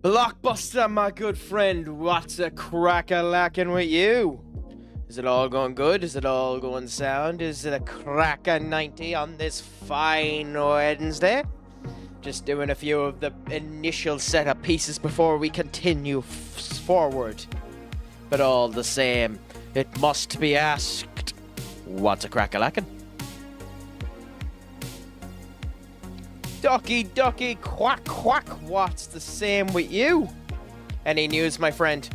Blockbuster, my good friend, what's a crack-a-lackin' with you? Is it all going good? Is it all going sound? Is it a crack-a-90 on this fine Wednesday? Just doing a few of the initial setup pieces before we continue forward. But all the same, it must be asked, what's a crack-a-lackin'? Ducky, ducky, quack, quack, what's the same with you? Any news, my friend?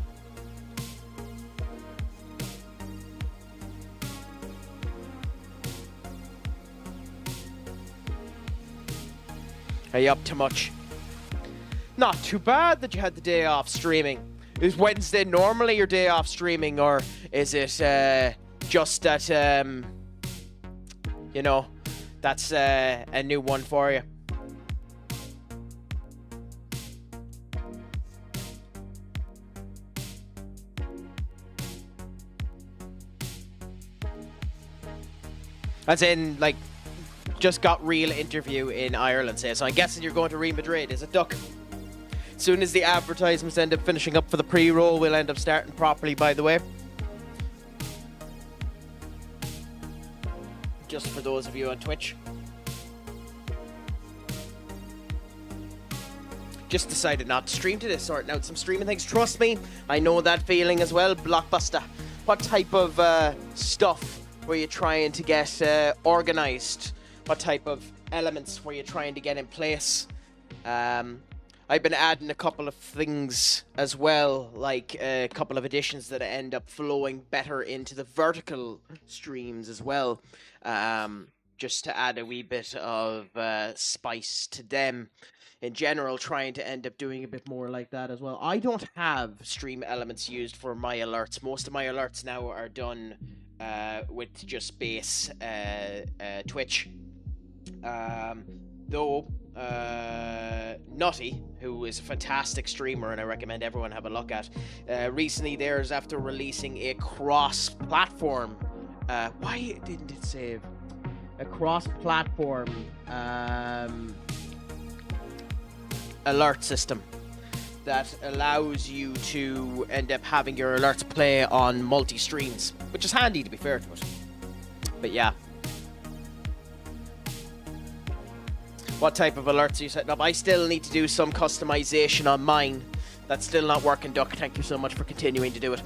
Are you up to much? Not too bad that you had the day off streaming. Is Wednesday normally your day off streaming, or is it just that, you know, that's a new one for you? As in, like, just got real interview in Ireland, say. So I'm guessing you're going to Real Madrid. Is it, Duck? As soon as the advertisements end up finishing up for the pre-roll, we'll end up starting properly, by the way. Just for those of you on Twitch. Just decided not to stream today, sorting out some streaming things. Trust me, I know that feeling as well. Blockbuster. What type of stuff were you trying to get organized? What type of elements were you trying to get in place? I've been adding a couple of things as well, like a couple of additions that end up flowing better into the vertical streams as well, just to add a wee bit of spice to them. In general, trying to end up doing a bit more like that as well. I don't have stream elements used for my alerts. Most of my alerts now are done with just base Twitch. Though Nutty, who is a fantastic streamer and I recommend everyone have a look at, recently there's after releasing a cross-platform, why didn't it save? A cross-platform alert system that allows you to end up having your alerts play on multi-streams, which is handy, to be fair to it. But yeah. What type of alerts are you setting up? I still need to do some customization on mine. That's still not working, Duck. Thank you so much for continuing to do it.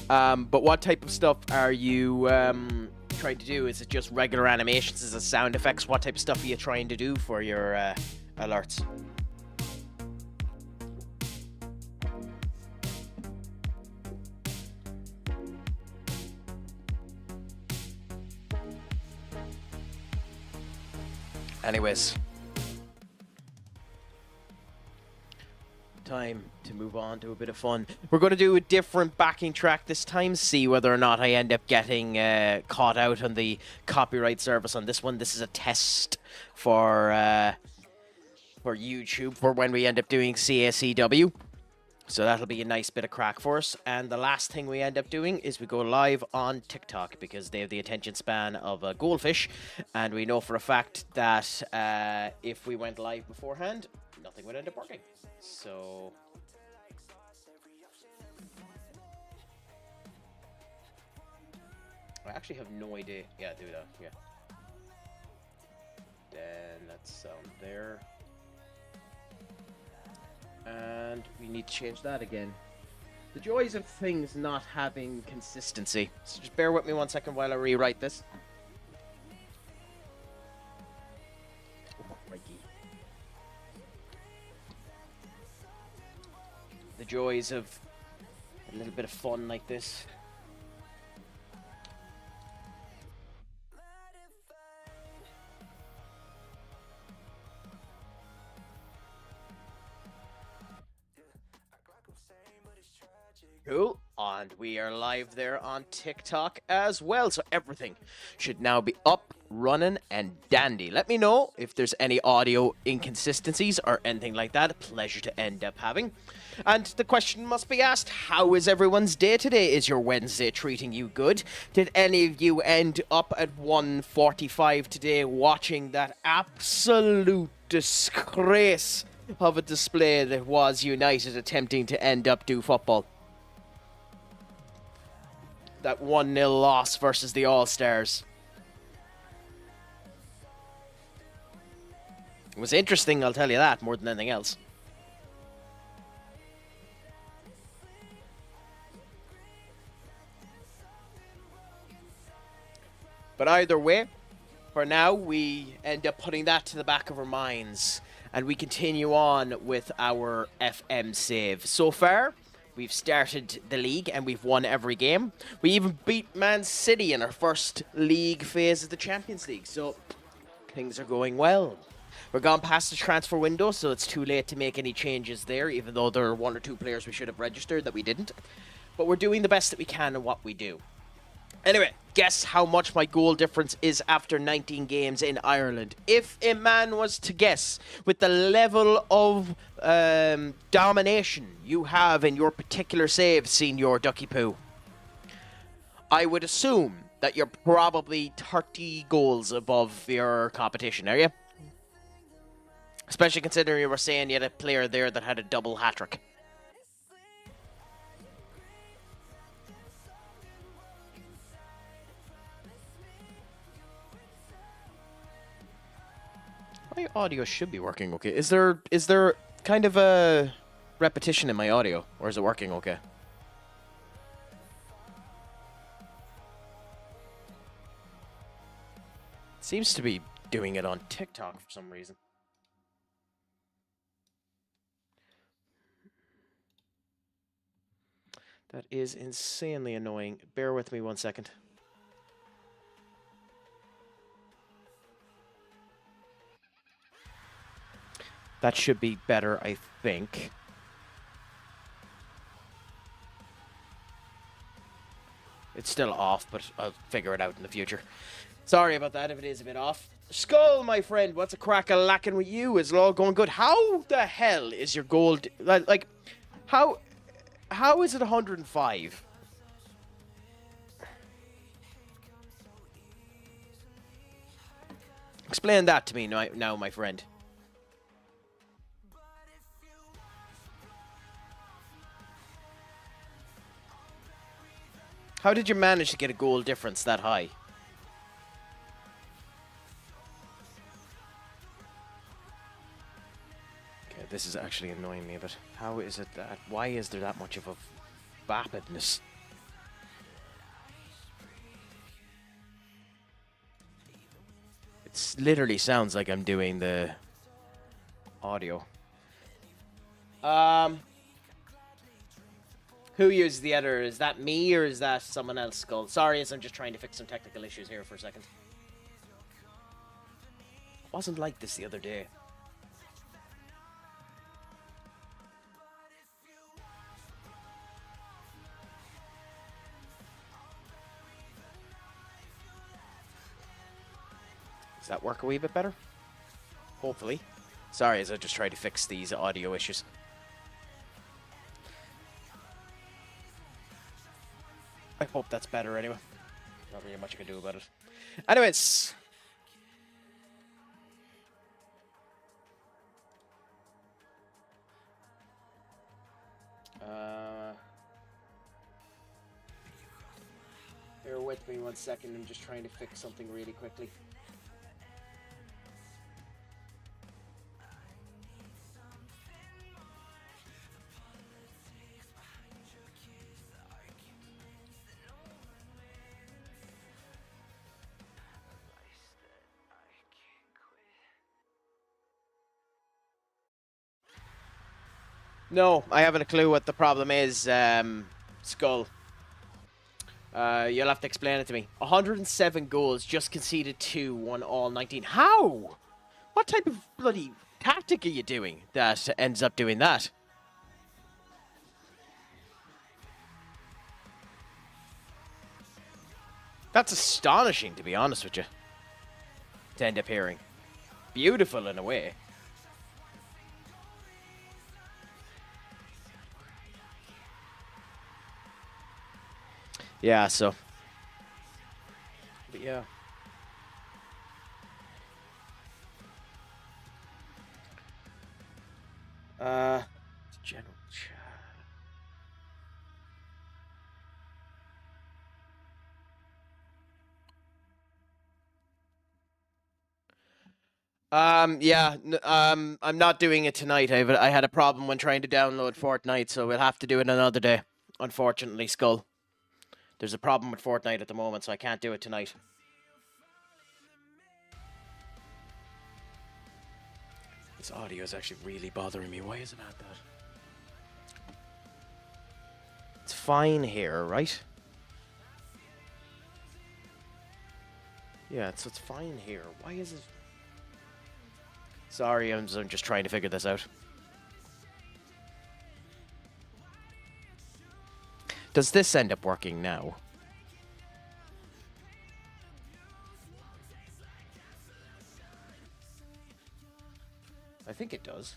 But what type of stuff are you trying to do? Is it just regular animations? Is it sound effects? What type of stuff are you trying to do for your alerts? Anyways, time to move on to a bit of fun. We're going to do a different backing track this time, see whether or not I end up getting caught out on the copyright service on this one. This is a test for YouTube for when we end up doing CACW. So that'll be a nice bit of crack for us. And the last thing we end up doing is we go live on TikTok because they have the attention span of a goldfish. And we know for a fact that if we went live beforehand, nothing would end up working. So I actually have no idea. Yeah, do that. Yeah. Then that's there. And we need to change that again. The joys of things not having consistency. So just bear with me 1 second while I rewrite this. The joys of a little bit of fun like this. Cool. And we are live there on TikTok as well. So everything should now be up running and dandy. Let me know if there's any audio inconsistencies or anything like that. A pleasure to end up having. And the question must be asked, how is everyone's day today? Is your Wednesday treating you good? Did any of you end up at 1:45 today watching that absolute disgrace of a display that was United attempting to end up do football? That 1-0 loss versus the All-Stars. It was interesting, I'll tell you that, more than anything else. But either way, for now, we end up putting that to the back of our minds. And we continue on with our FM save. So far, we've started the league and we've won every game. We even beat Man City in our first league phase of the Champions League. So, things are going well. We're gone past the transfer window, so it's too late to make any changes there, even though there are 1 or 2 players we should have registered that we didn't. But we're doing the best that we can in what we do. Anyway, guess how much my goal difference is after 19 games in Ireland. If a man was to guess, with the level of domination you have in your particular save, Senior Ducky Poo, I would assume that you're probably 30 goals above your competition, are you? Especially considering you were saying you had a player there that had a double hat-trick. My audio should be working okay. Is there kind of a repetition in my audio, or is it working okay? It seems to be doing it on TikTok for some reason. That is insanely annoying. Bear with me 1 second. That should be better, I think. It's still off, but I'll figure it out in the future. Sorry about that if it is a bit off. Skull, my friend, what's a crack a lacking with you? Is it all going good? How the hell is your goal... Like, how is it 105? Explain that to me now, my friend. How did you manage to get a goal difference that high? Okay, this is actually annoying me, but how is it that... Why is there that much of a vapidness? It literally sounds like I'm doing the audio. Who uses the editor? Is that me or is that someone else, Skull? Sorry, I'm just trying to fix some technical issues here for a second. It wasn't like this the other day. Does that work a wee bit better? Hopefully. Sorry, as I just tried to fix these audio issues. I hope that's better anyway. Not really much I can do about it. Anyways. Bear with me 1 second. I'm just trying to fix something really quickly. No, I haven't a clue what the problem is, Skull. You'll have to explain it to me. 107 goals, just conceded 2, won all 19. How? What type of bloody tactic are you doing that ends up doing that? That's astonishing, to be honest with you. to end up hearing. Beautiful in a way. Yeah, so. But yeah. General chat. Yeah, I'm not doing it tonight. I had a problem when trying to download Fortnite, so we'll have to do it another day. Unfortunately, Skull. There's a problem with Fortnite at the moment, so I can't do it tonight. This audio is actually really bothering me. Why is it at that? It's fine here, right? Yeah, it's fine here. Why is it? Sorry, I'm just trying to figure this out. Does this end up working now? I think it does.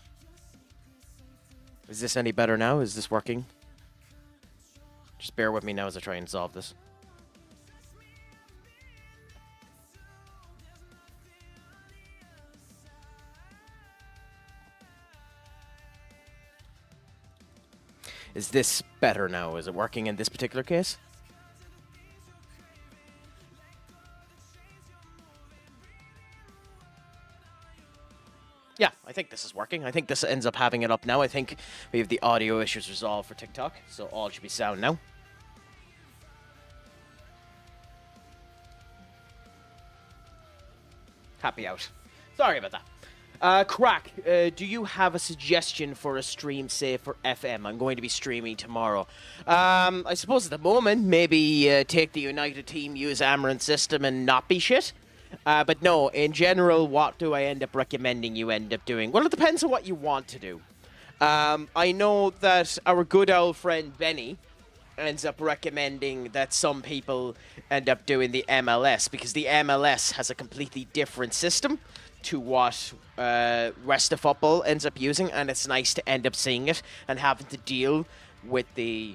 Is this any better now? Is this working? Just bear with me now as I try and solve this. Is this better now? Is it working in this particular case? Yeah, I think this is working. I think this ends up having it up now. I think we have the audio issues resolved for TikTok, so all should be sound now. Happy out. Sorry about that. Crack, do you have a suggestion for a stream, say, for FM? I'm going to be streaming tomorrow. I suppose at the moment, maybe take the United team, use Amaranth system, and not be shit. But no, in general, what do I end up recommending you end up doing? Well, it depends on what you want to do. I know that our good old friend Benny ends up recommending that some people end up doing the MLS because the MLS has a completely different system to what rest of football ends up using, and it's nice to end up seeing it and having to deal with the...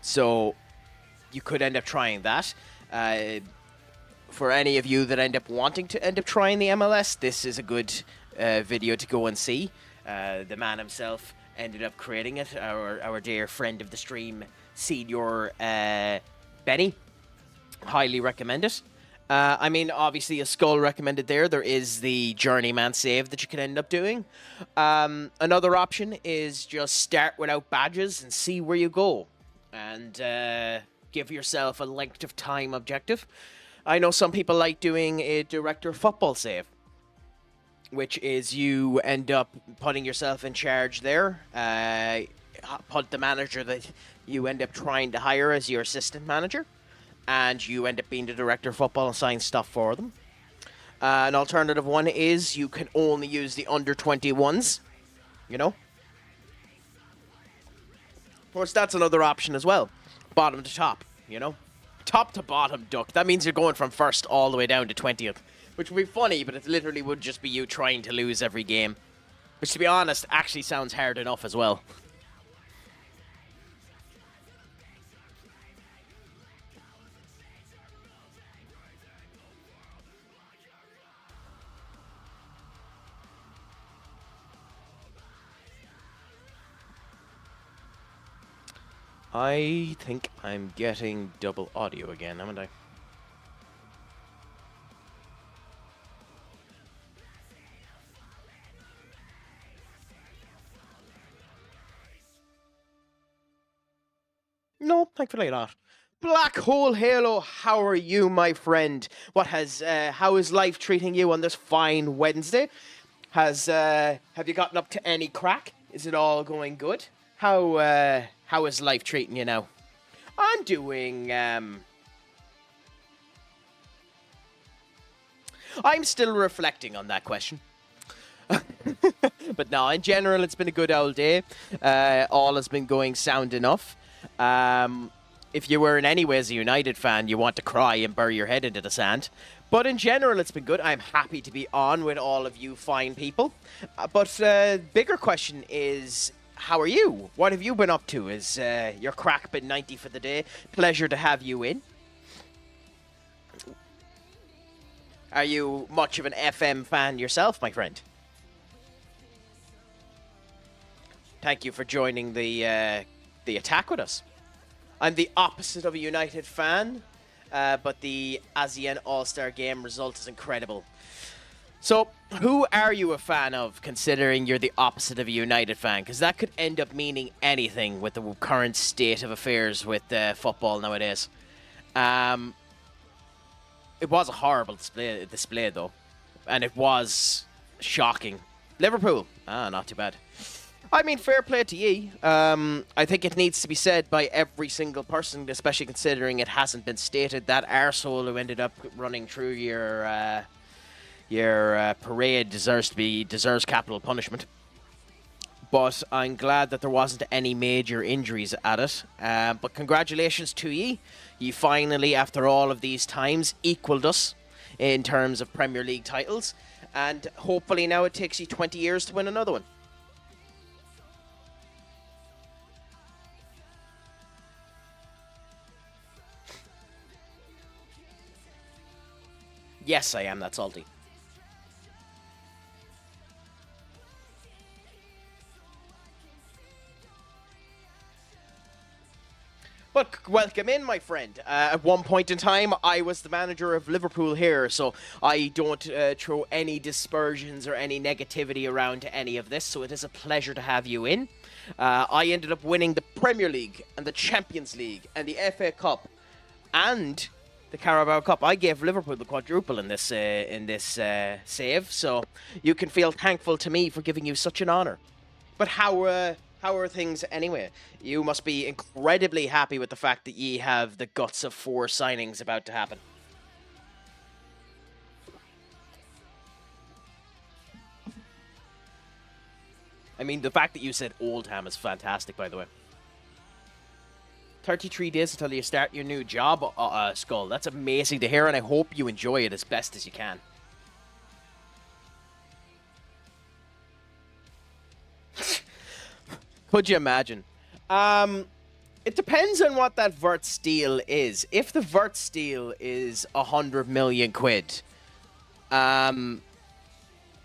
So you could end up trying that. For any of you that end up wanting to end up trying the MLS, this is a good video to go and see. The man himself ended up creating it, our dear friend of the stream, Senior Benny. Highly recommend it. I mean, obviously, a Skull recommended there. There is the Journeyman save that you can end up doing. Another option is just start without badges and see where you go. And give yourself a length of time objective. I know some people like doing a director football save, which is you end up putting yourself in charge there. Put the manager that you end up trying to hire as your assistant manager, and you end up being the director of football and sign stuff for them. An alternative one is you can only use the under 21s, you know? Of course, that's another option as well. Bottom to top, you know? Top to bottom, Duck. That means you're going from first all the way down to 20th. Which would be funny, but it literally would just be you trying to lose every game. Which, to be honest, actually sounds hard enough as well. I think I'm getting double audio again, haven't I? No, thankfully not. Black Hole Halo, how are you, my friend? How is life treating you on this fine Wednesday? Have you gotten up to any crack? Is it all going good? How is life treating you now? I'm doing, I'm still reflecting on that question. But no, in general, it's been a good old day. All has been going sound enough. if you were in any ways a United fan, you want to cry and bury your head into the sand. But in general, it's been good. I'm happy to be on with all of you fine people. But bigger question is, how are you? What have you been up to? Is your crack been 90 for the day? Pleasure to have you in. Are you much of an FM fan yourself, my friend? Thank you for joining the attack with us. I'm the opposite of a United fan, but the ASEAN All-Star Game result is incredible. So, who are you a fan of, considering you're the opposite of a United fan? Because that could end up meaning anything with the current state of affairs with football nowadays. It was a horrible display, though. And it was shocking. Liverpool. Not too bad. I mean, fair play to ye. I think it needs to be said by every single person, especially considering it hasn't been stated. That arsehole who ended up running through your parade deserves capital punishment. But I'm glad that there wasn't any major injuries at it. But congratulations to ye. You finally, after all of these times, equaled us in terms of Premier League titles. And hopefully now it takes you 20 years to win another one. Yes, I am that salty. But welcome in, my friend. At one point in time, I was the manager of Liverpool here, so I don't throw any dispersions or any negativity around to any of this, so it is a pleasure to have you in. I ended up winning the Premier League and the Champions League and the FA Cup and the Carabao Cup. I gave Liverpool the quadruple in this save, so you can feel thankful to me for giving you such an honour. But how are things anyway? You must be incredibly happy with the fact that ye have the guts of 4 signings about to happen. I mean, the fact that you said Oldham is fantastic, by the way. 33 days until you start your new job, Skull. That's amazing to hear, and I hope you enjoy it as best as you can. Could you imagine? It depends on what that Wirtz deal is. If the Wirtz deal is 100 million quid, I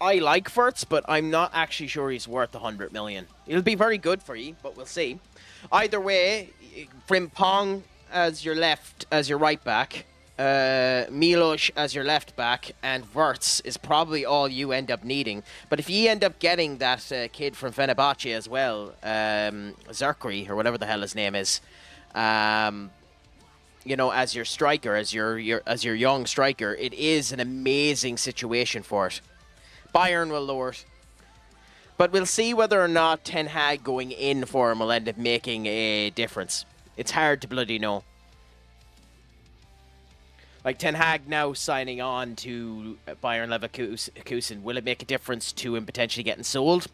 like Wirtz, but I'm not actually sure he's worth 100 million. It'll be very good for you, but we'll see. Either way, Frimpong as your right back, Milos as your left back, and Wirtz is probably all you end up needing. But if you end up getting that kid from Fenerbahce as well, Zerkri, or whatever the hell his name is, you know, as your striker, as your young striker, it is an amazing situation for it. Bayern will lower it. But we'll see whether or not Ten Hag going in for him will end up making a difference. It's hard to bloody know. Like, Ten Hag now signing on to Bayern Leverkusen, will it make a difference to him potentially getting sold?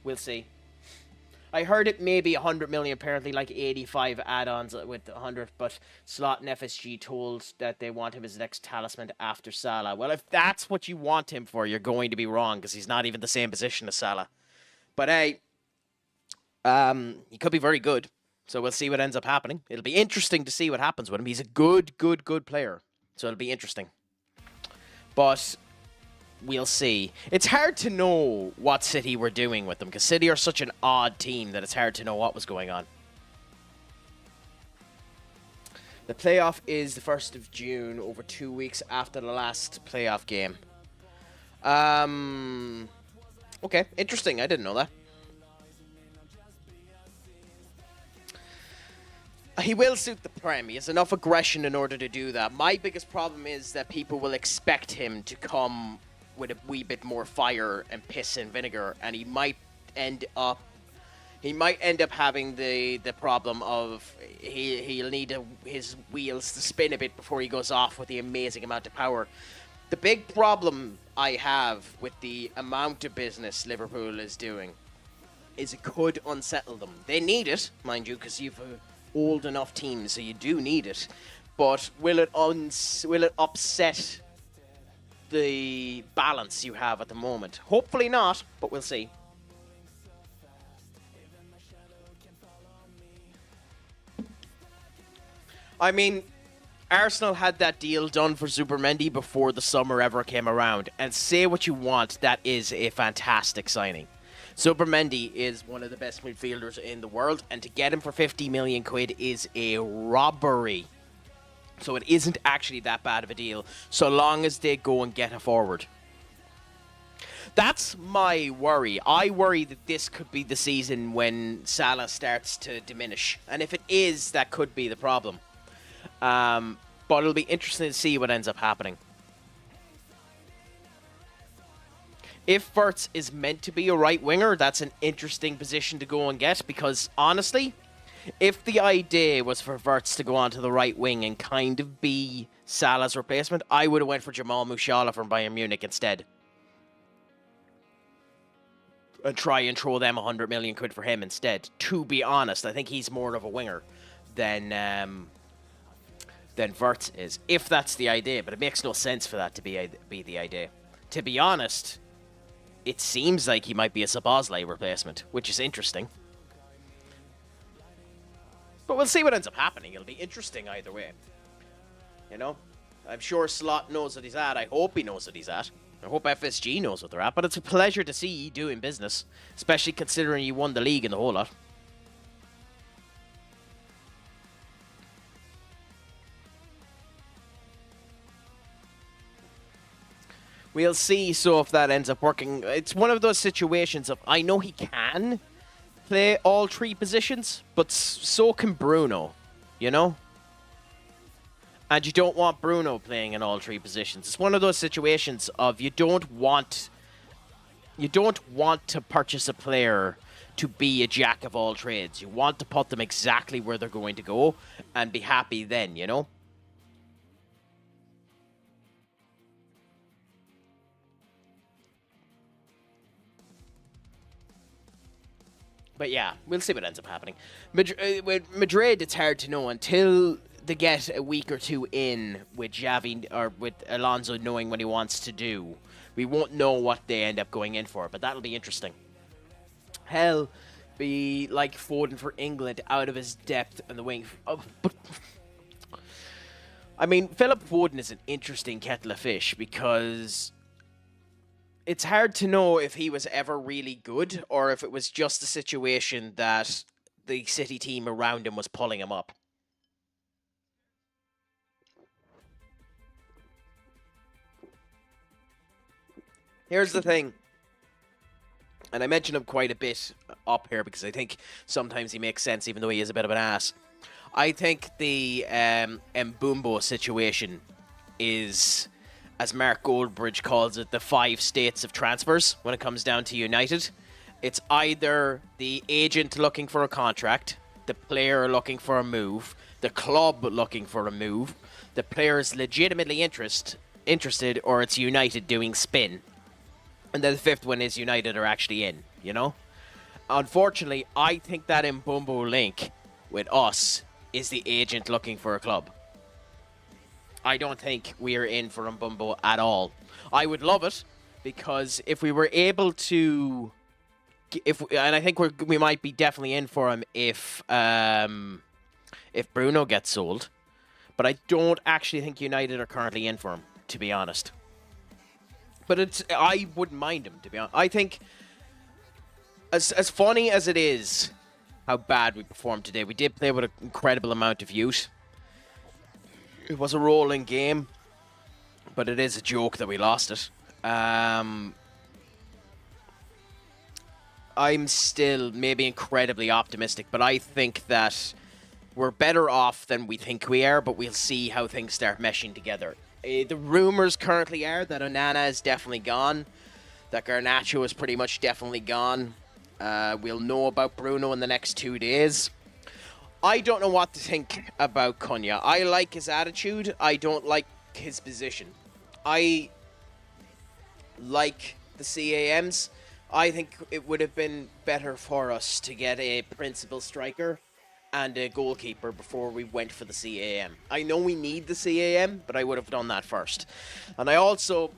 We'll see. I heard it may be 100 million, apparently like 85 add-ons with 100, but Slot and FSG told that they want him as the next talisman after Salah. Well, if that's what you want him for, you're going to be wrong, because he's not even the same position as Salah. But hey, he could be very good, so we'll see what ends up happening. It'll be interesting to see what happens with him. He's a good player, so it'll be interesting. But we'll see. It's hard to know what City were doing with them, because City are such an odd team that it's hard to know what was going on. The playoff is the 1st of June, over 2 weeks after the last playoff game. Okay, interesting. I didn't know that. He will suit the Prem. He has enough aggression in order to do that. My biggest problem is that people will expect him to come with a wee bit more fire and piss and vinegar, and he might end up having the problem of he'll need his wheels to spin a bit before he goes off with the amazing amount of power. The big problem I have with the amount of business Liverpool is doing is it could unsettle them. They need it, mind you, because you've old enough team, so you do need it. But will it upset the balance you have at the moment? Hopefully not, but we'll see. I mean, Arsenal had that deal done for Zubermendi before the summer ever came around. And say what you want, that is a fantastic signing. Zubermendi is one of the best midfielders in the world, and to get him for 50 million quid is a robbery. So it isn't actually that bad of a deal, so long as they go and get a forward. That's my worry. I worry that this could be the season when Salah starts to diminish. And if it is, that could be the problem. But it'll be interesting to see what ends up happening. If Wirtz is meant to be a right winger, that's an interesting position to go and get, because honestly, if the idea was for Wirtz to go onto the right wing and kind of be Salah's replacement, I would have went for Jamal Musiala from Bayern Munich instead. And try and throw them 100 million quid for him instead. To be honest, I think he's more of a winger than Wirtz is, if that's the idea. But it makes no sense for that to be the idea. To be honest, it seems like he might be a Szoboszlai replacement, which is interesting. But we'll see what ends up happening. It'll be interesting either way. You know? I'm sure Slot knows what he's at. I hope he knows what he's at. I hope FSG knows what they're at. But it's a pleasure to see you doing business, especially considering you won the league and the whole lot. We'll see, so if that ends up working. It's one of those situations of, I know he can play all three positions, but so can Bruno, you know? And you don't want Bruno playing in all three positions. It's one of those situations of you don't want to purchase a player to be a jack of all trades. You want to put them exactly where they're going to go and be happy then, you know? But yeah, we'll see what ends up happening. With Madrid, it's hard to know until they get a week or two in with Xavi or with Alonso knowing what he wants to do. We won't know what they end up going in for, but that'll be interesting. Hell, be like Foden for England, out of his depth on the wing. Oh, but I mean, Philip Foden is an interesting kettle of fish because it's hard to know if he was ever really good or if it was just a situation that the City team around him was pulling him up. Here's the thing, and I mention him quite a bit up here because I think sometimes he makes sense even though he is a bit of an ass. I think the Mbumbo situation is, as Mark Goldbridge calls it, the 5 states of transfers when it comes down to United. It's either the agent looking for a contract, the player looking for a move, the club looking for a move, the player is legitimately interested, or it's United doing spin. And then the 5th one is United are actually in, you know? Unfortunately, I think that Mbumbo link with us is the agent looking for a club. I don't think we're in for Mbumbo at all. I would love it, because if we were able to, and I think we might be definitely in for him if Bruno gets sold, but I don't actually think United are currently in for him, to be honest. But I wouldn't mind him, to be honest. I think, as funny as it is how bad we performed today, we did play with an incredible amount of youth. It was a rolling game, but it is a joke that we lost it. I'm still maybe incredibly optimistic, but I think that we're better off than we think we are, but we'll see how things start meshing together. The rumours currently are that Onana is definitely gone, that Garnacho is pretty much definitely gone. We'll know about Bruno in the next 2 days. I don't know what to think about Cunha. I like his attitude. I don't like his position. I like the CAMs. I think it would have been better for us to get a principal striker and a goalkeeper before we went for the CAM. I know we need the CAM, but I would have done that first. And I also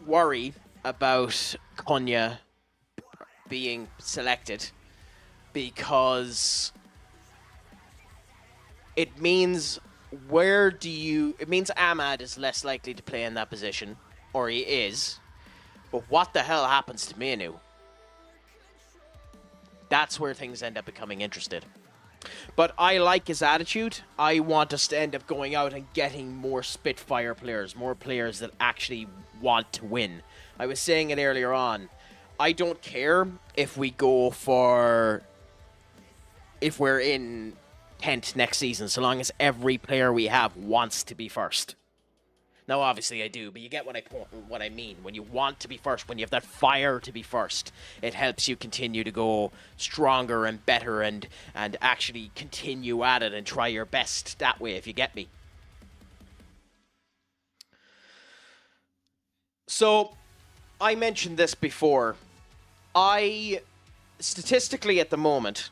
worry about Cunha being selected because it means it means Ahmad is less likely to play in that position, or he is. But what the hell happens to Manu? That's where things end up becoming interested. But I like his attitude. I want us to end up going out and getting more Spitfire players, more players that actually want to win. I was saying it earlier on. I don't care if we go for... if we're in 10th next season, so long as every player we have wants to be first. Now, obviously I do, but you get what I mean. When you want to be first, when you have that fire to be first, it helps you continue to go stronger and better and actually continue at it and try your best that way, if you get me. So, I mentioned this before. Statistically at the moment...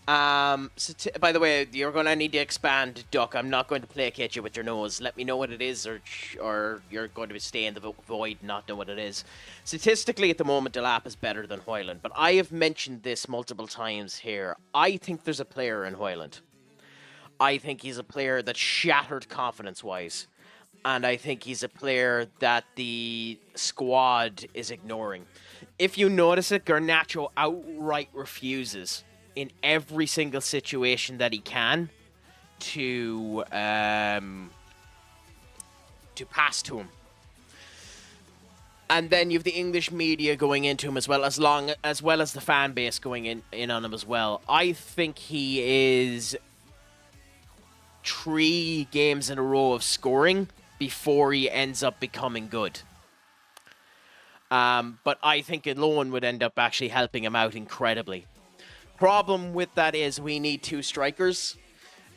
by the way, you're going to need to expand, Duck. I'm not going to placate you with your nose. Let me know what it is, or you're going to stay in the void and not know what it is. Statistically, at the moment, Delap is better than Hoyland, but I have mentioned this multiple times here. I think there's a player in Hoyland. I think he's a player that's shattered confidence-wise, and I think he's a player that the squad is ignoring. If you notice it, Garnacho outright refuses in every single situation that he can to pass to him. And then you have the English media going into him as well as the fan base going in on him as well. I think he is 3 games in a row of scoring before he ends up becoming good. But I think a loan would end up actually helping him out incredibly. Problem with that is we need 2 strikers,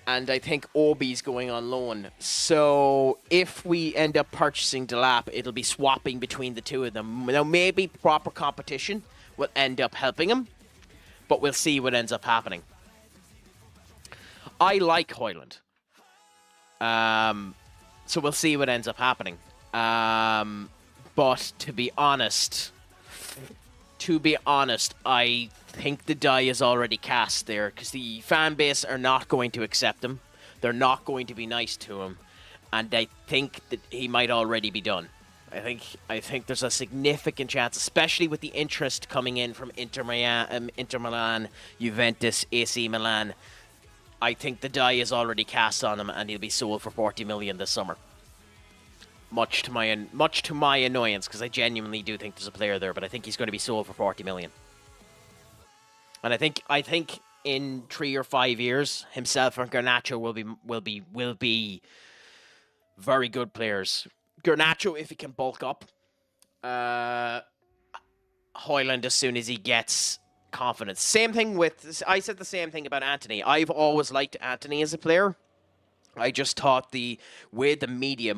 and I think Obi's going on loan. So if we end up purchasing Delap, it'll be swapping between the 2 of them. Now, maybe proper competition will end up helping him, but we'll see what ends up happening. I like Hoyland. So we'll see what ends up happening. But to be honest, I think the die is already cast there because the fan base are not going to accept him. They're not going to be nice to him, and I think that he might already be done. I think there's a significant chance, especially with the interest coming in from Inter Milan, Juventus, AC Milan. I think the die is already cast on him, and he'll be sold for 40 million this summer. Much to my annoyance, because I genuinely do think there's a player there, but I think he's going to be sold for 40 million. And I think in 3 or 5 years, himself and Garnacho will be very good players. Garnacho, if he can bulk up, Hoyland as soon as he gets confidence. Same thing I said the same thing about Anthony. I've always liked Anthony as a player. I just thought the media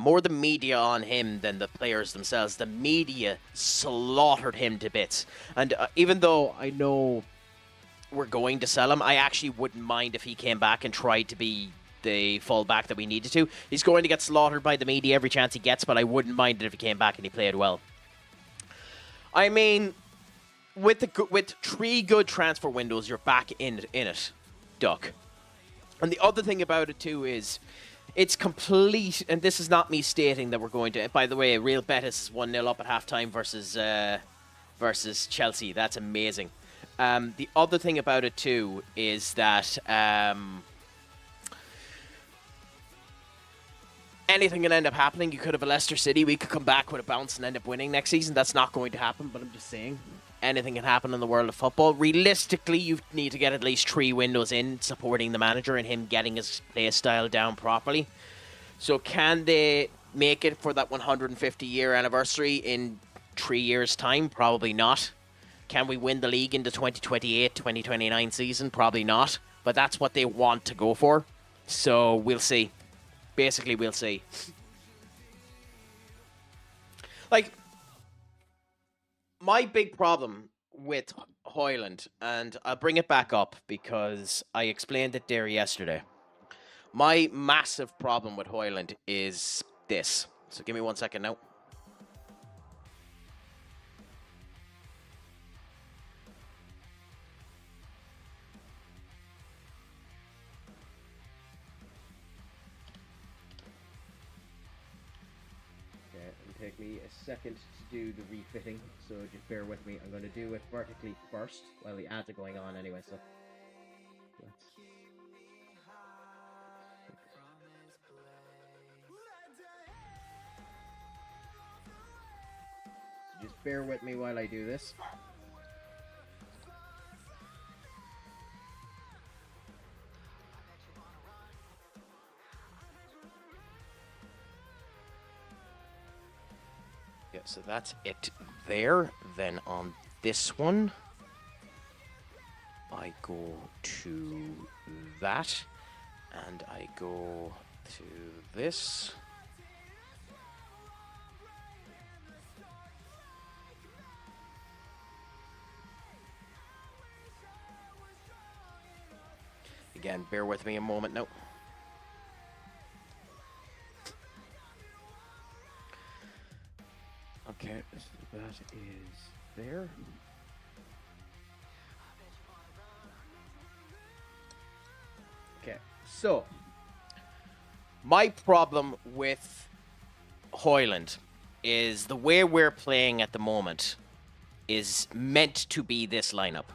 on him than the players themselves. The media slaughtered him to bits. And even though I know we're going to sell him, I actually wouldn't mind if he came back and tried to be the fullback that we needed to. He's going to get slaughtered by the media every chance he gets, but I wouldn't mind it if he came back and he played well. I mean, with 3 good transfer windows, you're back in it, Duck. And the other thing about it, too, is it's complete, and this is not me stating that we're going to... By the way, Real Betis is 1-0 up at halftime versus Chelsea. That's amazing. The other thing about it, too, is that anything can end up happening. You could have a Leicester City. We could come back with a bounce and end up winning next season. That's not going to happen, but I'm just saying. Anything can happen in the world of football. Realistically, you need to get at least 3 windows in supporting the manager and him getting his play style down properly. So can they make it for that 150-year anniversary in 3 years' time? Probably not. Can we win the league in the 2028-2029 season? Probably not. But that's what they want to go for. So we'll see. Basically, we'll see. Like, my big problem with Hoyland, and I'll bring it back up because I explained it there yesterday. My massive problem with Hoyland is this. So give me 1 second now. It'll take me a second to do the refitting, so just bear with me. I'm going to do it vertically first while the ads are going on anyway, so let's... Just bear with me while I do this. Yeah, so that's it there. Then on this one, I go to that, and I go to this. Again, bear with me a moment now. Okay, so that is there. Okay, so my problem with Hoyland is the way we're playing at the moment is meant to be this lineup.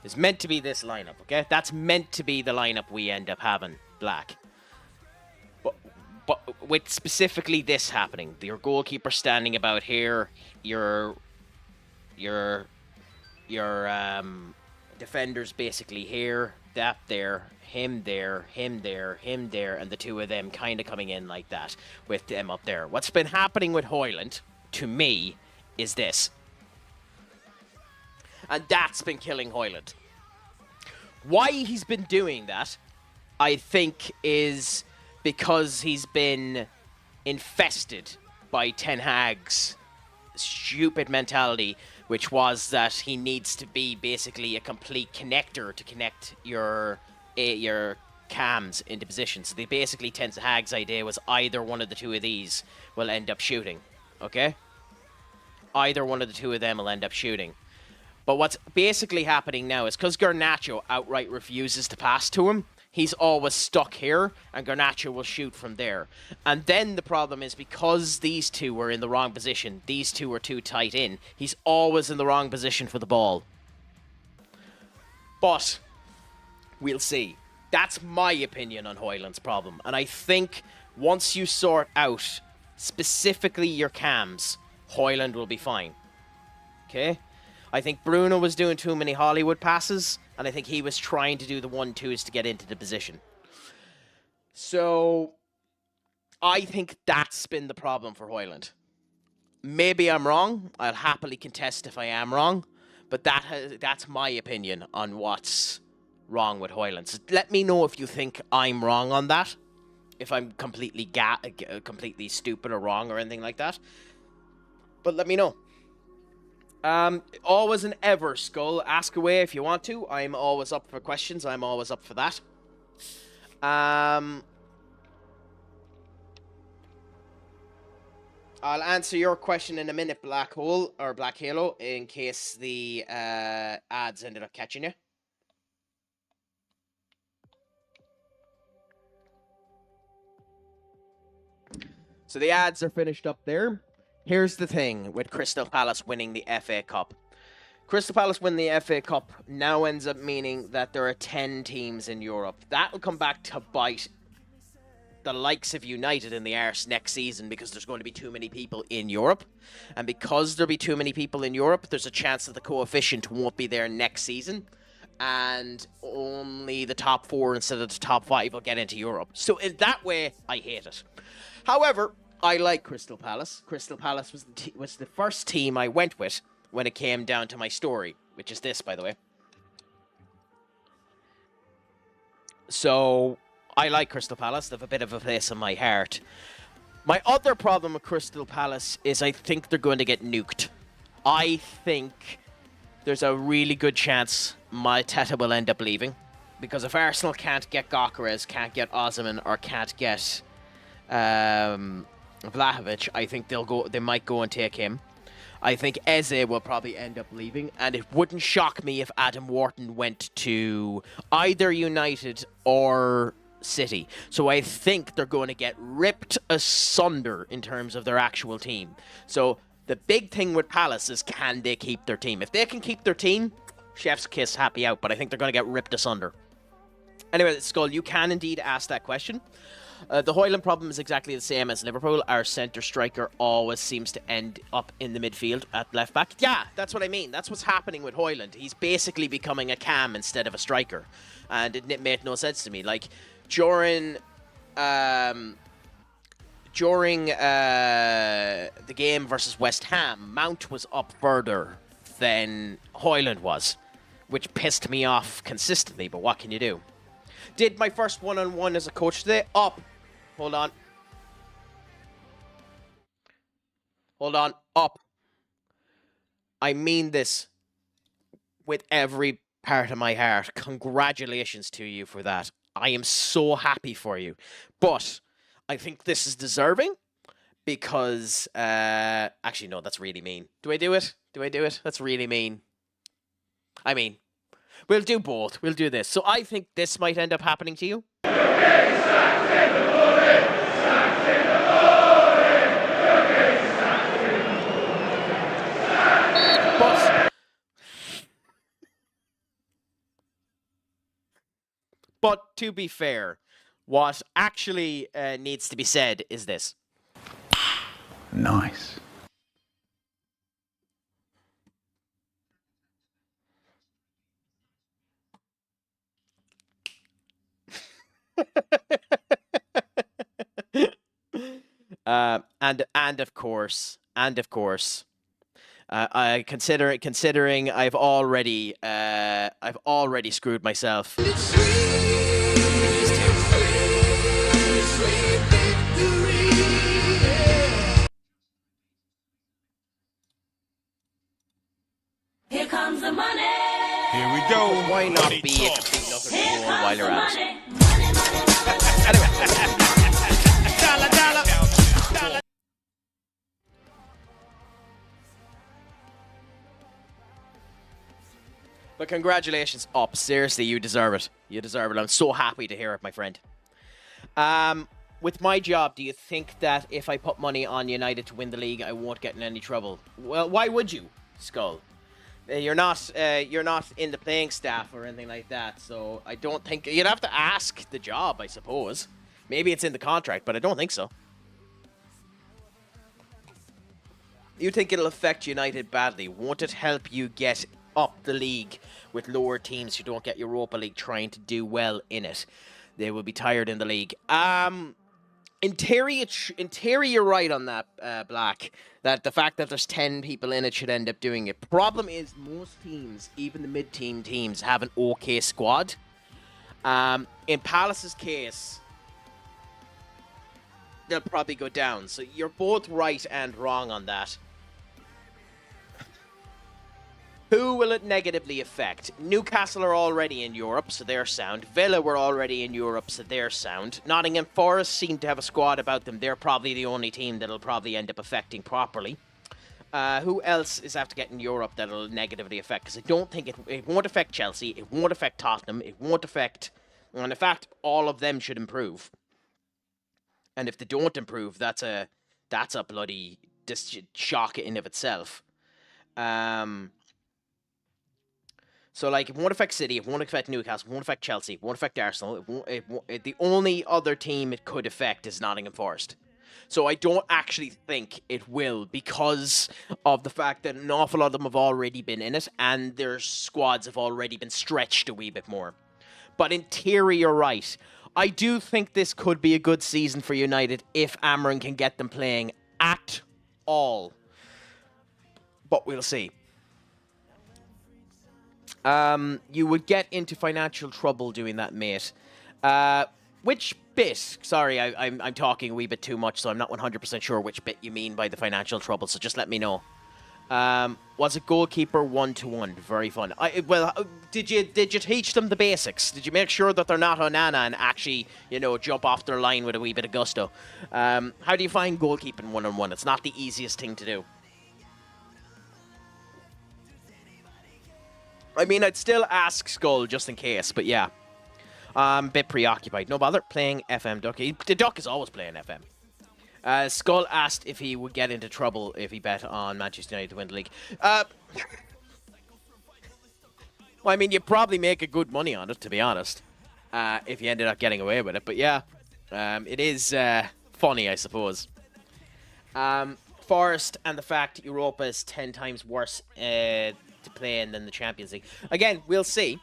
It's meant to be this lineup, okay? That's meant to be the lineup we end up having, black. But with specifically this happening, your goalkeeper standing about here, your defenders basically here, that there, him there, him there, him there, and the two of them kind of coming in like that with them up there. What's been happening with Hoyland, to me, is this. And that's been killing Hoyland. Why he's been doing that, I think, is because he's been infested by Ten Hag's stupid mentality, which was that he needs to be basically a complete connector to connect your cams into position. So they basically, Ten Hag's idea was either one of the two of these will end up shooting, okay? Either one of the two of them will end up shooting. But what's basically happening now is because Garnacho outright refuses to pass to him, he's always stuck here, and Garnacho will shoot from there. And then the problem is because these two were in the wrong position, these two are too tight in, he's always in the wrong position for the ball. But we'll see. That's my opinion on Hoyland's problem. And I think once you sort out specifically your cams, Hoyland will be fine. Okay? I think Bruno was doing too many Hollywood passes, and I think he was trying to do the 1-2s to get into the position. So, I think that's been the problem for Hoyland. Maybe I'm wrong. I'll happily contest if I am wrong, but that's my opinion on what's wrong with Hoyland. So let me know if you think I'm wrong on that, if I'm completely stupid or wrong or anything like that. But let me know. Always and ever, Skull. Ask away if you want to. I'm always up for questions. I'm always up for that. I'll answer your question in a minute, Black Hole, or Black Halo, in case the ads ended up catching you. So the ads are finished up there. Here's the thing with Crystal Palace winning the FA Cup. Crystal Palace win the FA Cup now ends up meaning that there are 10 teams in Europe. That will come back to bite the likes of United in the arse next season because there's going to be too many people in Europe. And because there'll be too many people in Europe, there's a chance that the coefficient won't be there next season. And only the top 4 instead of the top 5 will get into Europe. So in that way, I hate it. However, I like Crystal Palace. Crystal Palace was the first team I went with when it came down to my story, which is this, by the way. So, I like Crystal Palace. They have a bit of a place in my heart. My other problem with Crystal Palace is I think they're going to get nuked. I think there's a really good chance Mateta will end up leaving. Because if Arsenal can't get Gyökeres, can't get Osimhen, or can't get Vlahovic, I think they might go and take him. I think Eze will probably end up leaving, and it wouldn't shock me if Adam Wharton went to either United or City. So I think they're going to get ripped asunder in terms of their actual team. So the big thing with Palace is, can they keep their team? If they can keep their team, chef's kiss, happy out, but I think they're going to get ripped asunder. Anyway, Skull, you can indeed ask that question. The Højlund problem is exactly the same as Liverpool. Our centre striker always seems to end up in the midfield at left back. Yeah, that's what I mean. That's what's happening with Højlund. He's basically becoming a cam instead of a striker. And it made no sense to me. Like, during the game versus West Ham, Mount was up further than Højlund was, which pissed me off consistently, but what can you do? Did my first one-on-one as a coach today. Up. Hold on. Hold on. Up. I mean this with every part of my heart. Congratulations to you for that. I am so happy for you. But I think this is deserving because... actually, no, that's really mean. Do I do it? Do I do it? That's really mean. I mean... We'll do both. We'll do this. So I think this might end up happening to you. But to be fair, what actually needs to be said is this. Nice. And of course, considering I've already screwed myself. Here comes the money. Here we go. Why not be a complete nutter fool while you're at it? But congratulations, Up. Seriously, you deserve it. You deserve it. I'm so happy to hear it, my friend. With my job, do you think that if I put money on United to win the league, I won't get in any trouble? Well, why would you, Skull? You're not in the playing staff or anything like that, so I don't think... You'd have to ask the job, I suppose. Maybe it's in the contract, but I don't think so. You think it'll affect United badly? Won't it help you get up the league with lower teams who don't get Europa League trying to do well in it? They will be tired in the league. In theory, you're right on that, Black. That the fact that there's 10 people in it should end up doing it. Problem is, most teams, even the mid-team teams, have an okay squad. In Palace's case, they'll probably go down. So you're both right and wrong on that. Who will it negatively affect? Newcastle are already in Europe, so they're sound. Villa were already in Europe, so they're sound. Nottingham Forest seem to have a squad about them. They're probably the only team that'll probably end up affecting properly. Who else is after getting Europe that'll negatively affect? Because I don't think it won't affect Chelsea. It won't affect Tottenham. It won't affect... And in fact, all of them should improve. And if they don't improve, that's a bloody shock in of itself. So, like, it won't affect City, it won't affect Newcastle, it won't affect Chelsea, it won't affect Arsenal. The only other team it could affect is Nottingham Forest. So I don't actually think it will because of the fact that an awful lot of them have already been in it and their squads have already been stretched a wee bit more. But in theory, you're right. I do think this could be a good season for United if Amrin can get them playing at all. But we'll see. You would get into financial trouble doing that, mate. Which bit? Sorry, I'm talking a wee bit too much, so I'm not 100% sure which bit you mean by the financial trouble. So just let me know. Was it goalkeeper 1-to-1? Very fun. Did you teach them the basics? Did you make sure that they're not Onana and actually, jump off their line with a wee bit of gusto? How do you find goalkeeping 1-on-1? It's not the easiest thing to do. I mean, I'd still ask Skull just in case, but yeah. I'm a bit preoccupied. No bother. Playing FM Duck. The Duck is always playing FM. Skull asked if he would get into trouble if he bet on Manchester United to win the league. Well, I mean, you'd probably make a good money on it, to be honest, if you ended up getting away with it. But yeah, it is funny, I suppose. Forest and the fact Europa is 10 times worse to play in than the Champions League. Again, we'll see.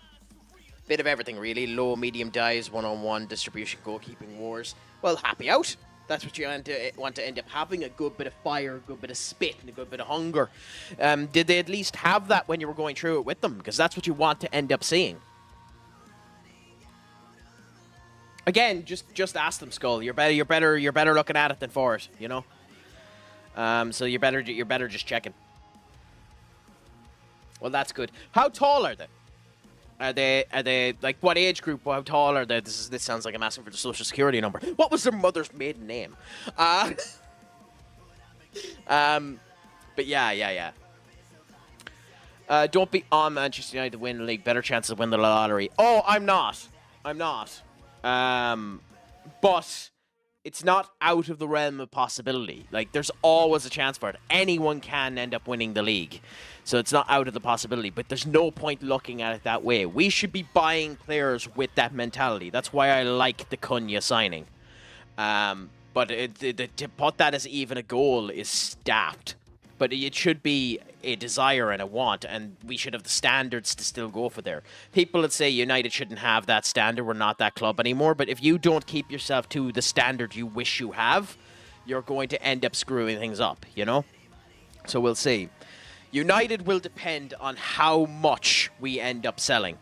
Bit of everything, really. Low, medium dives, one-on-one, distribution, goalkeeping wars. Well, happy out. That's what you want to end up having. A good bit of fire, a good bit of spit, and a good bit of hunger. Did they at least have that when you were going through it with them? Because that's what you want to end up seeing. Again, just ask them, Skull. You're better looking at it than for it, So you're better just checking. Well, that's good. How tall are they? Are they like what age group? How tall are they? This sounds like I'm asking for the social security number. What was their mother's maiden name? But yeah. Don't be on Manchester United to win the league. Better chances of winning the lottery. Oh, I'm not. But it's not out of the realm of possibility. Like, there's always a chance for it. Anyone can end up winning the league. So it's not out of the possibility, but there's no point looking at it that way. We should be buying players with that mentality. That's why I like the Cunha signing. But to put that as even a goal is stacked. But it should be a desire and a want, and we should have the standards to still go for there. People that say United shouldn't have that standard, we're not that club anymore, but if you don't keep yourself to the standard you wish you have, you're going to end up screwing things up, So we'll see. United will depend on how much we end up selling.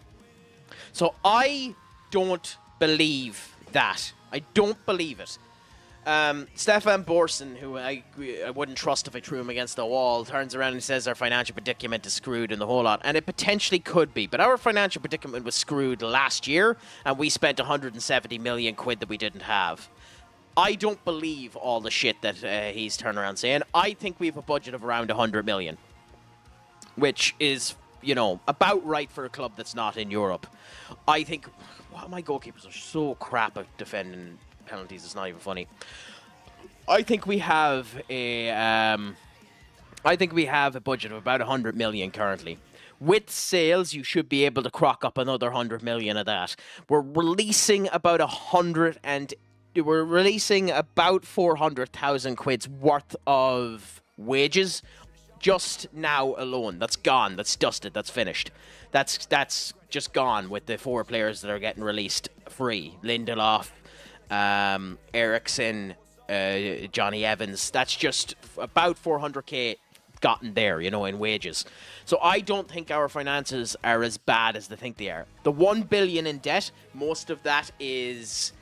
So I don't believe that. I don't believe it. Stefan Borson, who I wouldn't trust if I threw him against the wall, turns around and says our financial predicament is screwed and the whole lot. And it potentially could be. But our financial predicament was screwed last year, and we spent 170 million quid that we didn't have. I don't believe all the shit that he's turned around saying. I think we have a budget of around 100 million. Which is, about right for a club that's not in Europe. I think my goalkeepers are so crap at defending penalties. It's not even funny. I think we have a budget of about 100 million currently. With sales, you should be able to crock up another 100 million of that. We're releasing about 400,000 quid's worth of wages. Just now alone. That's gone. That's dusted. That's finished. That's just gone with the 4 players that are getting released free. Lindelof, Eriksson, Johnny Evans. That's just about 400k gotten there, in wages. So I don't think our finances are as bad as they think they are. The 1 billion in debt, most of that is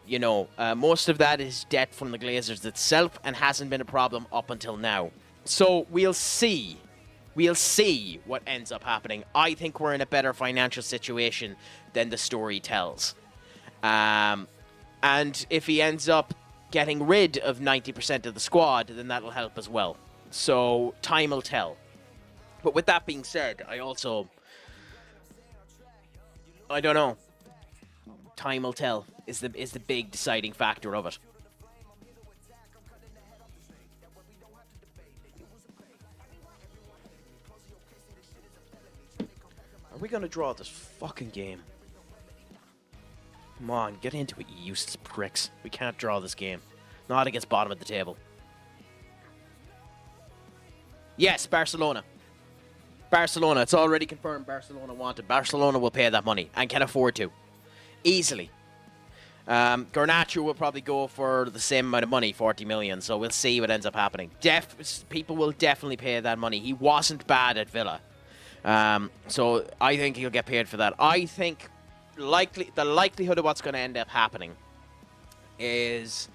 debt from the Glazers itself and hasn't been a problem up until now. So we'll see. We'll see what ends up happening. I think we're in a better financial situation than the story tells. And if he ends up getting rid of 90% of the squad, then that'll help as well. So time will tell. But with that being said, I don't know. Time will tell is the big deciding factor of it. Are we going to draw this fucking game? Come on, get into it, you useless pricks. We can't draw this game. Not against bottom of the table. Yes, Barcelona. Barcelona, it's already confirmed Barcelona wanted. Barcelona will pay that money and can afford to. Easily. Garnacho will probably go for the same amount of money, 40 million, so we'll see what ends up happening. People will definitely pay that money. He wasn't bad at Villa. So I think he'll get paid for that. I think the likelihood of what's going to end up happening is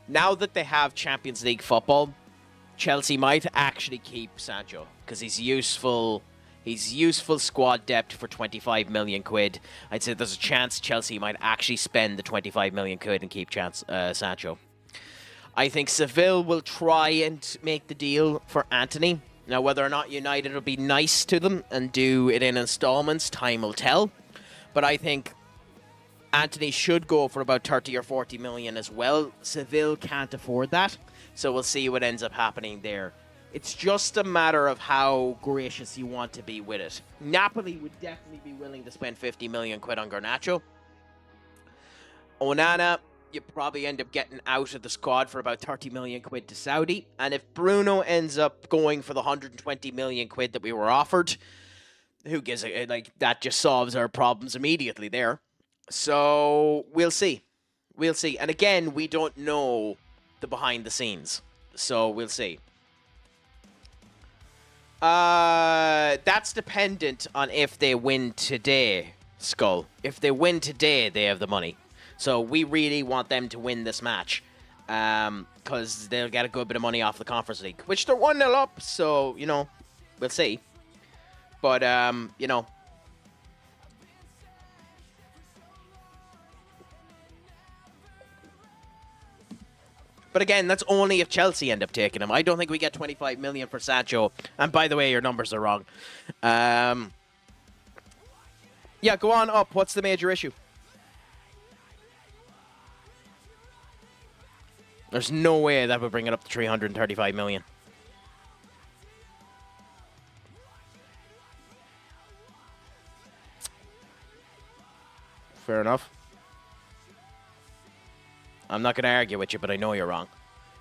now that they have Champions League football, Chelsea might actually keep Sancho because he's useful. He's useful squad depth for 25 million quid. I'd say there's a chance Chelsea might actually spend the 25 million quid and keep Sancho. I think Seville will try and make the deal for Antony. Now, whether or not United will be nice to them and do it in installments, time will tell. But I think Antony should go for about 30 or 40 million as well. Seville can't afford that, so we'll see what ends up happening there. It's just a matter of how gracious you want to be with it. Napoli would definitely be willing to spend 50 million quid on Garnacho. Onana, you probably end up getting out of the squad for about 30 million quid to Saudi. And if Bruno ends up going for the 120 million quid that we were offered, who gives a, like, that just solves our problems immediately there. So we'll see. We'll see. And again, we don't know the behind the scenes. So we'll see. That's dependent on if they win today, Skull. If they win today, they have the money. So we really want them to win this match. Because they'll get a good bit of money off the Conference League. Which they're 1-0 up, so, you know, we'll see. But, you know. But again, that's only if Chelsea end up taking him. I don't think we get 25 million for Sancho. And by the way, your numbers are wrong. Yeah, go on up. What's the major issue? There's no way that would bring it up to 335 million. Fair enough. I'm not going to argue with you, but I know you're wrong.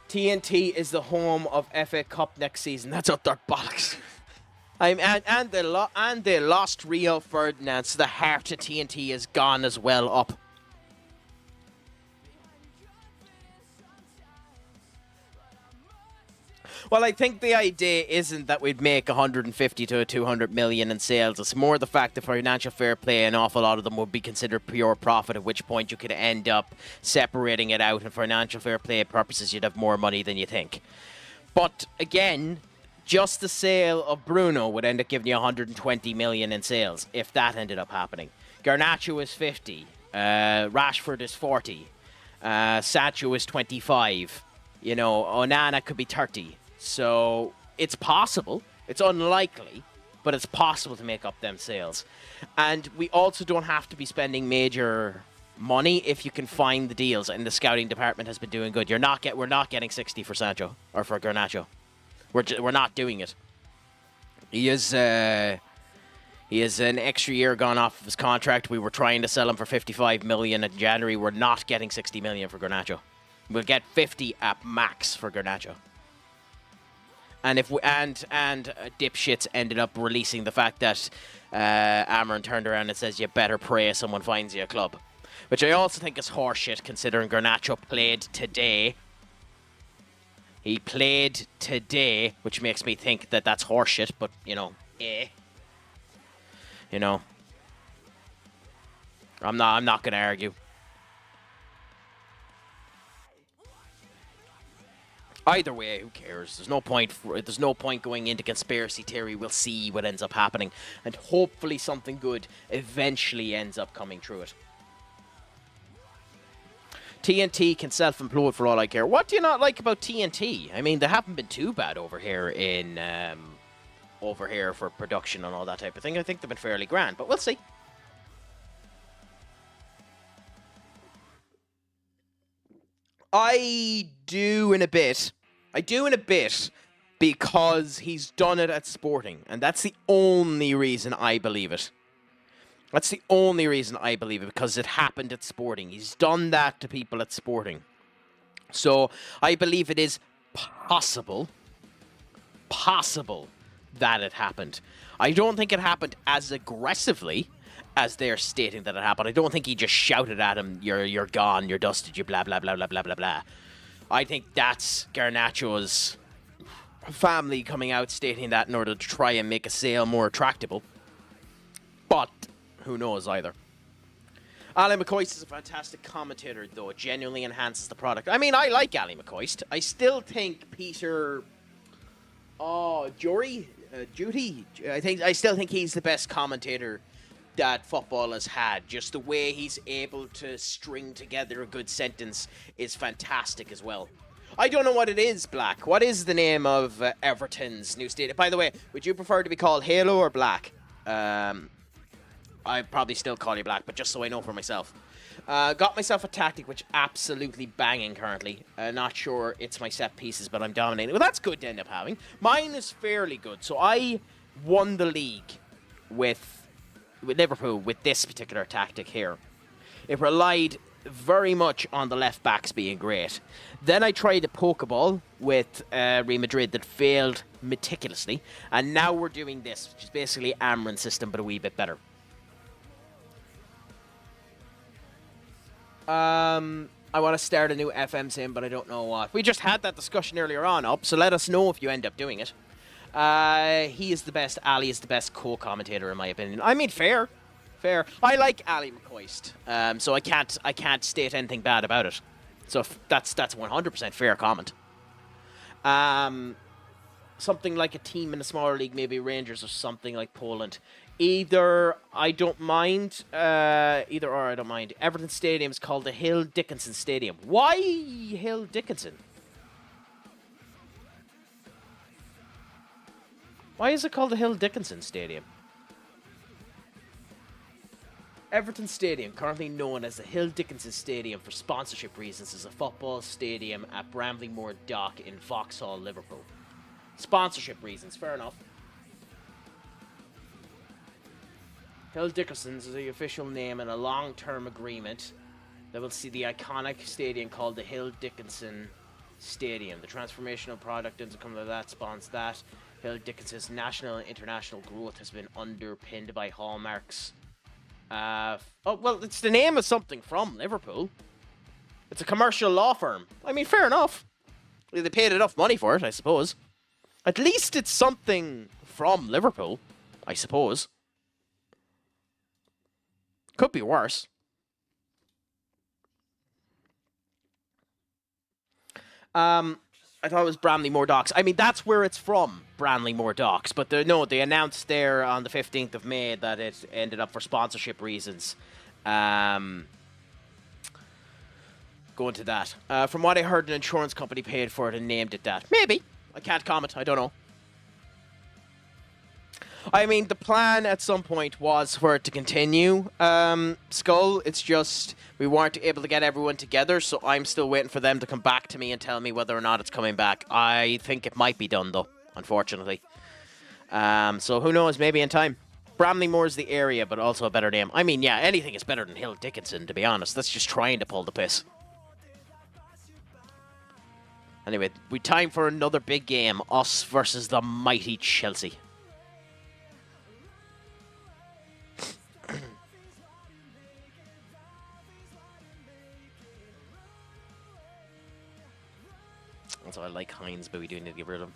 TNT is the home of FA Cup next season. That's utter bollocks. And they lost Rio Ferdinand, so the heart of TNT is gone as well up. Well, I think the idea isn't that we'd make 150 to 200 million in sales. It's more the fact that financial fair play, an awful lot of them would be considered pure profit, at which point you could end up separating it out. And for financial fair play purposes, you'd have more money than you think. But again, just the sale of Bruno would end up giving you 120 million in sales if that ended up happening. Garnacho is 50. Rashford is 40. Sancho is 25. You know, Onana could be 30. So it's possible. It's unlikely, but it's possible to make up them sales. And we also don't have to be spending major money if you can find the deals. And the scouting department has been doing good. We're not getting 60 for Sancho or for Garnacho. We're not doing it. He is an extra year gone off of his contract. We were trying to sell him for 55 million in January. We're not getting 60 million for Garnacho. We'll get 50 at max for Garnacho. And if we dipshits ended up releasing the fact that Amron turned around and says you better pray someone finds you a club, which I also think is horseshit considering Garnacho played today. He played today, which makes me think that that's horseshit. But you know, you know, I'm not gonna argue. Either way, who cares? There's no point going into conspiracy theory. We'll see what ends up happening. And hopefully something good eventually ends up coming through it. TNT can self-implode for all I care. What do you not like about TNT? I mean, they haven't been too bad over here for production and all that type of thing. I think they've been fairly grand, but we'll see. I do in a bit because he's done it at Sporting, and that's the only reason I believe it. That's the only reason I believe it, because it happened at Sporting. He's done that to people at Sporting. So I believe it is possible that it happened. I don't think it happened as aggressively as they're stating that it happened. I don't think he just shouted at him, you're gone, you're dusted, you blah, blah, blah, blah, blah, blah, blah. I think that's Garnacho's family coming out stating that in order to try and make a sale more attractable. But who knows either. Ali McCoist is a fantastic commentator, though. It genuinely enhances the product. I mean, I like Ali McCoist. I still think Peter... Judy? I still think he's the best commentator that football has had. Just the way he's able to string together a good sentence is fantastic as well. I don't know what it is, Black. What is the name of Everton's new stadium? By the way, would you prefer to be called Halo or Black? I'd probably still call you Black, but just so I know for myself. Got myself a tactic which absolutely banging currently. Not sure it's my set pieces, but I'm dominating. Well, that's good to end up having. Mine is fairly good. So I won the league with Liverpool with this particular tactic here. It relied very much on the left backs being great. Then I tried a Pokeball with Real Madrid that failed meticulously. And now we're doing this, which is basically Amrin's system, but a wee bit better. I want to start a new FM sim, but I don't know what. We just had that discussion earlier on, so let us know if you end up doing it. He is the best. Ali is the best co-commentator, in my opinion. I mean, fair. I like Ali McCoist, so I can't state anything bad about it. So that's 100% fair comment. Something like a team in a smaller league, maybe Rangers or something like Poland. Either I don't mind. Either or I don't mind. Everton Stadium is called the Hill Dickinson Stadium. Why Hill Dickinson? Why is it called the Hill Dickinson Stadium? Everton Stadium, currently known as the Hill Dickinson Stadium for sponsorship reasons, is a football stadium at Bramley-Moore Dock in Vauxhall, Liverpool. Sponsorship reasons, fair enough. Hill Dickinson's is the official name in a long-term agreement that will see the iconic stadium called the Hill Dickinson Stadium. The transformational product income of that spawns that. Hill Dickinson's national and international growth has been underpinned by hallmarks. Well, it's the name of something from Liverpool. It's a commercial law firm. I mean, fair enough. They paid enough money for it, I suppose. At least it's something from Liverpool, I suppose. Could be worse. I thought it was Bramley-Moore Docks. I mean, that's where it's from, Bramley-Moore Docks. But they announced there on the 15th of May that it ended up for sponsorship reasons. Going to that. From what I heard, an insurance company paid for it and named it that. Maybe. I can't comment. I don't know. I mean, the plan at some point was for it to continue, Skull. It's just we weren't able to get everyone together, so I'm still waiting for them to come back to me and tell me whether or not it's coming back. I think it might be done, though, unfortunately. So who knows, maybe in time. Bramley-Moore is the area, but also a better name. I mean, yeah, anything is better than Hill Dickinson, to be honest. That's just trying to pull the piss. Anyway, we time for another big game. Us versus the mighty Chelsea. So I like Hines, but we do need to get rid of him.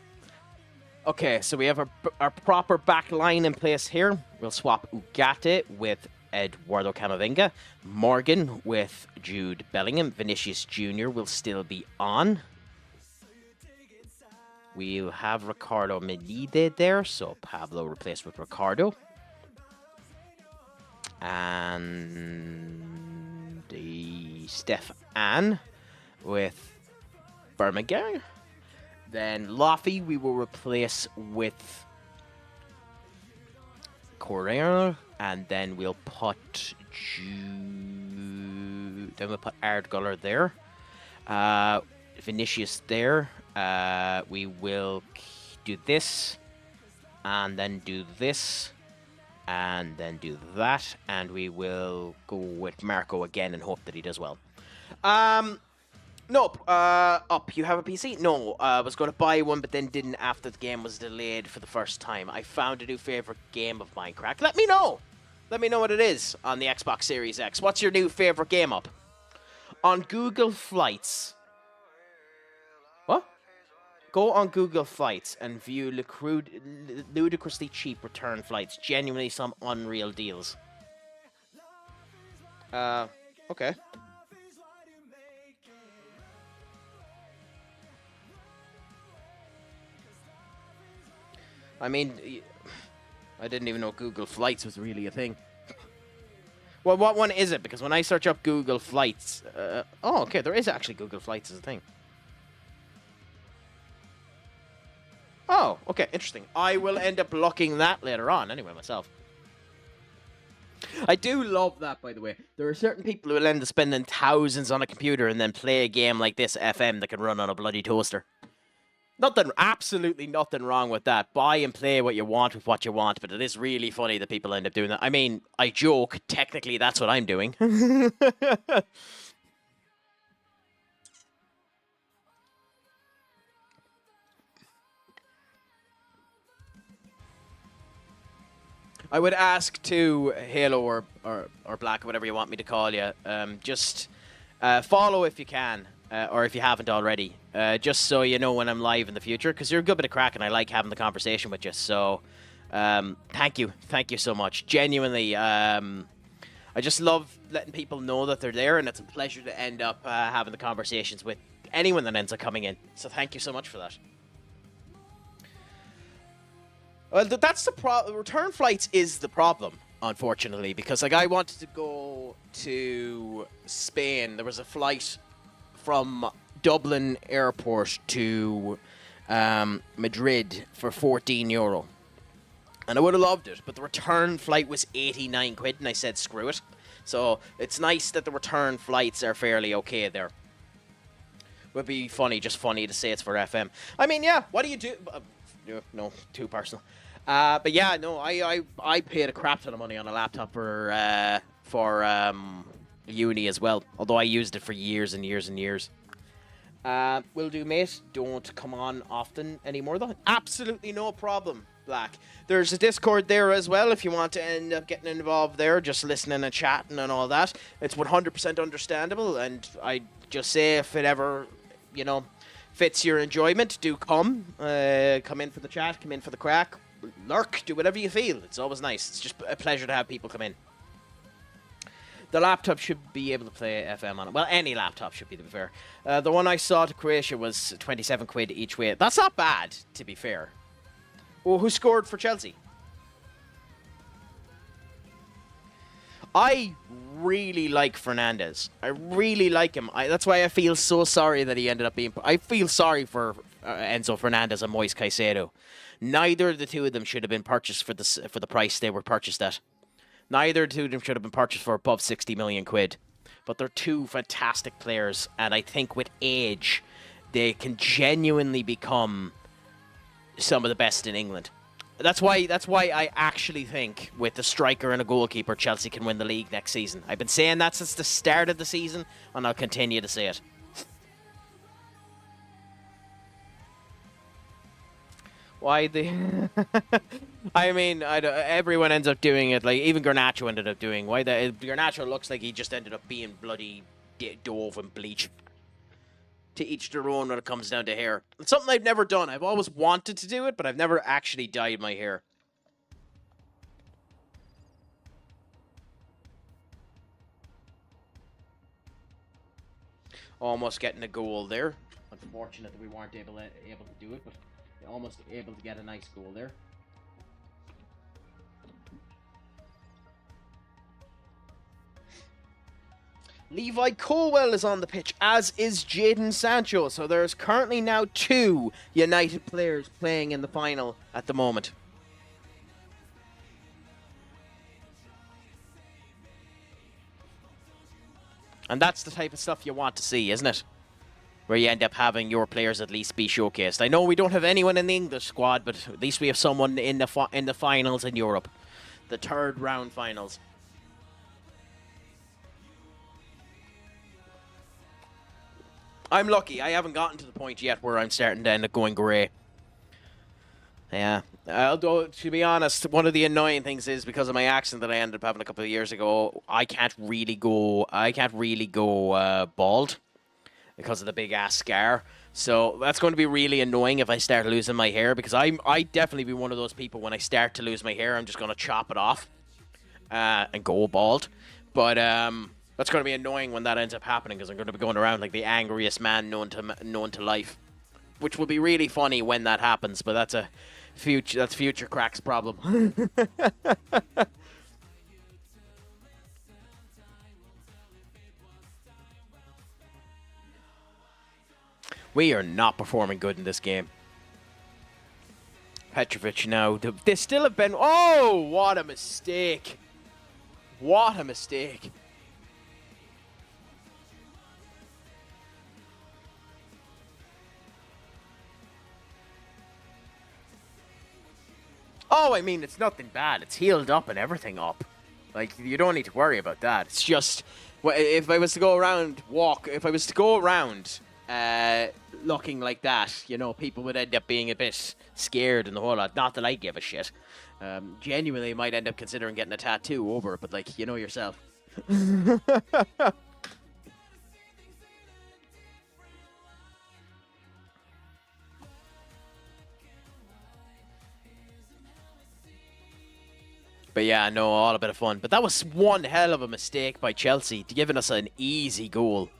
Okay, so we have our proper back line in place here. We'll swap Ugarte with Eduardo Camavinga. Morgan with Jude Bellingham. Vinicius Jr. will still be on. We'll have Ricardo Melide there, so Pablo replaced with Ricardo. And the Stefan with Birmingham. Then Laffy we will replace with Correa, and then we'll put Ardguller there. Vinicius there. We will do this, and then do this, and then do that, and we will go with Marco again and hope that he does well. Nope. Up. You have a PC? No. I was going to buy one, but then didn't after the game was delayed for the first time. I found a new favorite game of mine, Crack. Let me know. Let me know what it is on the Xbox Series X. What's your new favorite game up? On Google Flights. What? Go on Google Flights and view ludicrously cheap return flights. Genuinely some unreal deals. Okay. I mean, I didn't even know Google Flights was really a thing. Well, what one is it? Because when I search up Google Flights, oh, okay, there is actually Google Flights as a thing. Oh, okay, interesting. I will end up looking that later on anyway myself. I do love that, by the way. There are certain people who will end up spending thousands on a computer and then play a game like this FM that can run on a bloody toaster. Nothing, absolutely nothing wrong with that. Buy and play what you want with what you want, but it is really funny that people end up doing that. I mean, I joke, technically that's what I'm doing. I would ask to Halo or Black, or whatever you want me to call you, just follow if you can, or if you haven't already, just so you know when I'm live in the future, because you're a good bit of crack and I like having the conversation with you. So thank you so much. Genuinely, I just love letting people know that they're there, and it's a pleasure to end up having the conversations with anyone that ends up coming in. So thank you so much for that. Well, that's the problem. Return flights is the problem, unfortunately, because like I wanted to go to Spain. There was a flight from Dublin Airport to Madrid for €14, and I would have loved it. But the return flight was 89 quid, and I said screw it. So it's nice that the return flights are fairly okay there. Would be funny, just funny to say it's for FM. I mean, yeah. What do you do? No, too personal. But yeah, no, I paid a crap ton of money on a laptop for uni as well. Although I used it for years and years and years. Will do, mate. Don't come on often anymore, though. Absolutely no problem, Black. There's a Discord there as well if you want to end up getting involved there, just listening and chatting and all that. It's 100% understandable, and I just say if it ever, fits your enjoyment, do come. Come in for the chat, come in for the crack, lurk, do whatever you feel. It's always nice. It's just a pleasure to have people come in. The laptop should be able to play FM on it. Well, any laptop should be, to be fair. The one I saw to Croatia was 27 quid each way. That's not bad, to be fair. Oh, who scored for Chelsea? I really like Fernandes. I really like him. That's why I feel so sorry that he ended up being... I feel sorry for Enzo Fernandez and Moise Caicedo. Neither of the two of them should have been purchased for the price they were purchased at. Neither of the two of them should have been purchased for above 60 million quid. But they're two fantastic players, and I think with age, they can genuinely become some of the best in England. That's why I actually think with a striker and a goalkeeper, Chelsea can win the league next season. I've been saying that since the start of the season, and I'll continue to say it. Why the... I mean, everyone ends up doing it. Like, even Garnacho ended up doing... Garnacho looks like he just ended up being bloody dove and bleach. To each their own when it comes down to hair. It's something I've never done. I've always wanted to do it, but I've never actually dyed my hair. Almost getting a goal there. Unfortunate that we weren't able to do it, but almost able to get a nice goal there. Levi Colwell is on the pitch, as is Jadon Sancho. So there's currently now 2 United players playing in the final at the moment. And that's the type of stuff you want to see, isn't it? Where you end up having your players at least be showcased. I know we don't have anyone in the English squad, but at least we have someone in the finals in Europe. The third round finals. I'm lucky. I haven't gotten to the point yet where I'm starting to end up going grey. Yeah. Although, to be honest, one of the annoying things is because of my accent that I ended up having a couple of years ago, I can't really go bald because of the big ass scar. So that's going to be really annoying if I start losing my hair, because I definitely be one of those people when I start to lose my hair, I'm just going to chop it off and go bald. But That's going to be annoying when that ends up happening, because I'm going to be going around like the angriest man known to life, which will be really funny when that happens. But that's future Crack's problem. We are not performing good in this game. Petrovic now. They still have been... Oh, what a mistake. What a mistake. Oh, I mean, it's nothing bad. It's healed up and everything up. Like, you don't need to worry about that. It's just... If I was to go around... If I was to go around... looking like that, you know, people would end up being a bit scared and the whole lot. Not that I give a shit. Genuinely might end up considering getting a tattoo over it, but like, you know yourself. But yeah, no, all a bit of fun. But that was one hell of a mistake by Chelsea, giving us an easy goal.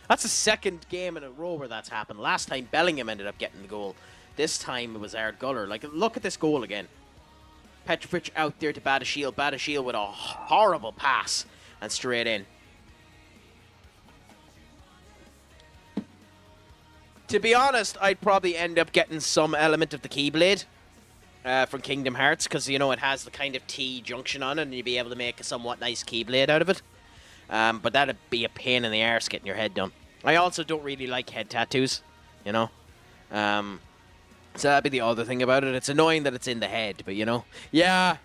That's the second game in a row where that's happened. Last time, Bellingham ended up getting the goal. This time, it was Ard Guller. Like, look at this goal again. Petrovic out there to Badiashile. Badiashile with a horrible pass and straight in. To be honest, I'd probably end up getting some element of the Keyblade from Kingdom Hearts, because, you know, it has the kind of T junction on it, and you'd be able to make a somewhat nice Keyblade out of it. But that'd be a pain in the arse getting your head done. I also don't really like head tattoos, you know. So that'd be the other thing about it. It's annoying that it's in the head, but you know. Yeah.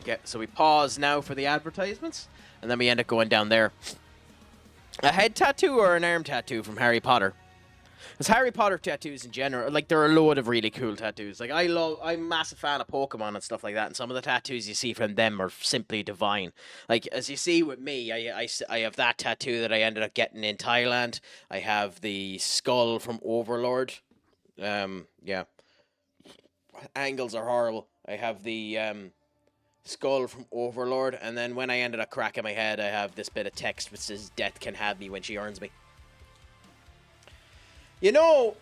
Okay, so we pause now for the advertisements, and then we end up going down there. A head tattoo or an arm tattoo from Harry Potter? Because Harry Potter tattoos in general, like, there are a load of really cool tattoos. Like, I'm a massive fan of Pokemon and stuff like that, and some of the tattoos you see from them are simply divine. Like, as you see with me, I have that tattoo that I ended up getting in Thailand. I have the skull from Overlord. Yeah. Angles are horrible. I have the skull from Overlord, and then when I ended up cracking my head, I have this bit of text which says, "Death can have me when she earns me." You know,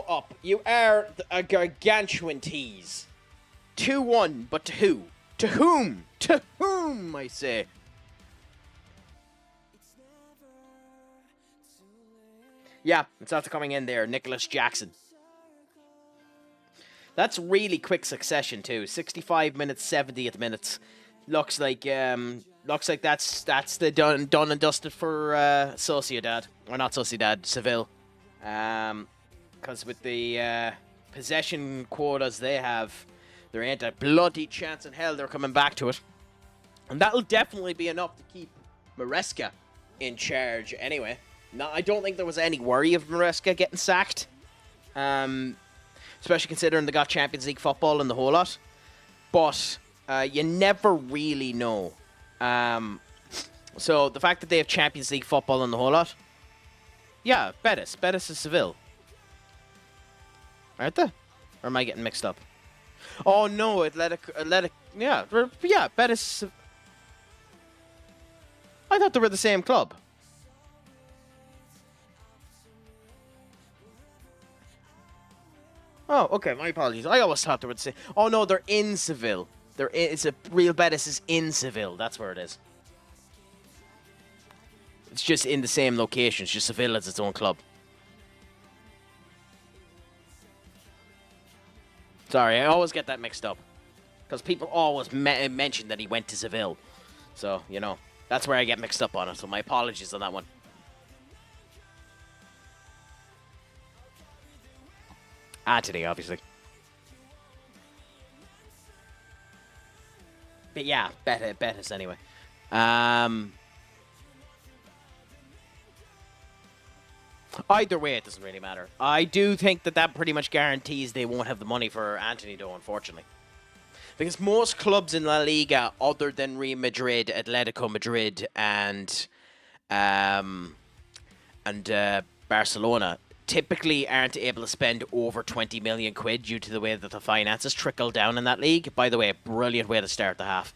Up, you are a gargantuan tease. 2-1, but to who? To whom? To whom, I say? Yeah, it's after coming in there, Nicholas Jackson. That's really quick succession too. 65 minutes, 70th minutes. Looks like that's the done and dusted for Sociedad, or not Sociedad, Seville. Because with the possession quotas they have, there ain't a bloody chance in hell they're coming back to it. And that'll definitely be enough to keep Maresca in charge anyway. No, I don't think there was any worry of Maresca getting sacked. Especially considering they got Champions League football and the whole lot. But you never really know. So the fact that they have Champions League football and the whole lot, yeah, Betis. Betis is Seville. Aren't they? Or am I getting mixed up? Oh, no, Athletic, yeah, Betis. I thought they were the same club. Oh, okay, my apologies. I always thought they were the same. Oh, no, they're in Seville. It's a Real Betis is in Seville. That's where it is. It's just in the same location. It's just Seville as its own club. Sorry, I always get that mixed up. Because people always mention that he went to Seville. So, you know, that's where I get mixed up on it. So my apologies on that one. Anthony, obviously. But yeah, Betis anyway. Either way, it doesn't really matter. I do think that pretty much guarantees they won't have the money for Anthony, though, unfortunately. Because most clubs in La Liga, other than Real Madrid, Atletico Madrid, and Barcelona, typically aren't able to spend over 20 million quid due to the way that the finances trickle down in that league. By the way, brilliant way to start the half.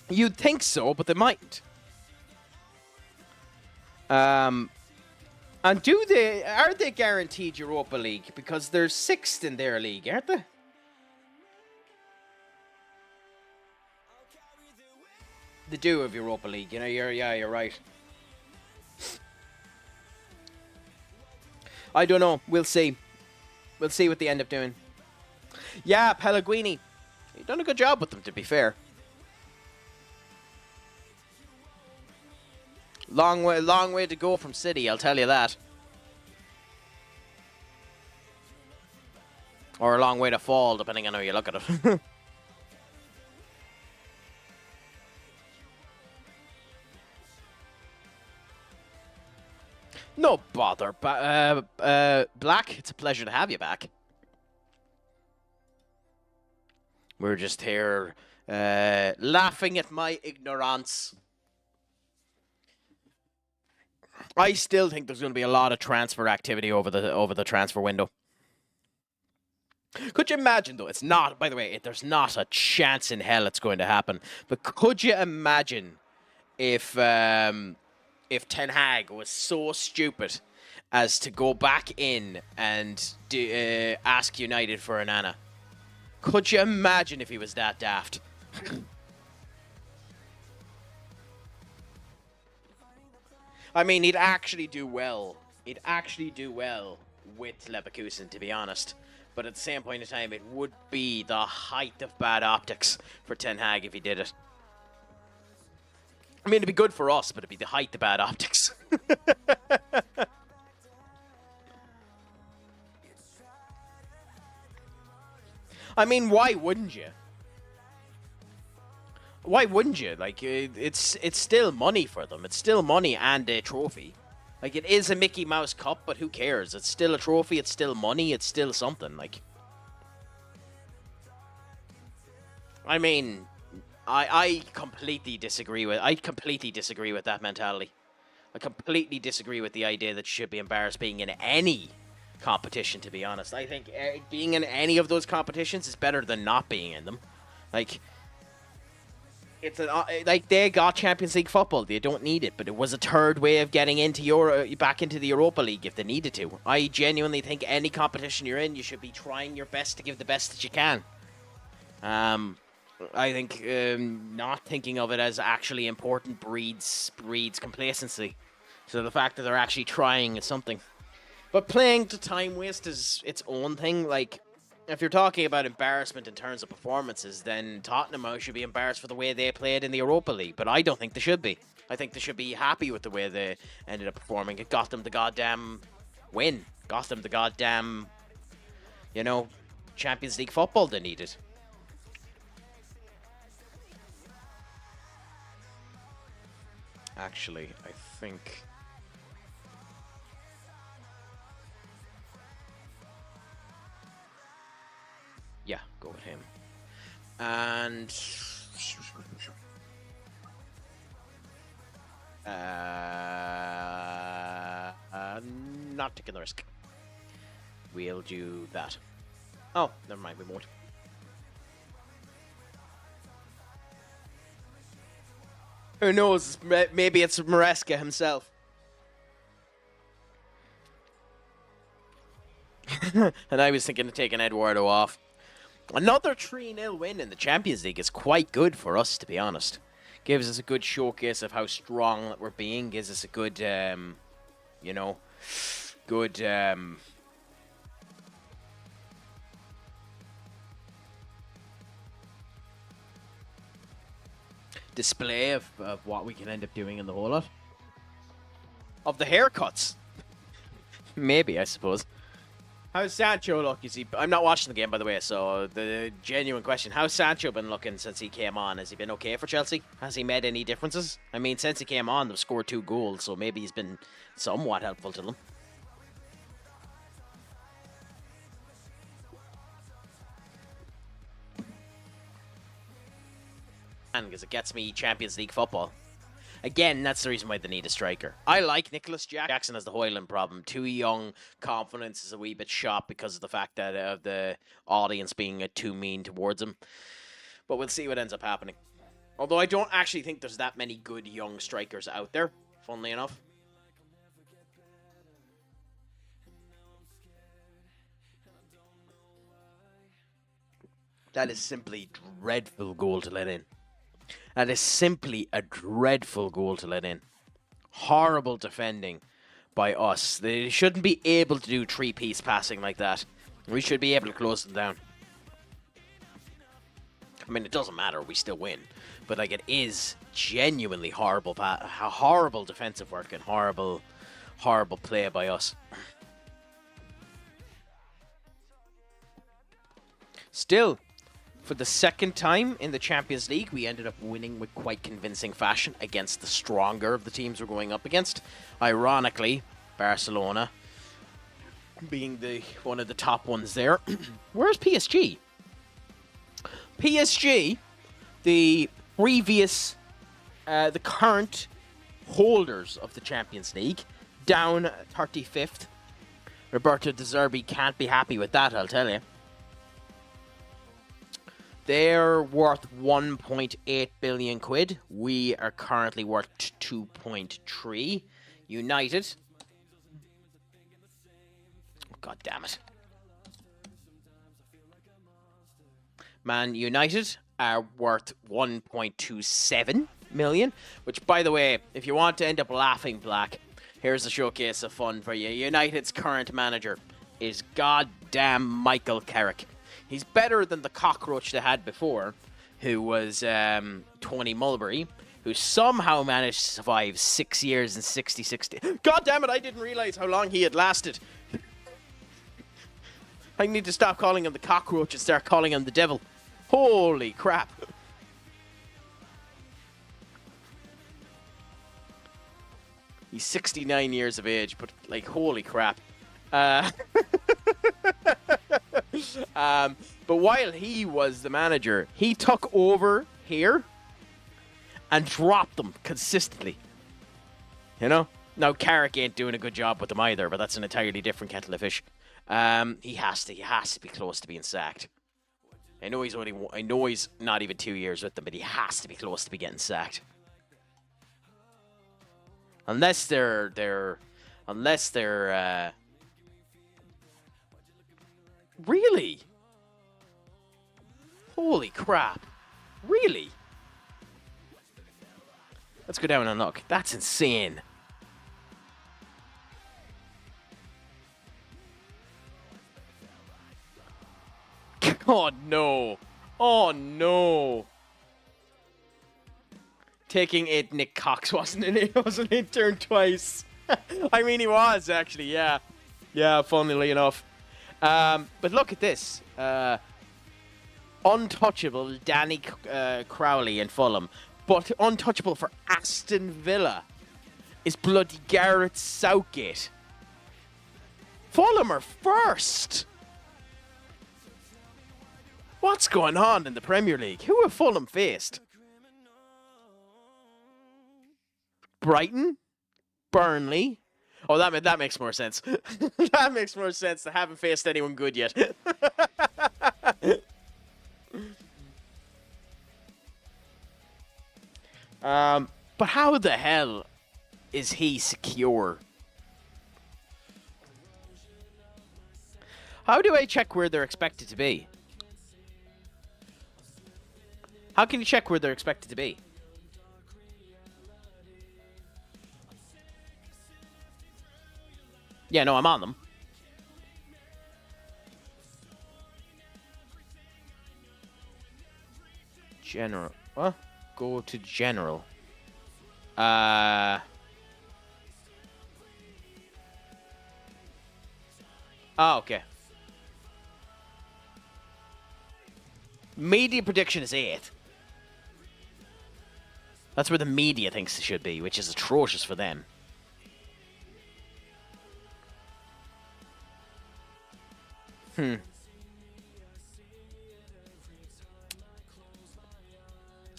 You'd think so, but they mightn't. And are they guaranteed Europa League? Because they're 6th in their league, aren't they? They do have Europa League, you know. You're right. I don't know. We'll see. We'll see what they end up doing. Yeah, Pellegrini. He's done a good job with them, to be fair. Long way to go from City, I'll tell you that. Or a long way to fall, depending on how you look at it. No bother. Black, it's a pleasure to have you back. We're just here laughing at my ignorance. I still think there's going to be a lot of transfer activity over the transfer window. Could you imagine, though? It's not, by the way, there's not a chance in hell it's going to happen. But could you imagine if Ten Hag was so stupid as to go back in and ask United for an Anna? Could you imagine if he was that daft? I mean, he'd actually do well. He'd actually do well with Leverkusen, to be honest. But at the same point in time, it would be the height of bad optics for Ten Hag if he did it. I mean, it'd be good for us, but it'd be the height of bad optics. I mean, why wouldn't you? Why wouldn't you? Like, it's still money for them. It's still money and a trophy. Like, it is a Mickey Mouse Cup, but who cares? It's still a trophy. It's still money. It's still something. Like, I mean, I completely disagree with. I completely disagree with that mentality. I completely disagree with the idea that you should be embarrassed being in any competition. To be honest, I think being in any of those competitions is better than not being in them. Like. It's like they got Champions League football. They don't need it, but it was a third way of getting into back into the Europa League if they needed to. I genuinely think any competition you're in, you should be trying your best to give the best that you can. I think not thinking of it as actually important breeds complacency. So the fact that they're actually trying is something. But playing to time waste is its own thing. Like, if you're talking about embarrassment in terms of performances, then Tottenham should be embarrassed for the way they played in the Europa League. But I don't think they should be. I think they should be happy with the way they ended up performing. It got them the goddamn win. Got them the goddamn, Champions League football they needed. Actually, I think... Yeah, go with him. And... not taking the risk. We'll do that. Oh, never mind, we won't. Who knows? Maybe it's Maresca himself. And I was thinking of taking Eduardo off. Another 3-0 win in the Champions League is quite good for us, to be honest. Gives us a good showcase of how strong that we're being. Gives us a good, display of what we can end up doing in the whole lot. Of the haircuts. Maybe, I suppose. How's Sancho look? I'm not watching the game, by the way, so the genuine question. How's Sancho been looking since he came on? Has he been okay for Chelsea? Has he made any differences? I mean, since he came on, they've scored 2 goals, so maybe he's been somewhat helpful to them. because it gets me Champions League football. Again, that's the reason why they need a striker. I like Nicholas Jackson as the Hoyland problem. Too young, confidence is a wee bit shot because of the fact that of the audience being too mean towards him. But we'll see what ends up happening. Although I don't actually think there's that many good young strikers out there, funnily enough. That is simply dreadful goal to let in. That is simply a dreadful goal to let in. Horrible defending by us. They shouldn't be able to do three-piece passing like that. We should be able to close them down. I mean, it doesn't matter. We still win. But, like, it is genuinely horrible defensive work and horrible play by us. Still, for the second time in the Champions League, we ended up winning with quite convincing fashion against the stronger of the teams we're going up against. Ironically, Barcelona being one of the top ones there. Where's PSG? PSG, the current holders of the Champions League, down 35th. Roberto De Zerbi can't be happy with that, I'll tell you. They're worth 1.8 billion quid. We are currently worth 2.3. United. God damn it. Man United are worth 1.27 million. Which, by the way, if you want to end up laughing, Black, here's a showcase of fun for you. United's current manager is goddamn Michael Carrick. He's better than the cockroach they had before, who was Tony Mulberry, who somehow managed to survive 6 years and 66 days. God damn it, I didn't realize how long he had lasted. I need to stop calling him the cockroach and start calling him the devil. Holy crap. He's 69 years of age, but, like, holy crap. But while he was the manager, he took over here and dropped them consistently. You know? Now, Carrick ain't doing a good job with them either, but that's an entirely different kettle of fish. He has to be close to being sacked. I know he's not even 2 years with them, but he has to be close to be getting sacked. Unless they're really? Holy crap. Really? Let's go down and look. That's insane. Oh, no. Oh, no. Taking it, Nick Cox wasn't an intern twice. I mean, he was, actually, yeah. Yeah, funnily enough. But look at this. Untouchable Danny Crowley in Fulham. But untouchable for Aston Villa is bloody Gareth Southgate. Fulham are first. What's going on in the Premier League? Who have Fulham faced? Brighton? Burnley? Oh, that makes more sense. That makes more sense. They haven't faced anyone good yet. But how the hell is he secure? How do I check where they're expected to be? How can you check where they're expected to be? Yeah, no, I'm on them. General. What? Go to general. Oh, okay. Media prediction is 8th. That's where the media thinks it should be, which is atrocious for them.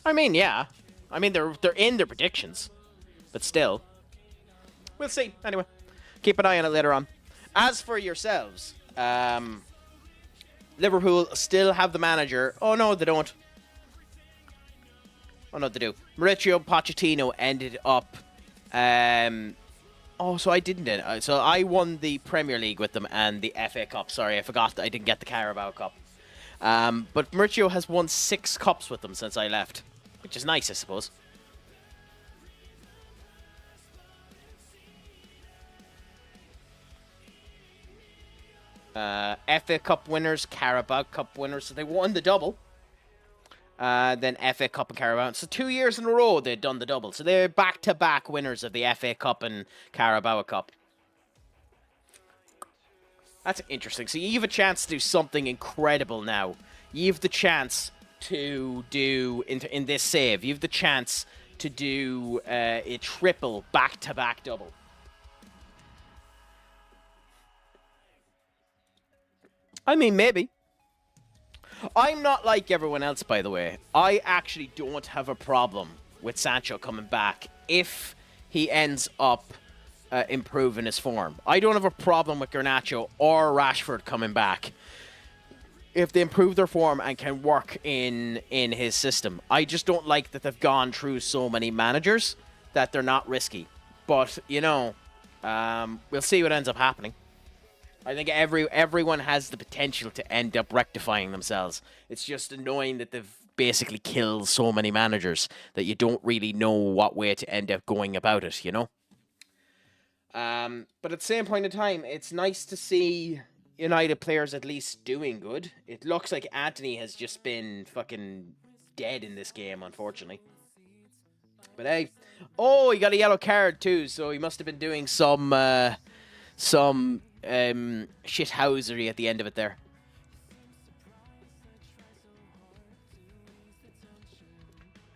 I mean, yeah. I mean, they're in their predictions, but still, we'll see. Anyway, keep an eye on it later on. As for yourselves, Liverpool still have the manager. Oh no, they don't. Oh no, they do. Mauricio Pochettino ended up. Oh, so I didn't. So I won the Premier League with them and the FA Cup. Sorry, I forgot that I didn't get the Carabao Cup. But Mauricio has won 6 cups with them since I left, which is nice, I suppose. FA Cup winners, Carabao Cup winners, so they won the double. Then FA Cup and Carabao. So 2 years in a row they've done the double. So they're back-to-back winners of the FA Cup and Carabao Cup. That's interesting. So you have a chance to do something incredible now. You have the chance to do, in this save, you have the chance to do a triple back-to-back double. I mean, maybe. I'm not like everyone else, by the way. I actually don't have a problem with Sancho coming back if he ends up improving his form. I don't have a problem with Garnacho or Rashford coming back if they improve their form and can work in his system. I just don't like that they've gone through so many managers that they're not risky. But, you know, we'll see what ends up happening. I think everyone has the potential to end up rectifying themselves. It's just annoying that they've basically killed so many managers that you don't really know what way to end up going about it, you know? But at the same point in time, it's nice to see United players at least doing good. It looks like Anthony has just been fucking dead in this game, unfortunately. But hey, oh, he got a yellow card too, so he must have been doing some shithousery at the end of it there.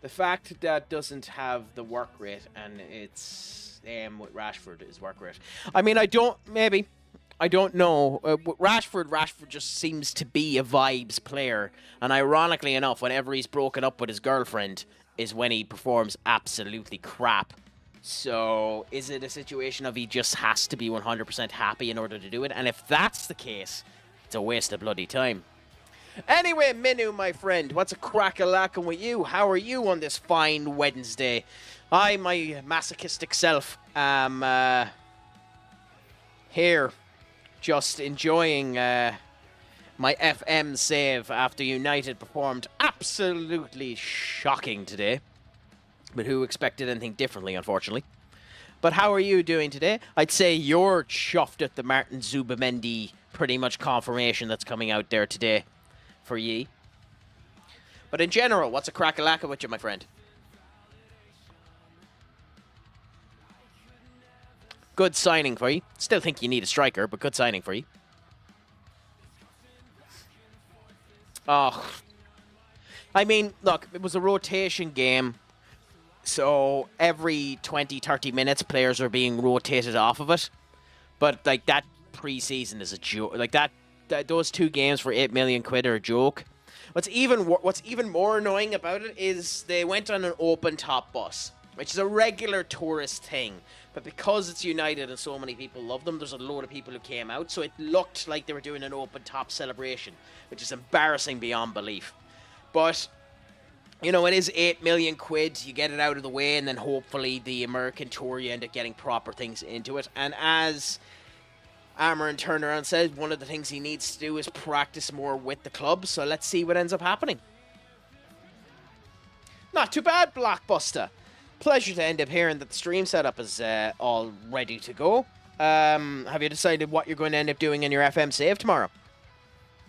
The fact that doesn't have the work rate and it's with Rashford is work rate. I mean, I don't know. Rashford just seems to be a vibes player, and ironically enough, whenever he's broken up with his girlfriend is when he performs absolutely crap. So, is it a situation of he just has to be 100% happy in order to do it? And if that's the case, it's a waste of bloody time. Anyway, Minu, my friend, what's a crack-a-lackin' with you? How are you on this fine Wednesday? I, my masochistic self, am here just enjoying my FM save after United performed absolutely shocking today. But who expected anything differently, unfortunately. But how are you doing today? I'd say you're chuffed at the Martin Zubimendi pretty much confirmation that's coming out there today for ye. But in general, what's a crack-a-lacka with you, my friend? Good signing for you. Still think you need a striker, but good signing for you. Oh. I mean, look, it was a rotation game. So every 20, 30 minutes, players are being rotated off of it. But, like, that pre-season is a joke. Like, those 2 games for 8 million quid are a joke. What's even more annoying about it is they went on an open-top bus, which is a regular tourist thing. But because it's United and so many people love them, there's a load of people who came out. So it looked like they were doing an open-top celebration, which is embarrassing beyond belief. But, you know, it is 8 million quid. You get it out of the way, and then hopefully the American tour, you end up getting proper things into it. And as Amarin turned around and said, one of the things he needs to do is practice more with the club. So let's see what ends up happening. Not too bad, Blockbuster. Pleasure to end up hearing that the stream setup is all ready to go. Have you decided what you're going to end up doing in your FM save tomorrow?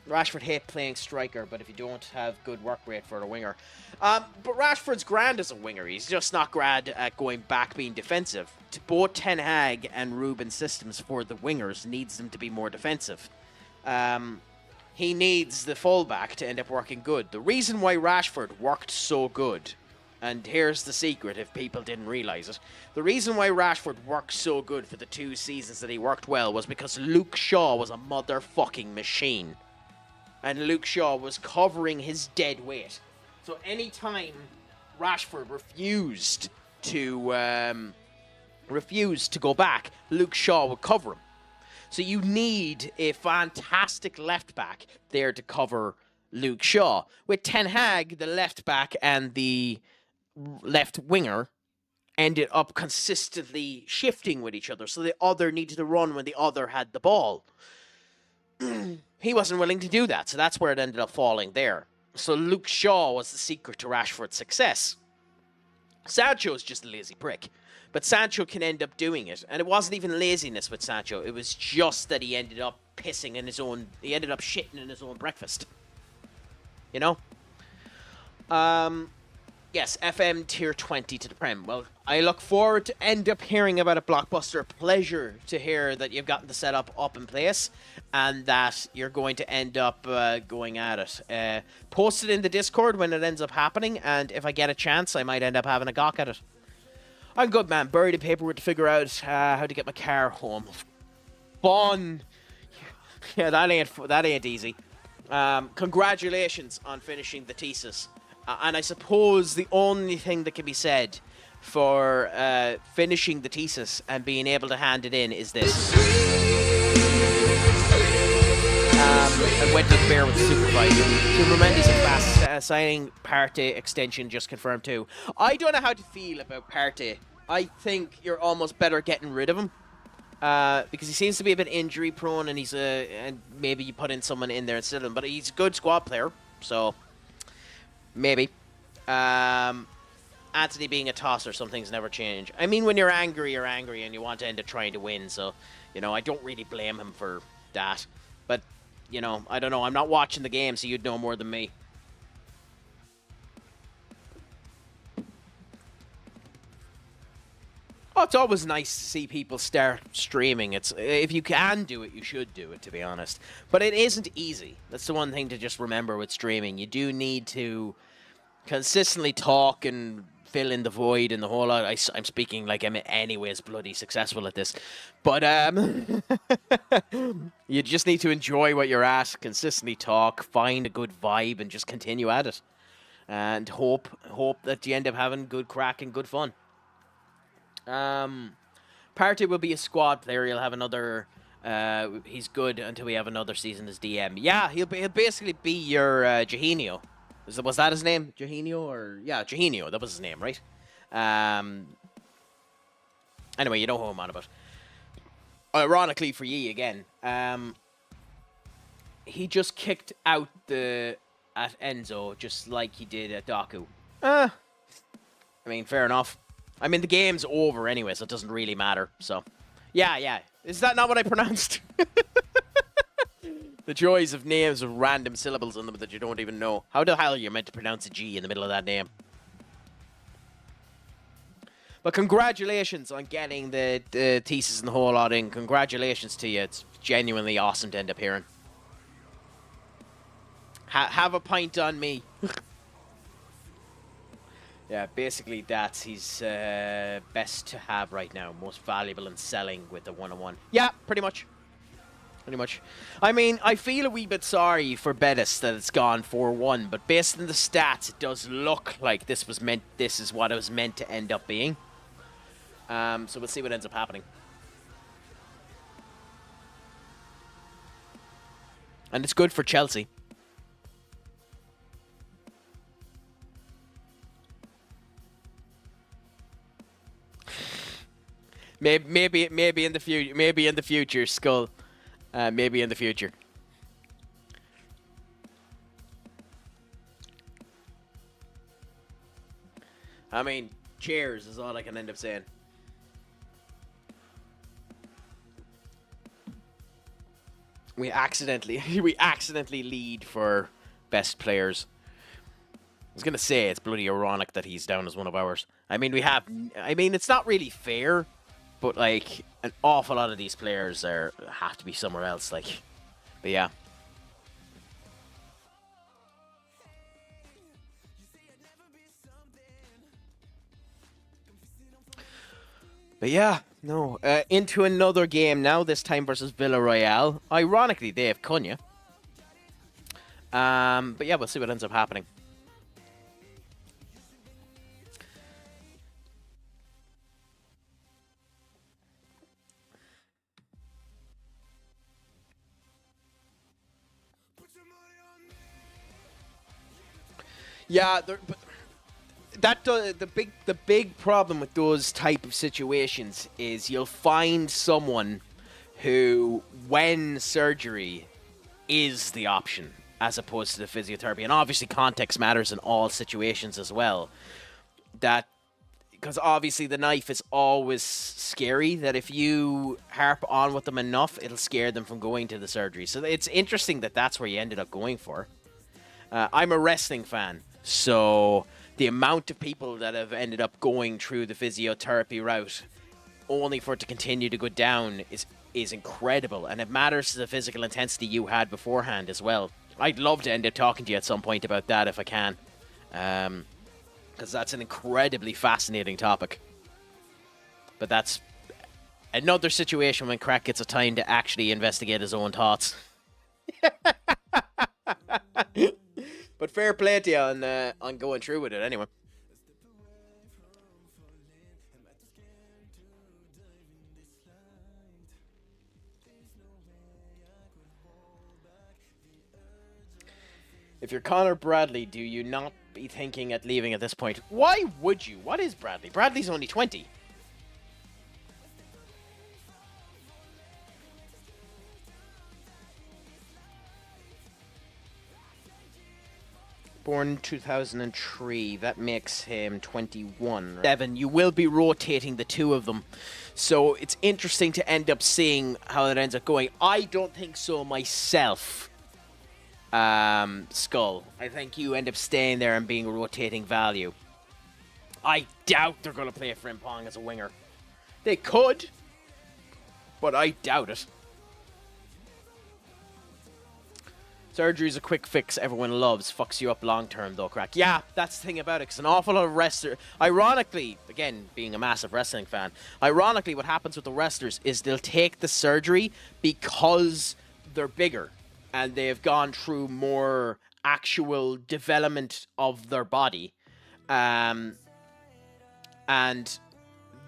Rashford hate playing striker, but if you don't have good work rate for a winger. But Rashford's grand as a winger. He's just not grand at going back being defensive. Both Ten Hag and Ruben's systems for the wingers needs them to be more defensive. He needs the fullback to end up working good. The reason why Rashford worked so good, and here's the secret if people didn't realise it, the reason why Rashford worked so good for the 2 seasons that he worked well was because Luke Shaw was a motherfucking machine. And Luke Shaw was covering his dead weight. So anytime Rashford refused to go back, Luke Shaw would cover him. So you need a fantastic left back there to cover Luke Shaw. With Ten Hag, the left back and the left winger ended up consistently shifting with each other. So the other needed to run when the other had the ball. He wasn't willing to do that. So that's where it ended up falling there. So Luke Shaw was the secret to Rashford's success. Sancho is just a lazy prick. But Sancho can end up doing it. And it wasn't even laziness with Sancho. It was just that he ended up shitting in his own breakfast. You know? Yes, FM Tier 20 to the Prem. Well, I look forward to end up hearing about a blockbuster. Pleasure to hear that you've gotten the setup up in place and that you're going to end up going at it. Post it in the Discord when it ends up happening, and if I get a chance, I might end up having a gawk at it. I'm good, man. Buried in paperwork to figure out how to get my car home. Fun. Yeah, that ain't easy. Congratulations on finishing the thesis. And I suppose the only thing that can be said for finishing the thesis and being able to hand it in is this. I went to the bear with the supervisor. Super Mendes in class signing Partey extension just confirmed too. I don't know how to feel about Partey. I think you're almost better getting rid of him. Because he seems to be a bit injury prone, and and maybe you put in someone in there instead of him. But he's a good squad player, so maybe. Anthony being a tosser, some things never change. I mean, when you're angry, and you want to end up trying to win. So, I don't really blame him for that. But, I don't know. I'm not watching the game, so you'd know more than me. Oh, it's always nice to see people start streaming. If you can do it, you should do it, to be honest. But it isn't easy. That's the one thing to just remember with streaming. You do need to consistently talk and fill in the void and the whole lot. I'm speaking like I'm anyways bloody successful at this. But you just need to enjoy what you're at, consistently talk, find a good vibe, and just continue at it. And hope that you end up having good crack and good fun. Partey will be a squad player. He'll have another. He's good until we have another season as DM. Yeah, he'll basically be your Jorginho. Was that his name, Jorginho? Or yeah, Jorginho. That was his name, right? Anyway, you know who I'm on about. Ironically for ye again, he just kicked out at Enzo just like he did at Doku. I mean, fair enough. I mean, the game's over anyway, so it doesn't really matter. So, yeah. Is that not what I pronounced? The joys of names with random syllables in them that you don't even know. How the hell are you meant to pronounce a G in the middle of that name? But congratulations on getting the thesis and the whole lot in. Congratulations to you. It's genuinely awesome to end up hearing. Have a pint on me. Yeah, basically that's his best to have right now. Most valuable in selling with the one-on-one. Yeah, pretty much. I mean, I feel a wee bit sorry for Betis that it's gone 4-1, but based on the stats, it does look like this is what it was meant to end up being. So we'll see what ends up happening. And it's good for Chelsea. Maybe in the future. Maybe in the future, Skull. Maybe in the future. I mean, cheers is all I can end up saying. We accidentally lead for best players. I was gonna say it's bloody ironic that he's down as one of ours. I mean, it's not really fair. But, like, an awful lot of these players have to be somewhere else, like. But, yeah. But, yeah, no. Into another game now, this time versus Villarreal. Ironically, they have Cunha. But, yeah, we'll see what ends up happening. Yeah, but the big problem with those type of situations is you'll find someone who, when surgery is the option as opposed to the physiotherapy, and obviously context matters in all situations as well, that because obviously the knife is always scary, that if you harp on with them enough, it'll scare them from going to the surgery. So it's interesting that that's where you ended up going for. I'm a wrestling fan, so the amount of people that have ended up going through the physiotherapy route only for it to continue to go down is incredible, and it matters to the physical intensity you had beforehand as well. I'd love to end up talking to you at some point about that if I can, because that's an incredibly fascinating topic. But that's another situation when Crack gets a time to actually investigate his own thoughts. But fair play to you on going through with it anyway. If you're Connor Bradley, do you not be thinking at leaving at this point? Why would you? What is Bradley? Bradley's only 20. Born 2003, that makes him 21. Seven, you will be rotating the two of them. So it's interesting to end up seeing how it ends up going. I don't think so myself, Skull. I think you end up staying there and being a rotating value. I doubt they're going to play Frimpong as a winger. They could, but I doubt it. Surgery's a quick fix everyone loves. Fucks you up long term though, Crack. Yeah, that's the thing about it, because an awful lot of wrestlers, ironically, again, being a massive wrestling fan, ironically what happens with the wrestlers is they'll take the surgery because they're bigger and they've gone through more actual development of their body. And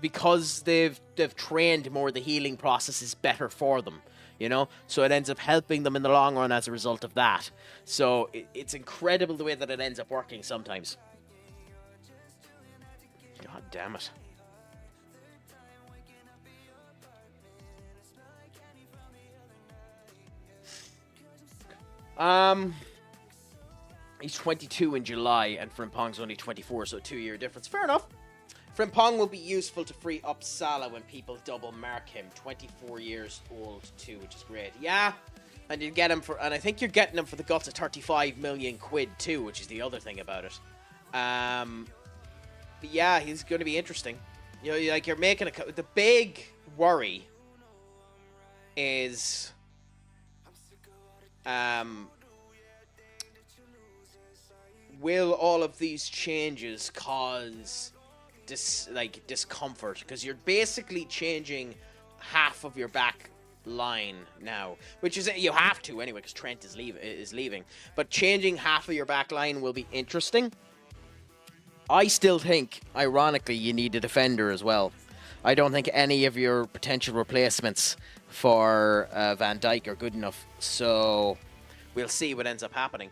because they've trained more, the healing process is better for them. You know, so it ends up helping them in the long run as a result of that. So it's incredible the way that it ends up working sometimes. God damn it. He's 22 in July and Frimpong's only 24, so a 2-year difference. Fair enough. Frimpong will be useful to free up Salah when people double mark him. 24 years old too, which is great. Yeah, and you get him for, and I think you're getting him for the guts of 35 million quid too, which is the other thing about it. But yeah, he's going to be interesting. You know, like you're making the big worry is, will all of these changes cause discomfort, because you're basically changing half of your back line now, which is, you have to anyway because Trent is leaving, but changing half of your back line will be interesting. I still think, ironically, you need a defender as well. I don't think any of your potential replacements for Van Dijk are good enough, so we'll see what ends up happening.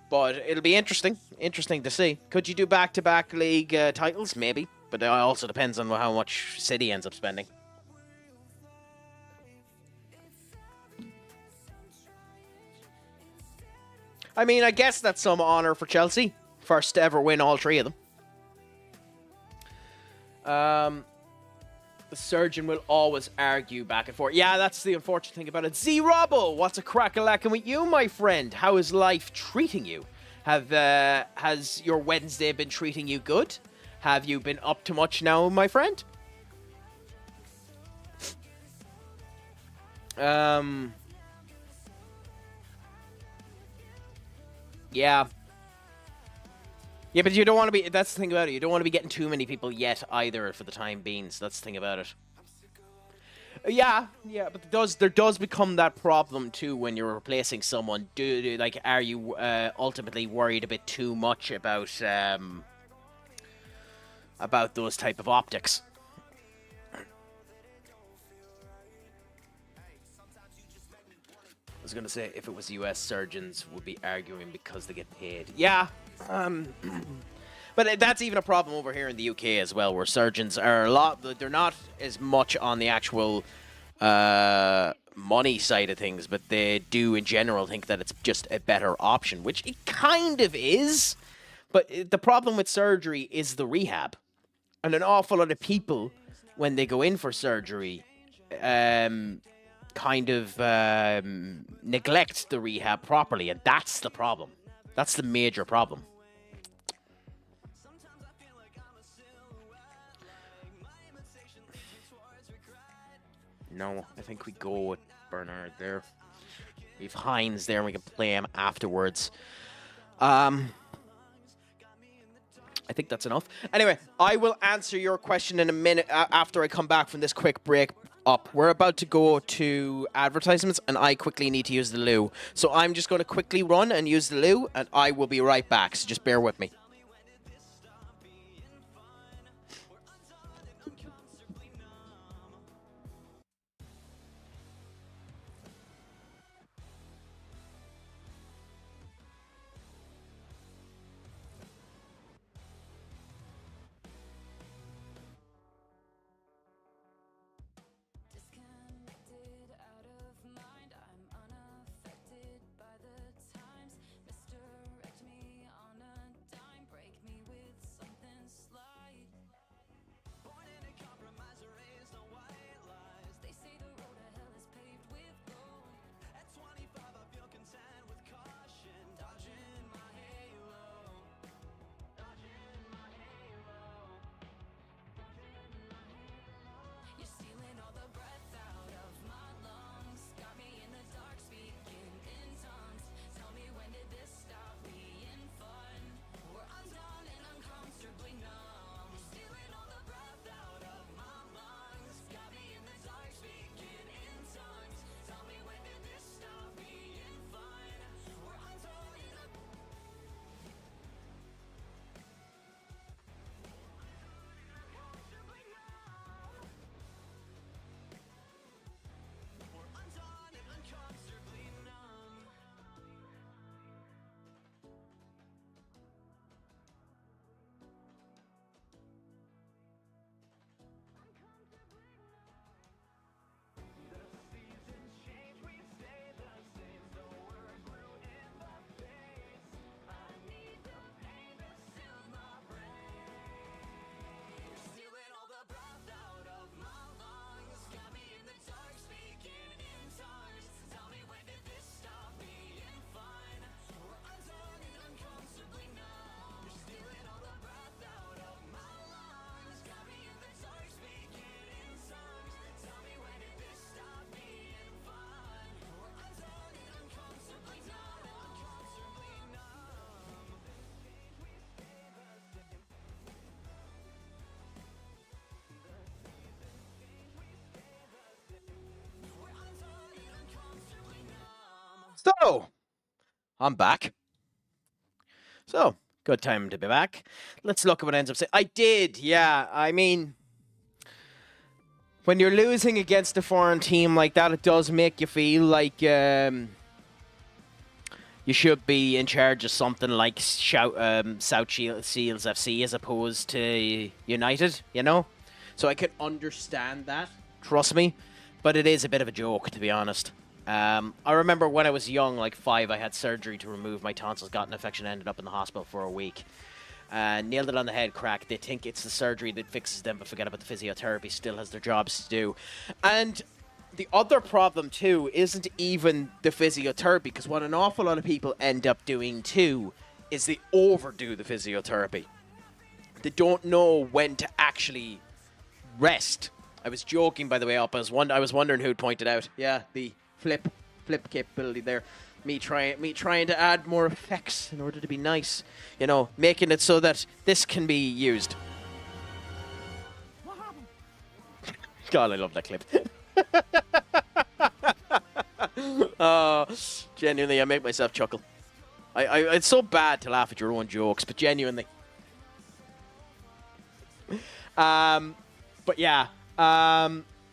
But it'll be interesting to see. Could you do back-to-back league titles? Maybe. But it also depends on how much City ends up spending. I mean, I guess that's some honour for Chelsea. First to ever win all three of them. The surgeon will always argue back and forth. Yeah, that's the unfortunate thing about it. Z-Robbo, what's a crack-a-lackin' with you, my friend? How is life treating you? Has your Wednesday been treating you good? Have you been up to much now, my friend? Yeah. Yeah, but you don't want to be... That's the thing about it. You don't want to be getting too many people yet either for the time being. So that's the thing about it. Yeah, but there does become that problem too when you're replacing someone. Are you ultimately worried a bit too much about those type of optics? I was gonna say, if it was US surgeons would be arguing because they get paid. Yeah, But that's even a problem over here in the UK as well, where surgeons are they're not as much on the actual money side of things, but they do in general think that it's just a better option, which it kind of is. But the problem with surgery is the rehab. And an awful lot of people, when they go in for surgery, neglect the rehab properly, and that's the problem. That's the major problem. No, I think we go with Bernard there. We've Hines there, and we can play him afterwards. I think that's enough. Anyway, I will answer your question in a minute after I come back from this quick break up. We're about to go to advertisements, and I quickly need to use the loo. So I'm just going to quickly run and use the loo, and I will be right back. So just bear with me. So, I'm back. So, good time to be back. Let's look at what ends up saying. I did, yeah. I mean, when you're losing against a foreign team like that, it does make you feel like you should be in charge of something like South Seals FC as opposed to United, you know? So I can understand that, trust me. But it is a bit of a joke, to be honest. I remember when I was young, like 5, I had surgery to remove my tonsils, got an infection, ended up in the hospital for a week. Nailed it on the head, crack. They think it's the surgery that fixes them, but forget about the physiotherapy, still has their jobs to do. And the other problem, too, isn't even the physiotherapy, because what an awful lot of people end up doing, too, is they overdo the physiotherapy. They don't know when to actually rest. I was joking, by the way, up. I was wondering who'd pointed out. Yeah, the flip capability there. Me trying to add more effects in order to be nice. You know, making it so that this can be used. God, I love that clip. Oh, genuinely, I make myself chuckle. It's so bad to laugh at your own jokes, but genuinely. But yeah,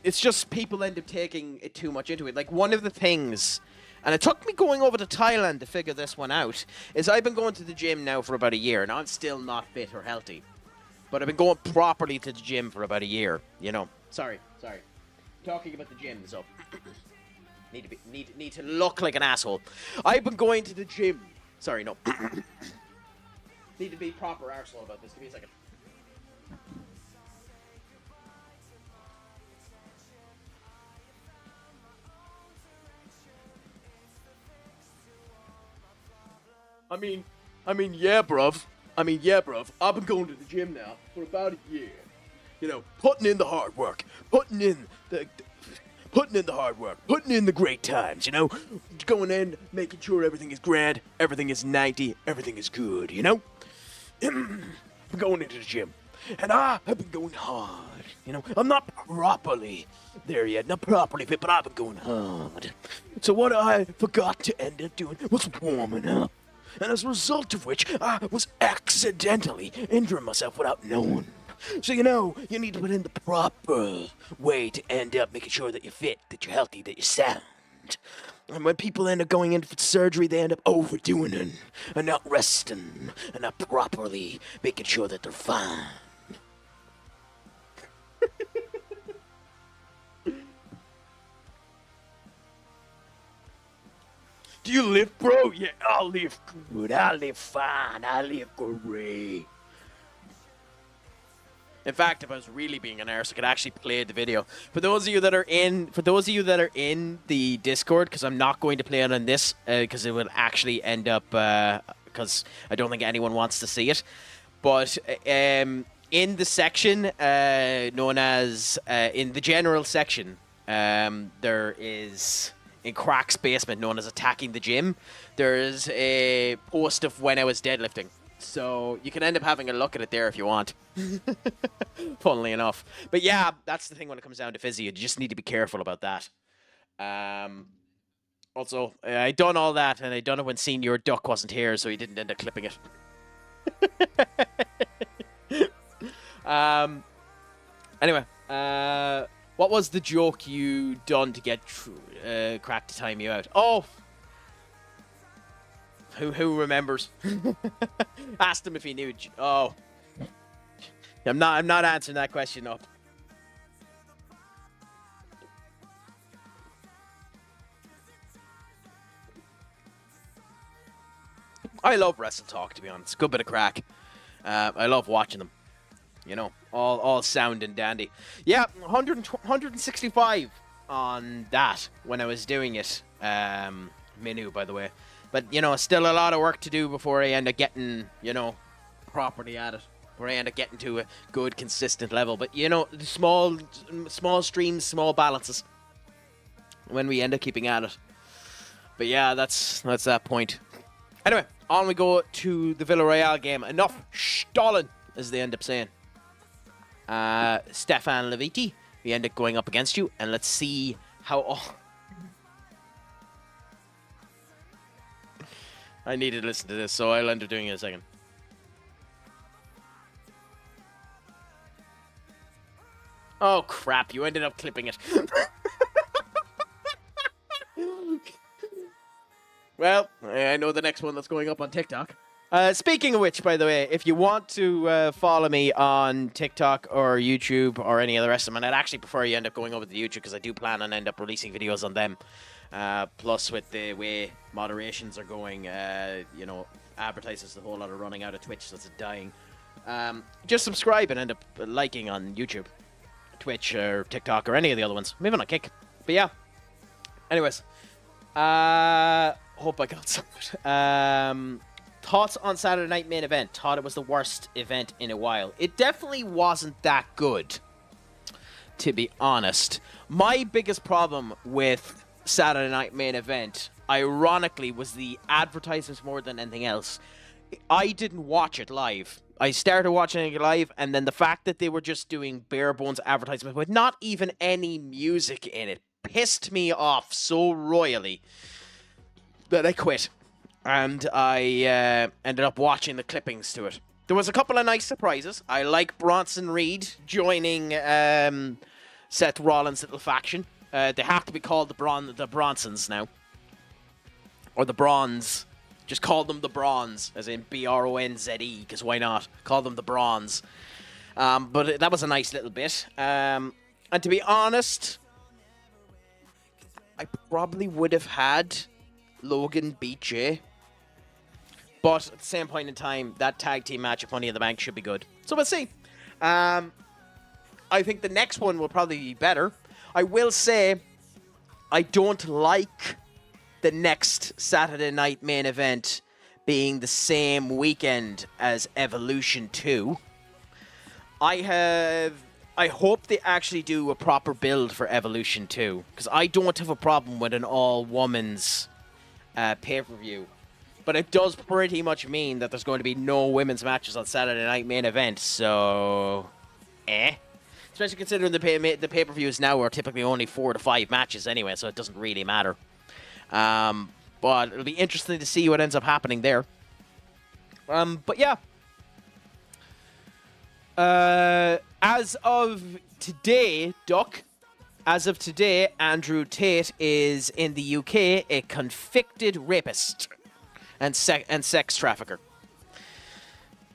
it's just people end up taking it too much into it. Like, one of the things and it took me going over to Thailand to figure this one out, is I've been going to the gym now for about a year, and I'm still not fit or healthy. But I've been going properly to the gym for about a year, you know. Sorry. Talking about the gym, so need to look like an asshole. I've been going to the gym. Sorry, no. Need to be proper arsehole about this. Give me a second. I mean, yeah, bruv. I've been going to the gym now for about a year. You know, putting in the hard work, putting in the great times, you know? Going in, making sure everything is grand, everything is 90, everything is good, you know? I'm going into the gym, and I've been going hard, you know? I'm not properly there yet, not properly fit, but I've been going hard. So what I forgot to end up doing was warming up. And as a result of which, I was accidentally injuring myself without knowing. So, you know, you need to put in the proper way to end up making sure that you're fit, that you're healthy, that you're sound. And when people end up going in for surgery, they end up overdoing it and not resting and not properly making sure that they're fine. Do you live, bro? Yeah, I live good. I live fine. I live great. In fact, if I was really being an arse, I could actually play the video. For those of you that are in the Discord, because I'm not going to play it on this, because it will actually end up, because I don't think anyone wants to see it. But in the section known as in the general section, there is. In Crack's basement, known as Attacking the Gym, there's a post of when I was deadlifting. So you can end up having a look at it there if you want. Funnily enough. But yeah, that's the thing when it comes down to physio. You just need to be careful about that. Also, I done all that, and I done it when Senior Duck wasn't here, so he didn't end up clipping it. Anyway, what was the joke you done to get Crack to time you out? Oh, who remembers? Asked him if he knew. Oh, I'm not answering that question up. I love Wrestle Talk, to be honest. Good bit of crack. I love watching them. You know, all sound and dandy. Yeah, 165 on that when I was doing it. Menu, by the way. But, you know, still a lot of work to do before I end up getting, you know, properly at it. Where I end up getting to a good, consistent level. But, you know, small streams, small balances. When we end up keeping at it. But, yeah, that's that point. Anyway, on we go to the Villarreal game. Enough stalling, as they end up saying. Stefan Leviti, we end up going up against you, and let's see how. Oh. I need to listen to this, so I'll end up doing it in a second. Oh crap! You ended up clipping it. Well, I know the next one that's going up on TikTok. Speaking of which, by the way, if you want to follow me on TikTok or YouTube or any of the rest of them, and I'd actually prefer you end up going over to YouTube because I do plan on end up releasing videos on them. Plus, with the way moderations are going, you know, advertisers a whole lot of running out of Twitch, so it's dying. Just subscribe and end up liking on YouTube, Twitch, or TikTok, or any of the other ones. Maybe not Kick, but yeah. Anyways, hope I got some. Thoughts on Saturday night main event? Thought it was the worst event in a while. It definitely wasn't that good, to be honest. My biggest problem with Saturday night main event, ironically, was the advertisements more than anything else. I didn't watch it live. I started watching it live, and then the fact that they were just doing bare bones advertisements with not even any music in it pissed me off so royally that I quit. And I ended up watching the clippings to it. There was a couple of nice surprises. I like Bronson Reed joining Seth Rollins' little faction. They have to be called the Bronsons now. or the Bronze. Just call them the Bronze, as in Bronze, because why not? Call them the Bronze. But that was a nice little bit. And to be honest, I probably would have had Logan beat Jay. But at the same point in time, that tag team match at Money in the Bank should be good. So we'll see. I think the next one will probably be better. I will say, I don't like the next Saturday night main event being the same weekend as Evolution 2. I hope they actually do a proper build for Evolution 2, because I don't have a problem with an all-women's pay-per-view. But it does pretty much mean that there's going to be no women's matches on Saturday night main event, so... Especially considering the pay-per-views now are typically only 4 to 5 matches anyway, so it doesn't really matter. But it'll be interesting to see what ends up happening there. But yeah. As of today, Andrew Tate is in the UK a convicted rapist and sex trafficker,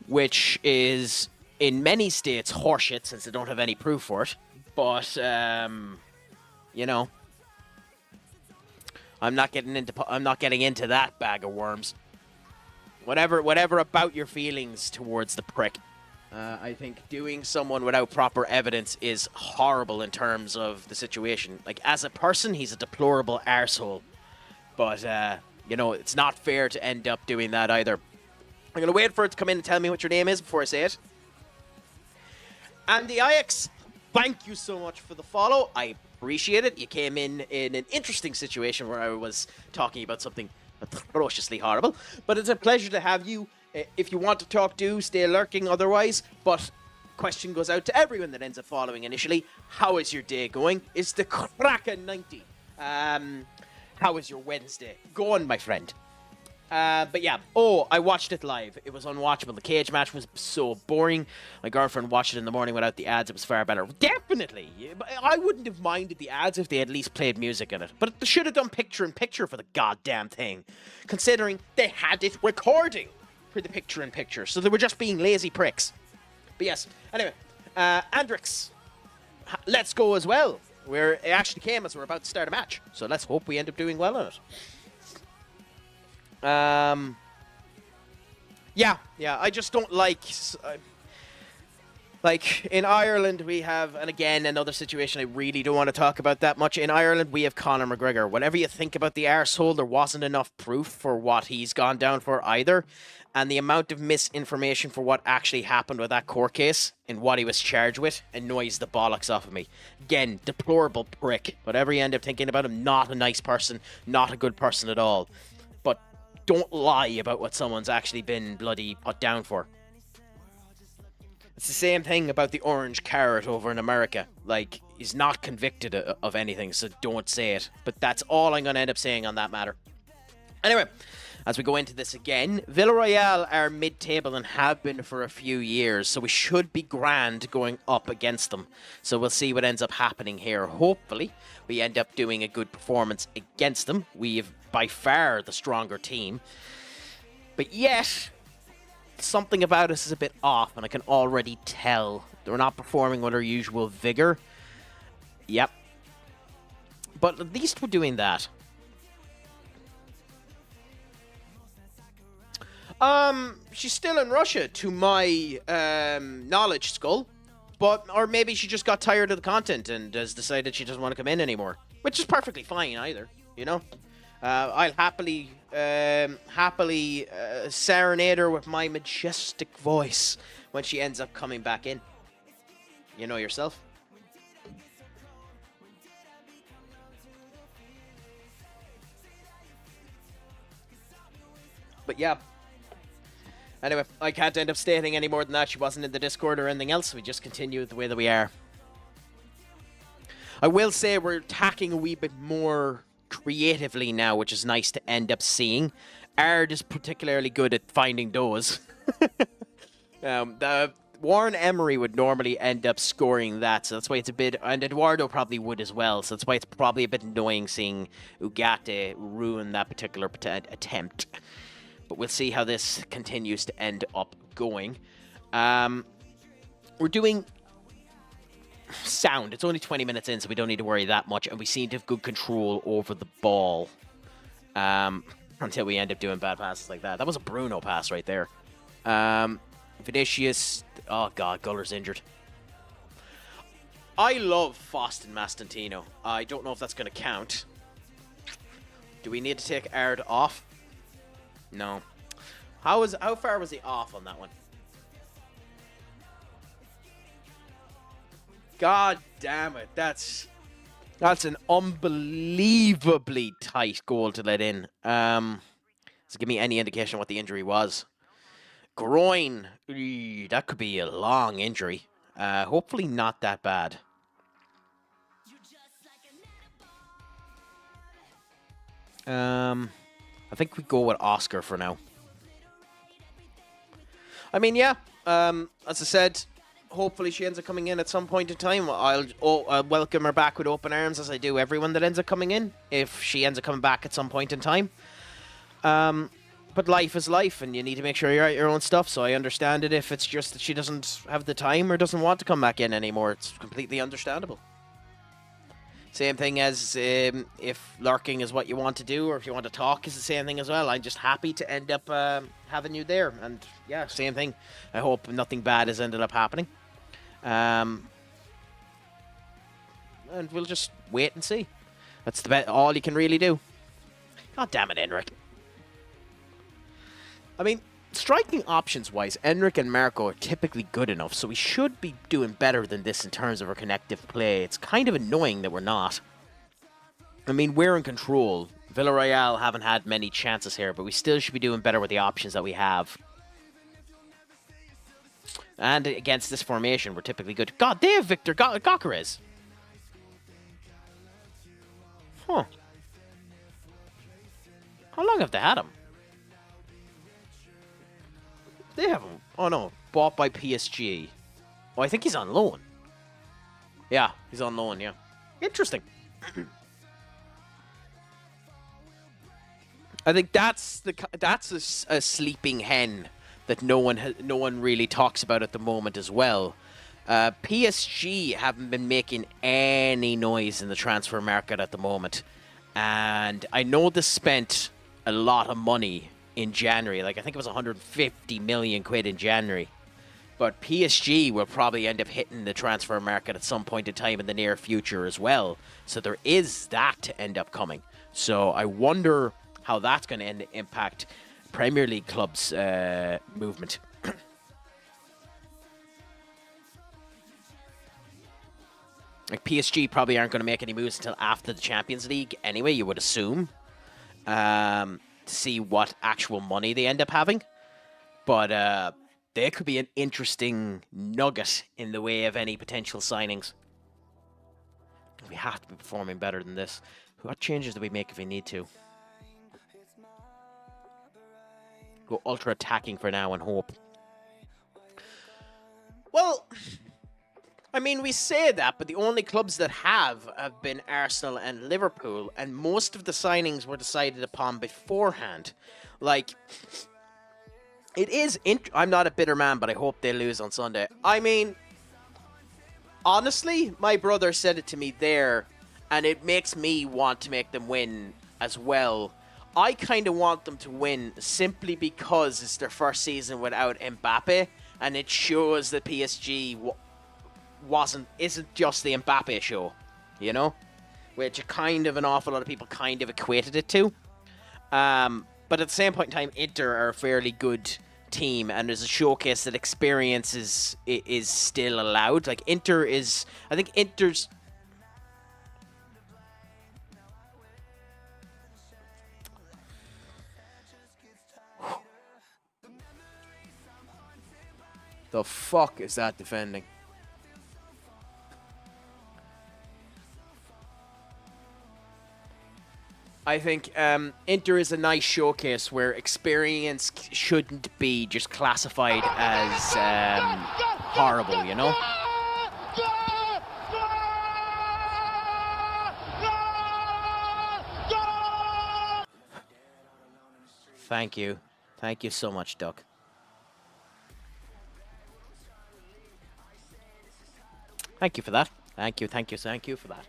which is in many states horseshit since they don't have any proof for it. But you know, I'm not getting into that bag of worms. Whatever about your feelings towards the prick. I think doing someone without proper evidence is horrible in terms of the situation. Like, as a person, he's a deplorable arsehole. But, you know, it's not fair to end up doing that either. I'm going to wait for it to come in and tell me what your name is before I say it. Andy Ix, thank you so much for the follow. I appreciate it. You came in an interesting situation where I was talking about something atrociously horrible. But it's a pleasure to have you. If you want to talk, do stay lurking otherwise. But question goes out to everyone that ends up following initially. How is your day going? It's the Kraken 90. How is your Wednesday going, my friend? But yeah. Oh, I watched it live. It was unwatchable. The cage match was so boring. My girlfriend watched it in the morning without the ads. It was far better. Definitely. I wouldn't have minded the ads if they at least played music in it. But they should have done picture-in-picture for the goddamn thing. Considering they had it recording for the picture-in-picture. So they were just being lazy pricks. But yes. Anyway. Andrix. Let's go as well. Where it actually came as we're about to start a match. So let's hope we end up doing well on it. Yeah, I just don't like in Ireland we have, and again, another situation I really don't want to talk about that much. In Ireland, we have Conor McGregor. Whatever you think about the arsehole, there wasn't enough proof for what he's gone down for either. And the amount of misinformation for what actually happened with that court case and what he was charged with annoys the bollocks off of me. Again, deplorable prick. Whatever you end up thinking about him, not a nice person, not a good person at all. But don't lie about what someone's actually been bloody put down for. It's the same thing about the orange carrot over in America. Like, he's not convicted of anything, so don't say it. But that's all I'm going to end up saying on that matter. Anyway, as we go into this again, Villarreal are mid-table and have been for a few years, so we should be grand going up against them. So we'll see what ends up happening here. Hopefully, we end up doing a good performance against them. We have by far the stronger team. But yet, something about us is a bit off, and I can already tell. They're not performing with our usual vigor. Yep. But at least we're doing that. She's still in Russia, to my knowledge, Skull. Or maybe she just got tired of the content and has decided she doesn't want to come in anymore. Which is perfectly fine either, you know? I'll happily serenade her with my majestic voice when she ends up coming back in. You know yourself. But yeah. Anyway, I can't end up stating any more than that. She wasn't in the Discord or anything else. We just continue the way that we are. I will say we're attacking a wee bit more creatively now, which is nice to end up seeing. Ard is particularly good at finding those. Warren Emery would normally end up scoring that, so that's why it's a bit... And Eduardo probably would as well, so that's why it's probably a bit annoying seeing Ugarte ruin that particular attempt. But we'll see how this continues to end up going. We're doing sound. It's only 20 minutes in, so we don't need to worry that much, and we seem to have good control over the ball until we end up doing bad passes like that. That was a Bruno pass right there. Vinicius. Oh, God, Guller's injured. I love Faustin Mastantino. I don't know if that's going to count. Do we need to take Ard off? No. How far was he off on that one? God damn it. That's an unbelievably tight goal to let in. Does it give me any indication what the injury was? Groin. That could be a long injury. Hopefully not that bad. I think we go with Oscar for now. I mean, yeah. As I said, hopefully she ends up coming in at some point in time. I'll welcome her back with open arms, as I do everyone that ends up coming in, if she ends up coming back at some point in time. But life is life, and you need to make sure you're at your own stuff, so I understand it if it's just that she doesn't have the time or doesn't want to come back in anymore. It's completely understandable. Same thing as if lurking is what you want to do, or if you want to talk is the same thing as well. I'm just happy to end up having you there. And yeah, same thing. I hope nothing bad has ended up happening. And we'll just wait and see. That's all you can really do. God damn it, Enric. I mean, striking options-wise, Enric and Marco are typically good enough, so we should be doing better than this in terms of our connective play. It's kind of annoying that we're not. I mean, we're in control. Villarreal haven't had many chances here, but we still should be doing better with the options that we have. And against this formation, we're typically good. God, they have Victor Gyökeres. Huh. How long have they had him? They have him. Oh, no. Bought by PSG. Oh, I think he's on loan. Yeah, he's on loan, yeah. Interesting. I think that's a sleeping hen that no one really talks about at the moment as well. PSG haven't been making any noise in the transfer market at the moment. And I know they spent a lot of money in January. Like, I think it was 150 million quid in January. But PSG will probably end up hitting the transfer market at some point in time in the near future as well. So there is that to end up coming. So I wonder how that's going to impact Premier League clubs' movement. Like, PSG probably aren't going to make any moves until after the Champions League anyway, you would assume. To see what actual money they end up having. But there could be an interesting nugget in the way of any potential signings. We have to be performing better than this. What changes do we make if we need to? Go ultra attacking for now and hope. Well, I mean, we say that, but the only clubs that have been Arsenal and Liverpool, and most of the signings were decided upon beforehand. Like, it is... I'm not a bitter man, but I hope they lose on Sunday. I mean, honestly, my brother said it to me there, and it makes me want to make them win as well. I kind of want them to win simply because it's their first season without Mbappe, and it shows that PSG... isn't just the Mbappe show, you know, which kind of an awful lot of people kind of equated it to. But at the same point in time, Inter are a fairly good team, and there's a showcase that experience is still allowed. Like, Inter is, I think Inter's... The fuck is that defending? I think Inter is a nice showcase where experience shouldn't be just classified as horrible, you know? Thank you. Thank you so much, Duck. Thank you for that. Thank you for that.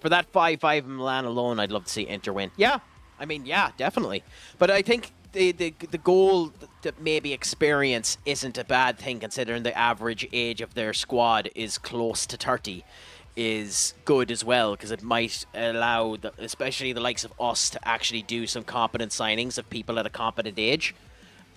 For that 5-5 in Milan alone, I'd love to see Inter win. Yeah, I mean, yeah, definitely. But I think the goal that maybe experience isn't a bad thing, considering the average age of their squad is close to 30, is good as well, because it might allow, especially the likes of us, to actually do some competent signings of people at a competent age.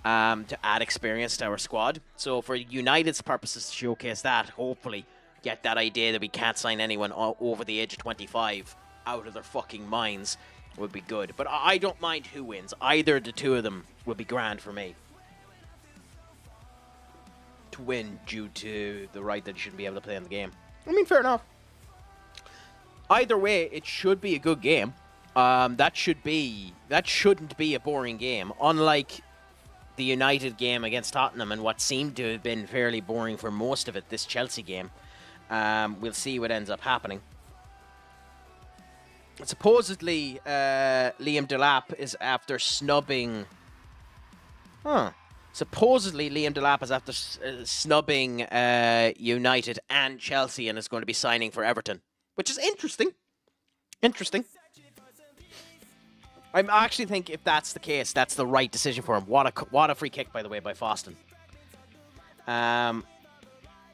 To add experience to our squad. So for United's purposes to showcase that, hopefully get that idea that we can't sign anyone over the age of 25 out of their fucking minds would be good. But I don't mind who wins. Either the two of them would be grand for me. To win due to the right that you shouldn't be able to play in the game. I mean, fair enough. Either way, it should be a good game. That shouldn't be a boring game. Unlike the United game against Tottenham and what seemed to have been fairly boring for most of it, this Chelsea game. We'll see what ends up happening. Supposedly, Liam Delap is after snubbing... Supposedly, Liam Delap is after snubbing United and Chelsea and is going to be signing for Everton, which is interesting. Interesting. I actually think if that's the case, that's the right decision for him. What a free kick, by the way, by Foston.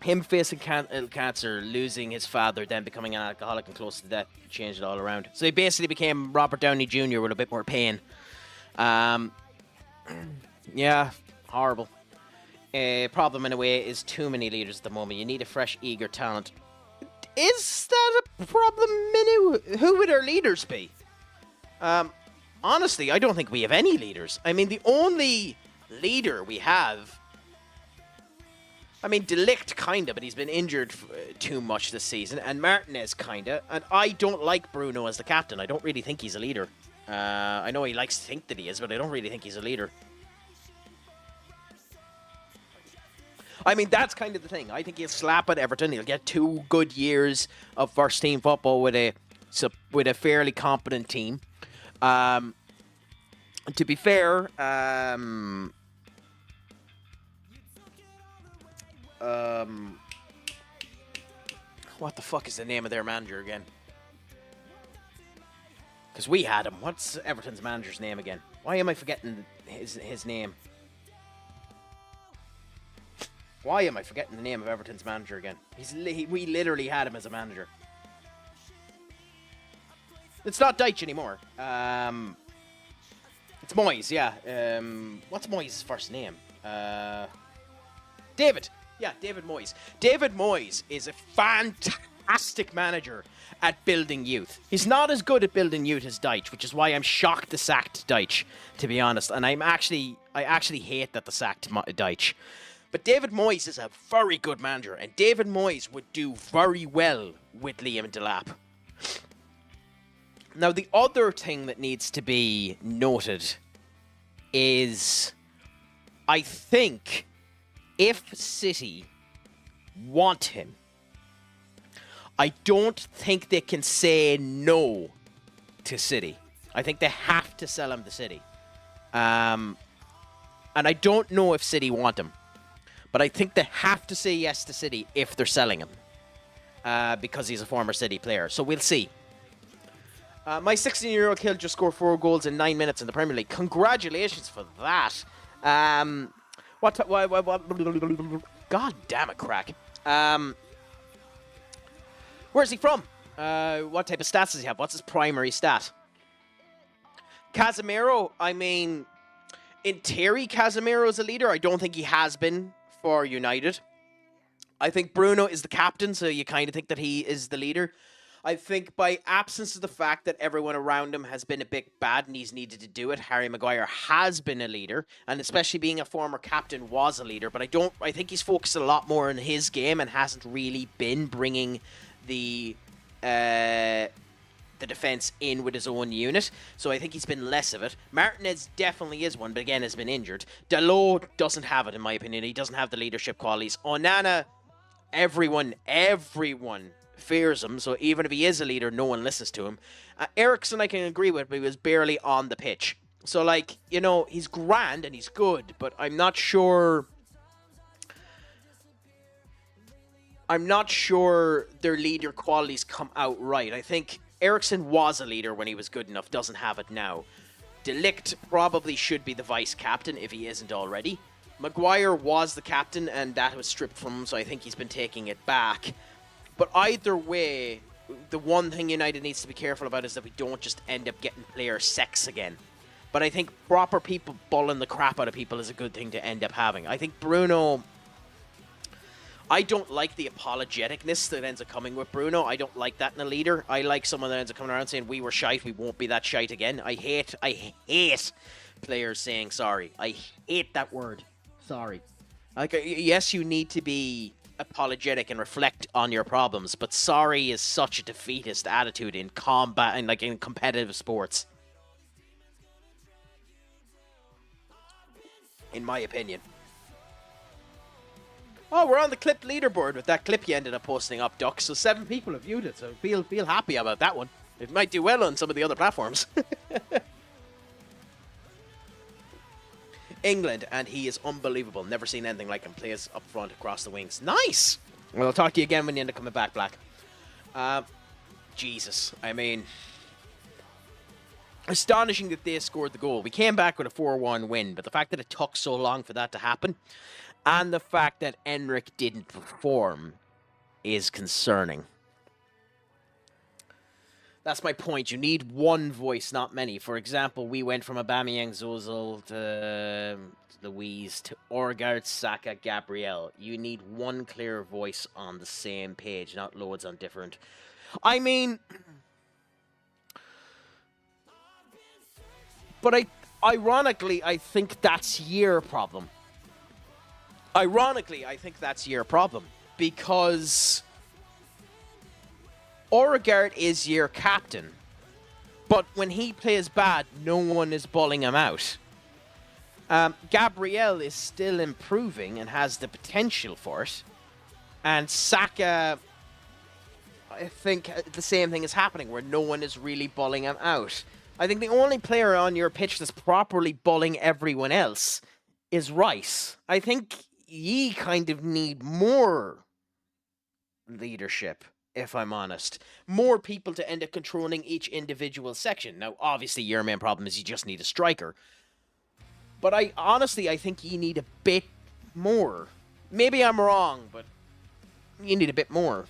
Him facing cancer, losing his father, then becoming an alcoholic and close to death, changed it all around. So he basically became Robert Downey Jr. with a bit more pain. Yeah, horrible. Problem in a way is too many leaders at the moment. You need a fresh, eager talent. Is that a problem, Minu? Who would our leaders be? Honestly, I don't think we have any leaders. I mean, the only leader we have... I mean, De Ligt kinda, but he's been injured too much this season. And Martinez kinda. And I don't like Bruno as the captain. I don't really think he's a leader. I know he likes to think that he is, but I don't really think he's a leader. I mean, that's kind of the thing. I think he'll slap at Everton. He'll get 2 good years of first-team football with a fairly competent team. To be fair, what the fuck is the name of their manager again? Because we had him. What's Everton's manager's name again? Why am I forgetting his name? Why am I forgetting the name of Everton's manager again? We literally had him as a manager. It's not Deitch anymore. It's Moyes, yeah. What's Moyes' first name? David. Yeah, David Moyes. David Moyes is a fantastic manager at building youth. He's not as good at building youth as Deitch, which is why I'm shocked they sacked Deitch, to be honest. And I actually hate that they sacked Deitch. But David Moyes is a very good manager, and David Moyes would do very well with Liam Delap. Now, the other thing that needs to be noted is, I think, if City want him, I don't think they can say no to City. I think they have to sell him to City. And I don't know if City want him. But I think they have to say yes to City if they're selling him. Because he's a former City player. So we'll see. My 16-year-old kid just scored 4 goals in 9 minutes in the Premier League. Congratulations for that. What? God damn it, crack. Where's he from? What type of stats does he have? What's his primary stat? Casemiro, I mean, in theory, Casemiro is a leader. I don't think he has been for United. I think Bruno is the captain, so you kind of think that he is the leader. I think by absence of the fact that everyone around him has been a bit bad and he's needed to do it, Harry Maguire has been a leader, and especially being a former captain was a leader, but I think he's focused a lot more on his game and hasn't really been bringing the the defense in with his own unit. So I think he's been less of it. Martinez definitely is one, but again has been injured. Dalot doesn't have it, in my opinion. He doesn't have the leadership qualities. Onana, everyone fears him. So even if he is a leader, no one listens to him. Eriksen I can agree with, but he was barely on the pitch. So, like, you know, he's grand and he's good, but I'm not sure their leader qualities come out right. I think Eriksen was a leader when he was good enough, doesn't have it now. De Ligt probably should be the vice captain if he isn't already. Maguire was the captain and that was stripped from him, so I think he's been taking it back. But either way, the one thing United needs to be careful about is that we don't just end up getting player sex again. But I think proper people bullying the crap out of people is a good thing to end up having. I think Bruno... I don't like the apologeticness that ends up coming with Bruno. I don't like that in a leader. I like someone that ends up coming around saying, we were shite, we won't be that shite again. I hate players saying sorry. I hate that word. Sorry. Like, yes, you need to be apologetic and reflect on your problems, but sorry is such a defeatist attitude in combat and, like, in competitive sports. In my opinion. Oh, we're on the clip leaderboard with that clip you ended up posting up, Duck. So 7 people have viewed it, so feel happy about that one. It might do well on some of the other platforms. England, and he is unbelievable. Never seen anything like him. Plays up front across the wings. Nice! Well, I'll talk to you again when you end up coming back, Black. Jesus. I mean... astonishing that they scored the goal. We came back with a 4-1 win, but the fact that it took so long for that to happen, and the fact that Enric didn't perform, is concerning. That's my point. You need one voice, not many. For example, we went from Aubameyang, Ozil to Luiz to Orgard, Saka, Gabriel. You need one clear voice on the same page, not loads on different. I mean... but ironically, I think that's your problem. Because Odegaard is your captain. But when he plays bad, no one is bawling him out. Gabriel is still improving and has the potential for it. And Saka, I think the same thing is happening, where no one is really bawling him out. I think the only player on your pitch that's properly bullying everyone else is Rice. I think ye kind of need more leadership, if I'm honest. More people to end up controlling each individual section. Now, obviously, your main problem is you just need a striker. But I think you need a bit more. Maybe I'm wrong, but you need a bit more.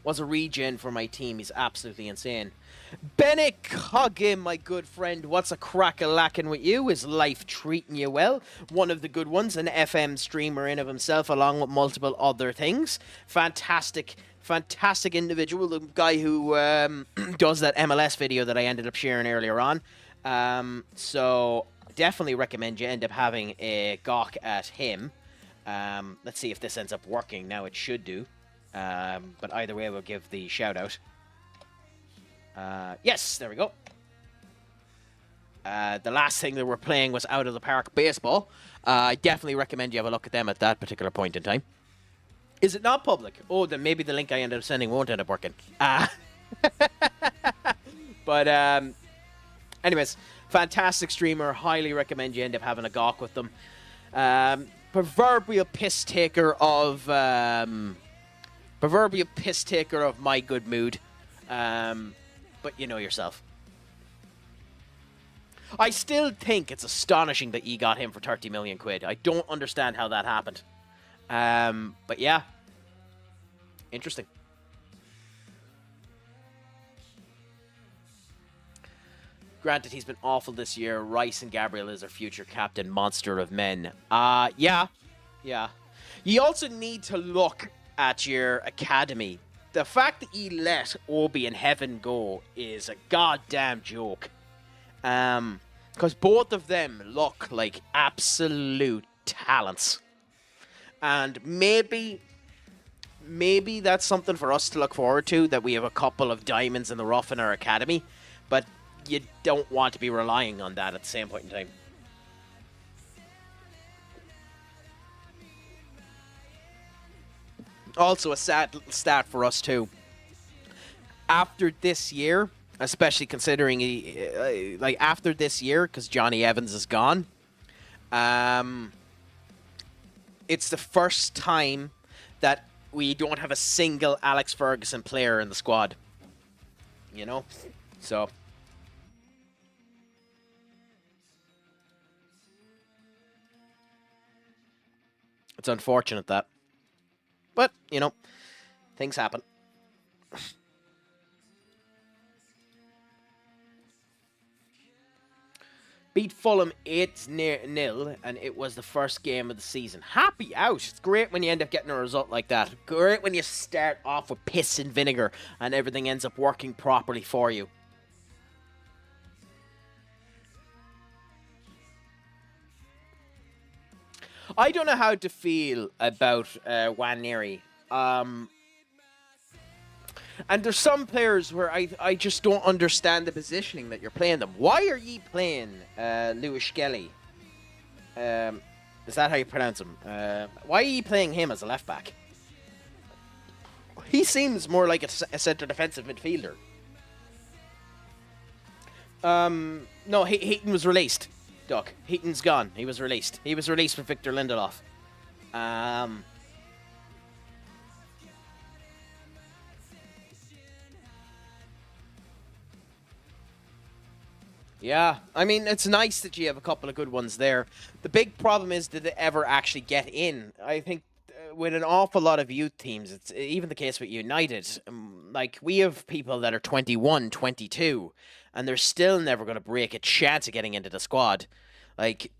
Was a regen for my team. He's absolutely insane. Bennett Coggin, my good friend, what's a crack-a-lackin' with you? Is life treating you well? One of the good ones, an FM streamer in of himself, along with multiple other things. Fantastic individual. The guy who does that MLS video that I ended up sharing earlier on. So definitely recommend you end up having a gawk at him. Let's see if this ends up working. Now it should do. But either way, we'll give the shout out. Yes, there we go. The last thing that we're playing was Out of the Park Baseball. I definitely recommend you have a look at them at that particular point in time. Is it not public? Oh, then maybe the link I ended up sending won't end up working. But, anyways, fantastic streamer. Highly recommend you end up having a gawk with them. Proverbial piss taker of my good mood. But you know yourself. I still think it's astonishing that you got him for 30 million quid. I don't understand how that happened. But yeah. Interesting. Granted, he's been awful this year. Rice and Gabriel is our future captain, monster of men. Yeah. You also need to look at your academy. The fact that you let Obi and Heaven go is a goddamn joke. Because both of them look like absolute talents. And maybe maybe that's something for us to look forward to, that we have a couple of diamonds in the rough in our academy, but you don't want to be relying on that at the same point in time. Also, a sad stat for us too. After this year, especially considering after this year, because Johnny Evans is gone, it's the first time that we don't have a single Alex Ferguson player in the squad. You know? So. It's unfortunate that. But, you know, things happen. Beat Fulham 8-0, and it was the first game of the season. Happy out. It's great when you end up getting a result like that. Great when you start off with piss and vinegar and everything ends up working properly for you. I don't know how to feel about Waneri. And there's some players where I just don't understand the positioning that you're playing them. Why are you playing Lewis Skelly? Is that how you pronounce him? Why are you playing him as a left back? He seems more like a centre defensive midfielder. No, Heaton was released. Duck. Heaton's gone. He was released. He was released for Victor Lindelof. Yeah, I mean, it's nice that you have a couple of good ones there. The big problem is, did they ever actually get in? I think with an awful lot of youth teams, it's even the case with United. Like, we have people that are 21, 22, and they're still never going to break a chance of getting into the squad. Like,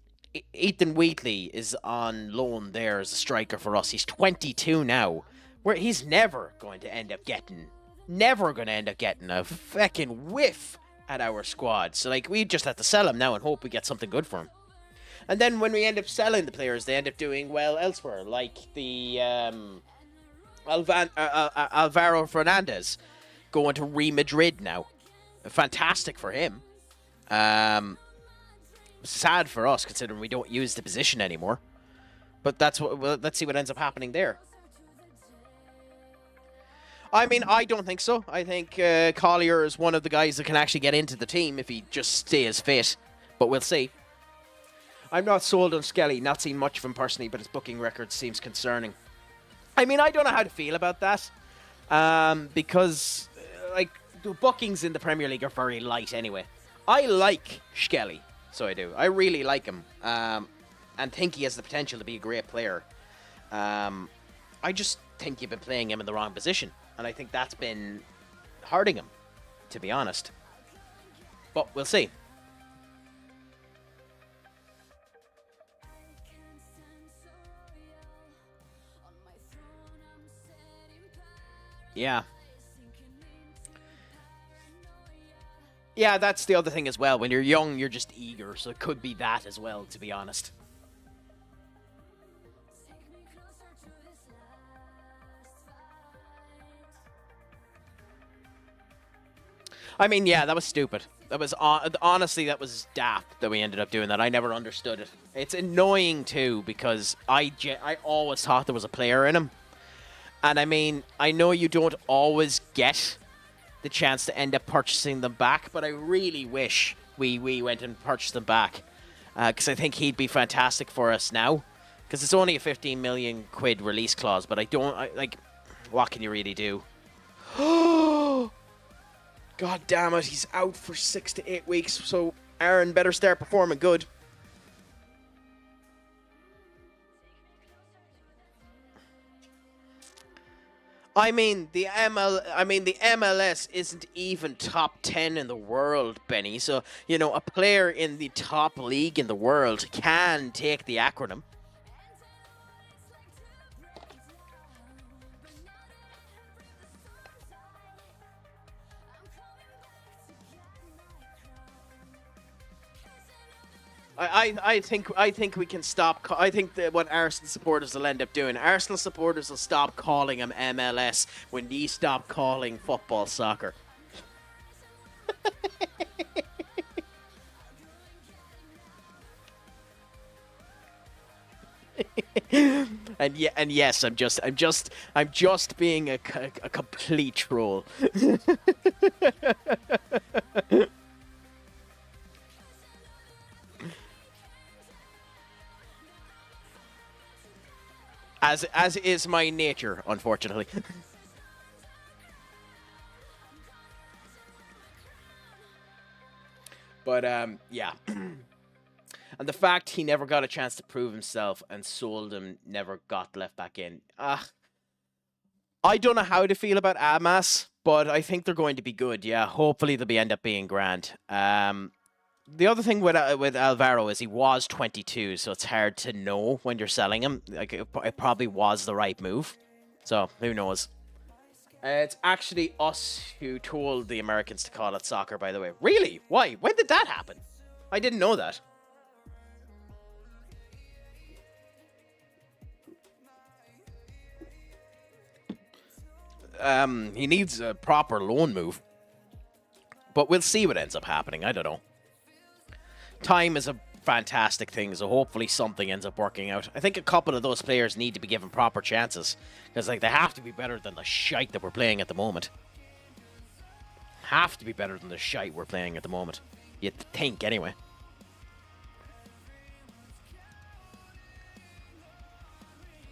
Ethan Wheatley is on loan there as a striker for us. He's 22 now. Where he's never going to end up getting a fucking whiff at our squad. So, like, we just have to sell him now and hope we get something good for him. And then when we end up selling the players, they end up doing well elsewhere, like the Alvaro Fernandez going to Real Madrid now. Fantastic for him. Sad for us, considering we don't use the position anymore. But that's what. Well, let's see what ends up happening there. I mean, I don't think so. I think Collier is one of the guys that can actually get into the team if he just stays fit. But we'll see. I'm not sold on Skelly. Not seen much of him personally, but his booking record seems concerning. I mean, I don't know how to feel about that. Because, like, the bookings in the Premier League are very light anyway. I like Skelly. So I do. I really like him. And think he has the potential to be a great player. I just think you've been playing him in the wrong position. And I think that's been hurting him, to be honest. But we'll see. Yeah. Yeah, that's the other thing as well. When you're young, you're just eager. So it could be that as well, to be honest. I mean, yeah, that was stupid. That was honestly, that was daft that we ended up doing that. I never understood it. It's annoying too because I always thought there was a player in him, and I mean, I know you don't always get the chance to end up purchasing them back, but I really wish we went and purchased them back because I think he'd be fantastic for us now. Because it's only a 15 million quid release clause, but what can you really do? God damn it, he's out for 6 to 8 weeks, so Aaron better start performing good. I mean, the MLS isn't even top 10 in the world, Benny. So, you know, a player in the top league in the world can take the acronym. I think we can stop. I think that what Arsenal supporters will end up doing, Arsenal supporters will stop calling him MLS when you stop calling football soccer. And yes, I'm just being a complete troll. As is my nature, unfortunately. But yeah. And the fact he never got a chance to prove himself and sold him never got left back in. I don't know how to feel about Amas, but I think they're going to be good. Yeah, hopefully they'll end up being grand. The other thing with Alvaro is he was 22, so it's hard to know when you're selling him. Like it probably was the right move. So who knows? It's actually us who told the Americans to call it soccer, by the way. Really? Why? When did that happen? I didn't know that. He needs a proper loan move. But we'll see what ends up happening. I don't know. Time is a fantastic thing, so hopefully something ends up working out. I think a couple of those players need to be given proper chances. Because like they have to be better than the shite that we're playing at the moment. Have to be better than the shite we're playing at the moment. You'd think, anyway.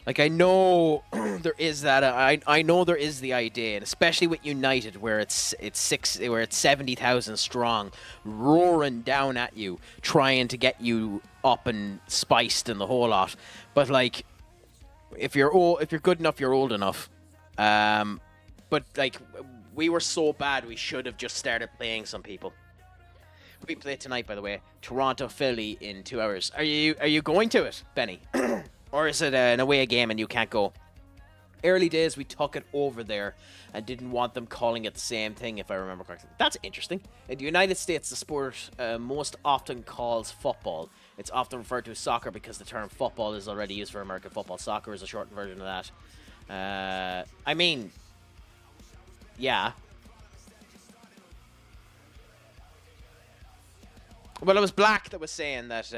Like, I know there is that. I know there is the idea, and especially with United, where it's 70,000 strong, roaring down at you, trying to get you up and spiced and the whole lot. But like, if you're good enough, you're old enough. But like, we were so bad, we should have just started playing some people. We play tonight, by the way. Toronto, Philly in 2 hours. Are you going to it, Benny? Or is it an away game and you can't go? Early days, we took it over there and didn't want them calling it the same thing, if I remember correctly. That's interesting. In the United States, the sport most often calls football. It's often referred to as soccer because the term football is already used for American football. Soccer is a shortened version of that. I mean, yeah. Well, it was Black that was saying that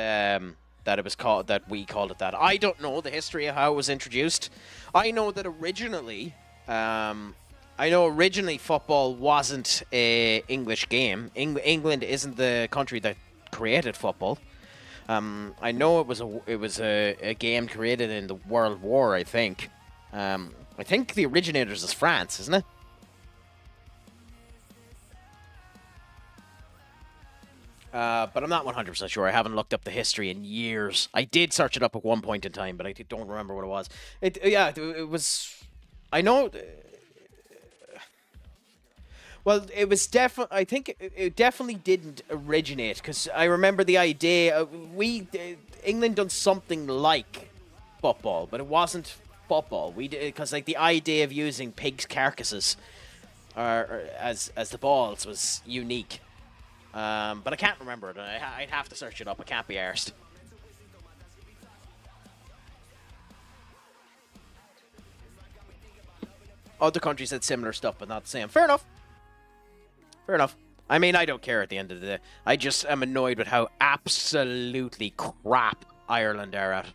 that it was called, that we called it that. I don't know the history of how it was introduced. I know that originally, football wasn't a English game. England isn't the country that created football. I know it was a game created in the World War. I think the originators is France, isn't it? But I'm not 100% sure. I haven't looked up the history in years. I did search it up at one point in time, but I don't remember what it was. It was. I know. Well, it was definitely. I think it definitely didn't originate, because I remember the idea. England done something like football, but it wasn't football. We did because like the idea of using pigs' carcasses, as the balls was unique. But I can't remember it. I'd have to search it up. I can't be arsed. Other countries had similar stuff, but not the same. Fair enough. Fair enough. I mean, I don't care at the end of the day. I just am annoyed with how absolutely crap Ireland are at.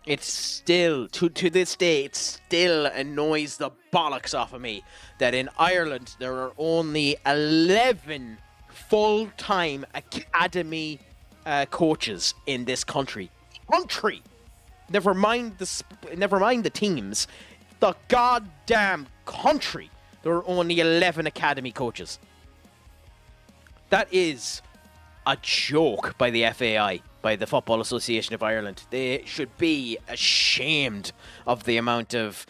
It's still, to this day, it still annoys the bollocks off of me that in Ireland there are only 11 full-time academy coaches in this country. Never mind the teams. The goddamn country. There are only 11 academy coaches. That is a joke by the FAI, by the Football Association of Ireland. They should be ashamed of the amount of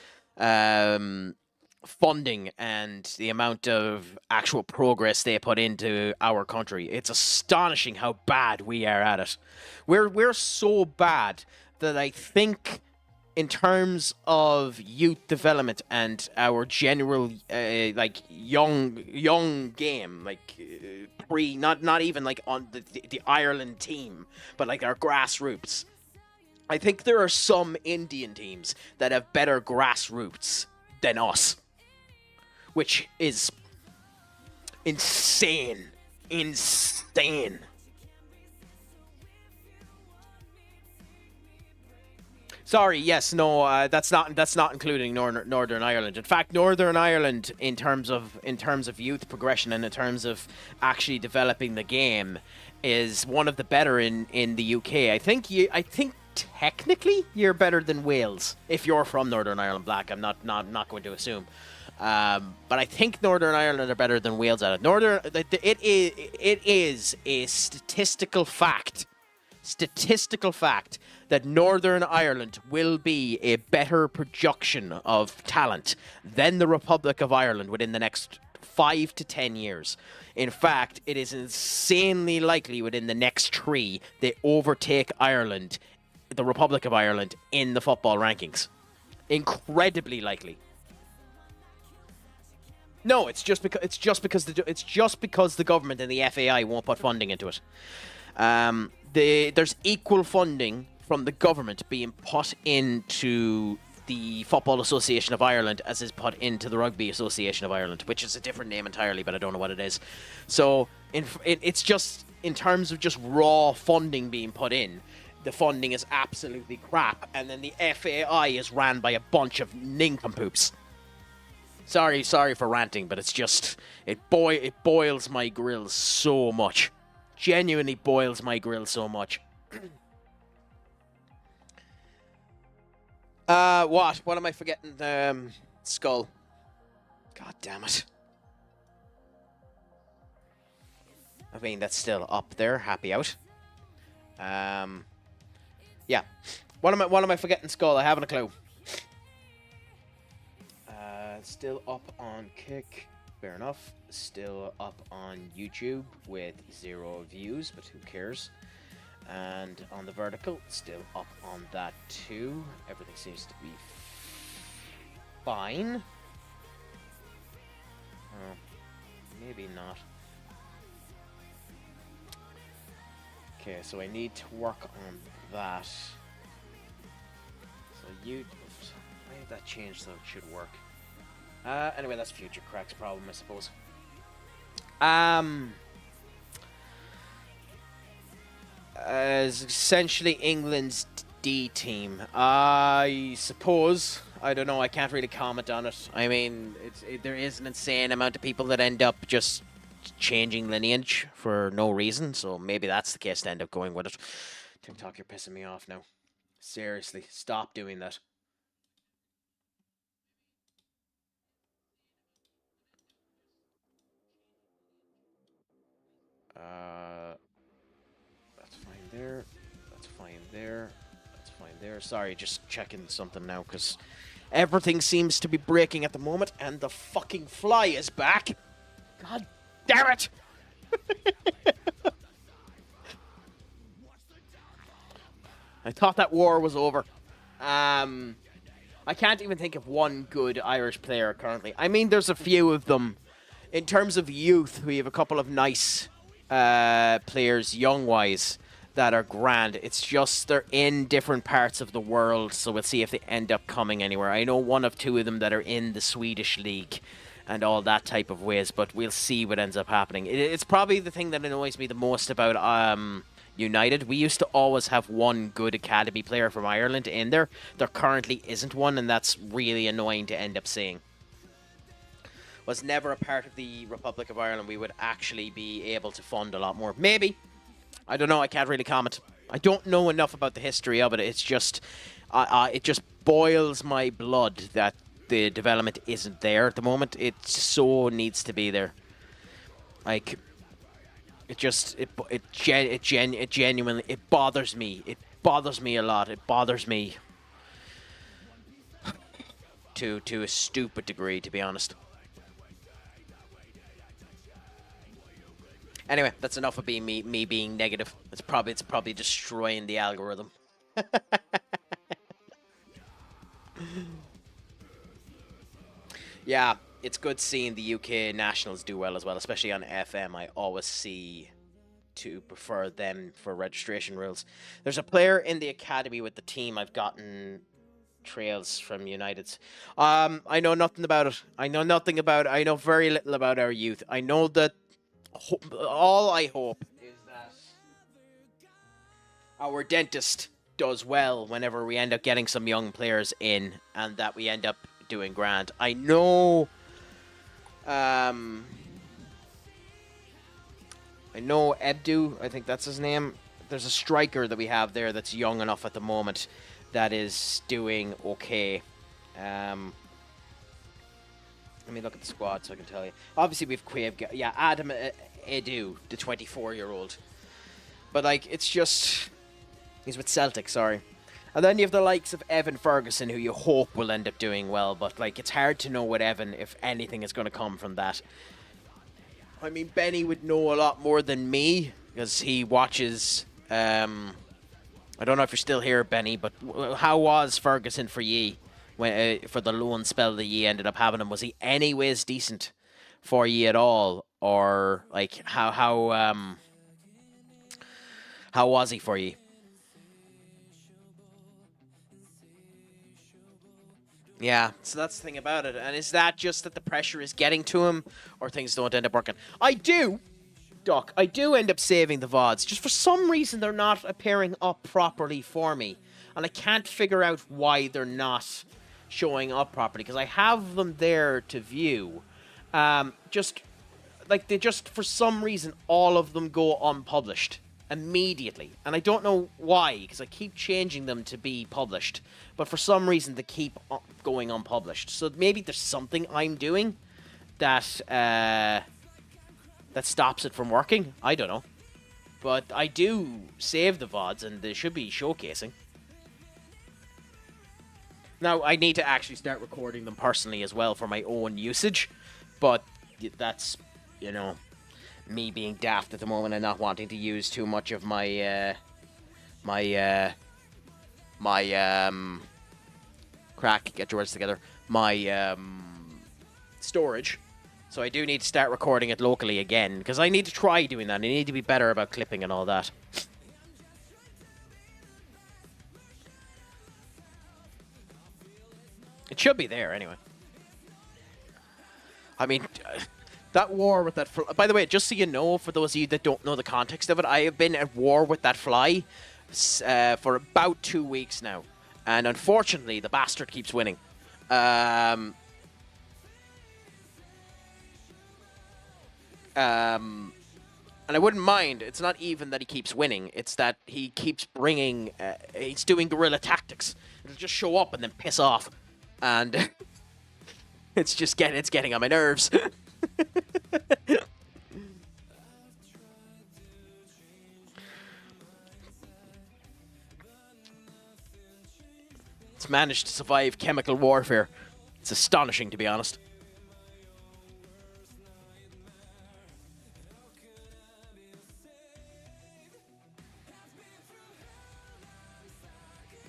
funding and the amount of actual progress they put into our country. It's astonishing how bad we are at it. We're so bad that I think in terms of youth development and our general like young game, like not even like on the Ireland team, but like our grassroots. I think there are some Indian teams that have better grassroots than us, which is insane. Insane. Sorry, yes, no, that's not including Northern Ireland. In fact, Northern Ireland, in terms of youth progression and in terms of actually developing the game, is one of the better in the UK. I think technically you're better than Wales if you're from Northern Ireland. Black, I'm not going to assume, but I think Northern Ireland are better than Wales at it. It is a statistical fact that Northern Ireland will be a better projection of talent than the Republic of Ireland within the next 5 to 10 years. In fact, it is insanely likely within the next 3 they overtake Ireland, the Republic of Ireland, in the football rankings. Incredibly likely. No, it's just because the government and the FAI won't put funding into it. There's equal funding from the government being put into the Football Association of Ireland as is put into the Rugby Association of Ireland, which is a different name entirely, but I don't know what it is. So it's just in terms of just raw funding being put in, the funding is absolutely crap, and then the FAI is ran by a bunch of nincompoops. Sorry for ranting, but it's just it boils my grills so much. Genuinely boils my grill so much. What am I forgetting? Skull. God damn it. I mean, that's still up there. Happy out. Yeah. What am I forgetting? Skull. I haven't a clue. Still up on Kick. Fair enough. Still up on YouTube with 0 views, but who cares? And on the vertical, still up on that too. Everything seems to be fine. Maybe not. Okay, so I need to work on that. So why did that change so it should work? Anyway, that's Future Crack's problem, I suppose. Essentially England's D team. I suppose. I don't know. I can't really comment on it. I mean, there is an insane amount of people that end up just changing lineage for no reason. So maybe that's the case to end up going with it. TikTok, you're pissing me off now. Seriously, stop doing that. That's fine there. That's fine there. That's fine there. Sorry, just checking something now, because everything seems to be breaking at the moment, and the fucking fly is back. God damn it! I thought that war was over. I can't even think of one good Irish player currently. I mean, there's a few of them. In terms of youth, we have a couple of nice players, young-wise, that are grand. It's just they're in different parts of the world, so we'll see if they end up coming anywhere. I know 1 of 2 of them that are in the Swedish league and all that type of ways, but we'll see what ends up happening. It's probably the thing that annoys me the most about United. We used to always have 1 good academy player from Ireland in there. There currently isn't one, and that's really annoying to end up seeing. Was never a part of the Republic of Ireland, we would actually be able to fund a lot more. Maybe. I don't know. I can't really comment. I don't know enough about the history of it. It's just, it just boils my blood that the development isn't there at the moment. It so needs to be there. Like, it genuinely, it bothers me. It bothers me a lot. It bothers me to a stupid degree, to be honest. Anyway, that's enough of being me being negative. It's probably destroying the algorithm. Yeah, it's good seeing the UK nationals do well as well, especially on FM. I always see to prefer them for registration rules. There's a player in the academy with the team. I've gotten trails from United's. I know nothing about it. I know nothing about it. I know very little about our youth. I know that all I hope is that our dentist does well whenever we end up getting some young players in, and that we end up doing grand. I know. I know Ebdu. I think that's his name. There's a striker that we have there that's young enough at the moment that is doing okay. Let me look at the squad so I can tell you. Obviously, we've Quabe. Yeah, Adam Edu, the 24-year-old. But, like, it's just... He's with Celtic, sorry. And then you have the likes of Evan Ferguson, who you hope will end up doing well. But, like, it's hard to know with Evan if anything is going to come from that. I mean, Benny would know a lot more than me, because he watches... I don't know if you're still here, Benny, but how was Ferguson for ye when for the loan spell that ye ended up having him? Was he anyways decent for ye at all, or like how was he for ye? Yeah, so that's the thing about it. And is that just that the pressure is getting to him, or things don't end up working? I do end up saving the VODs. Just for some reason, they're not appearing up properly for me. And I can't figure out why they're not showing up properly. Because I have them there to view. For some reason, all of them go unpublished immediately. And I don't know why, because I keep changing them to be published. But for some reason, they keep going unpublished. So maybe there's something I'm doing that... that stops it from working. I don't know. But I do save the VODs, and they should be showcasing. Now, I need to actually start recording them personally as well for my own usage. But that's, you know, me being daft at the moment and not wanting to use too much of my crack, get your words together, my storage. So I do need to start recording it locally again, because I need to try doing that. I need to be better about clipping and all that. It should be there, anyway. I mean, that war with that... By the way, just so you know, for those of you that don't know the context of it, I have been at war with that fly for about 2 weeks now. And unfortunately, the bastard keeps winning. And I wouldn't mind. It's not even that he keeps winning. It's that he keeps bringing... he's doing guerrilla tactics. It'll just show up and then piss off. And it's just getting on my nerves. It's managed to survive chemical warfare. It's astonishing, to be honest.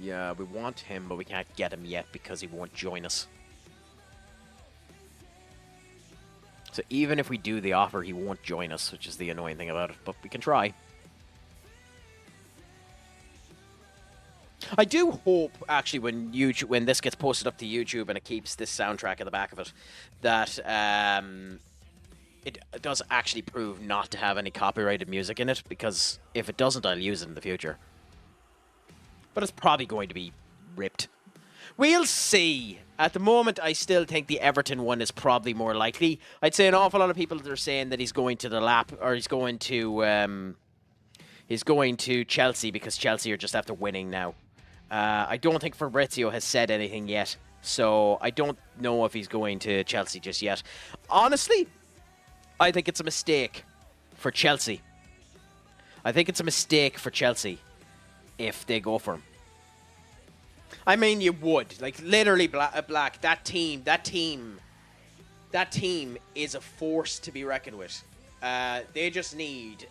Yeah, we want him, but we can't get him yet because he won't join us. So even if we do the offer, he won't join us, which is the annoying thing about it, but we can try. I do hope, actually, when this gets posted up to YouTube and it keeps this soundtrack at the back of it, that it does actually prove not to have any copyrighted music in it, because if it doesn't, I'll use it in the future. But it's probably going to be ripped. We'll see. At the moment, I still think the Everton one is probably more likely. I'd say an awful lot of people that are saying that he's going to the lap, or he's going to Chelsea, because Chelsea are just after winning now. I don't think Fabrizio has said anything yet, so I don't know if he's going to Chelsea just yet. Honestly, I think it's a mistake for Chelsea. I think it's a mistake for Chelsea if they go for him. I mean, you would. Like, literally, Black, that team is a force to be reckoned with. They just need...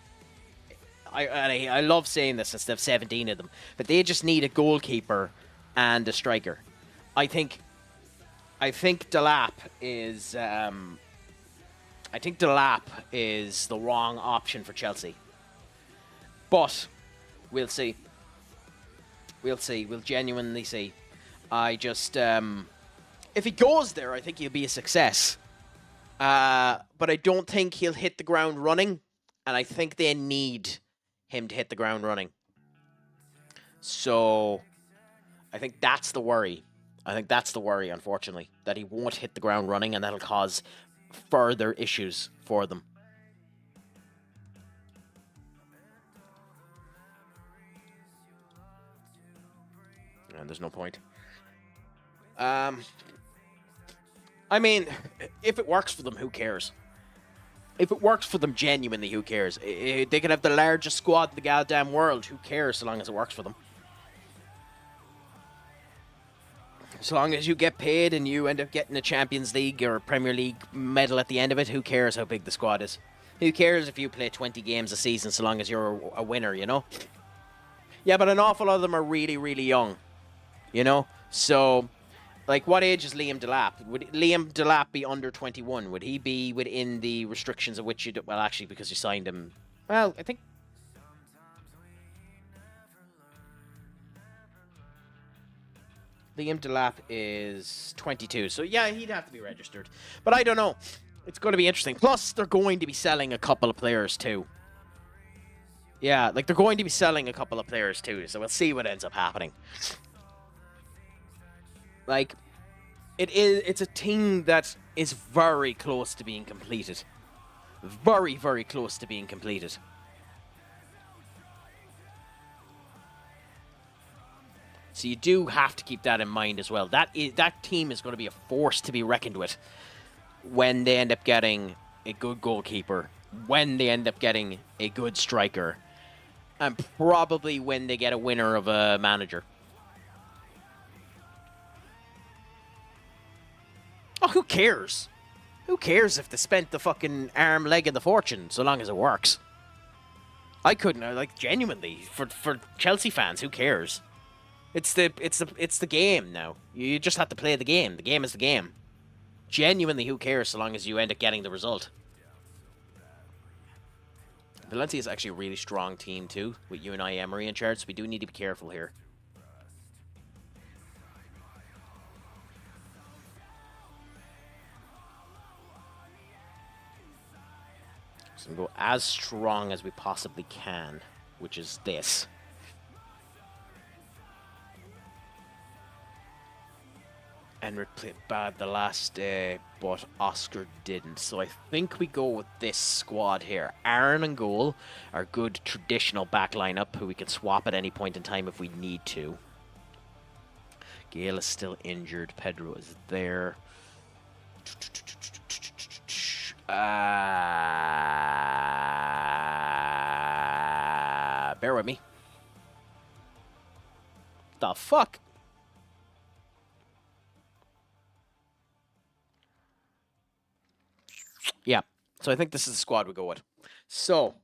I love saying this instead of 17 of them, but they just need a goalkeeper and a striker. I think Delap is the wrong option for Chelsea. But we'll see. We'll see. We'll genuinely see. I just if he goes there, I think he'll be a success. But I don't think he'll hit the ground running, and I think they need him to hit the ground running. So I think that's the worry. Unfortunately, that he won't hit the ground running, and that'll cause further issues for them. And there's no point. I mean, if it works for them, who cares? If it works for them genuinely, who cares? They could have the largest squad in the goddamn world. Who cares so long as it works for them? So long as you get paid and you end up getting a Champions League or Premier League medal at the end of it, who cares how big the squad is? Who cares if you play 20 games a season so long as you're a winner, you know? Yeah, but an awful lot of them are really, really young, you know? So, like, what age is Liam Delap? Would Liam Delap be under 21? Would he be within the restrictions of which you... Well, actually, because you signed him... Well, I think... Liam Delap is 22, so yeah, he'd have to be registered. But I don't know. It's going to be interesting. Plus, they're going to be selling a couple of players too. Yeah, like they're going to be selling a couple of players too, so we'll see what ends up happening. Like, it's a team that is very close to being completed. Very, very close to being completed. So you do have to keep that in mind as well. That team is going to be a force to be reckoned with when they end up getting a good goalkeeper, when they end up getting a good striker, and probably when they get a winner of a manager. Oh, who cares? Who cares if they spent the fucking arm, leg, and the fortune, so long as it works? I couldn't, like, genuinely, for Chelsea fans, who cares? It's the game now. You just have to play the game. The game is the game. Genuinely, who cares so long as you end up getting the result? Valencia is actually a really strong team too, with Unai Emery in charge, so we do need to be careful here. So we'll go as strong as we possibly can, which is this. Enric played bad the last day, but Oscar didn't. So I think we go with this squad here. Aaron and goal, our good traditional back lineup, who we can swap at any point in time if we need to. Gale is still injured. Pedro is there. Bear with me. The fuck? Yeah, so I think this is the squad we go with. So,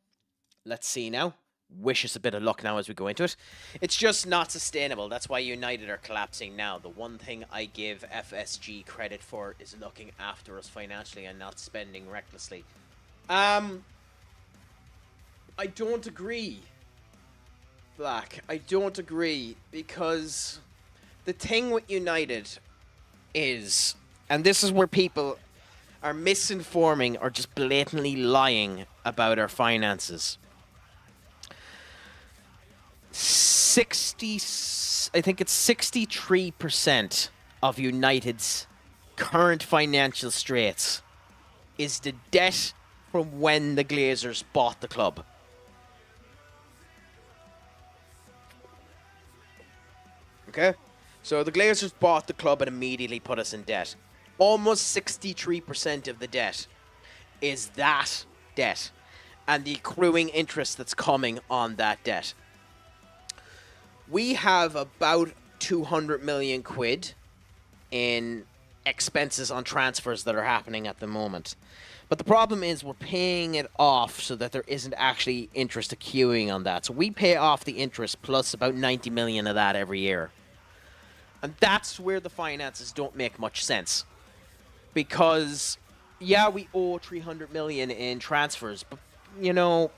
let's see now. Wish us a bit of luck now as we go into it. It's just not sustainable. That's why United are collapsing now. The one thing I give FSG credit for is looking after us financially and not spending recklessly. I don't agree, Black. I don't agree, because the thing with United is, and this is where people are misinforming or just blatantly lying about our finances. I think it's 63% of United's current financial straits is the debt from when the Glazers bought the club. Okay? So the Glazers bought the club and immediately put us in debt. Almost 63% of the debt is that debt and the accruing interest that's coming on that debt. We have about 200 million quid in expenses on transfers that are happening at the moment. But the problem is we're paying it off so that there isn't actually interest accruing on that. So we pay off the interest plus about 90 million of that every year. And that's where the finances don't make much sense. Because, yeah, we owe 300 million in transfers, but, you know,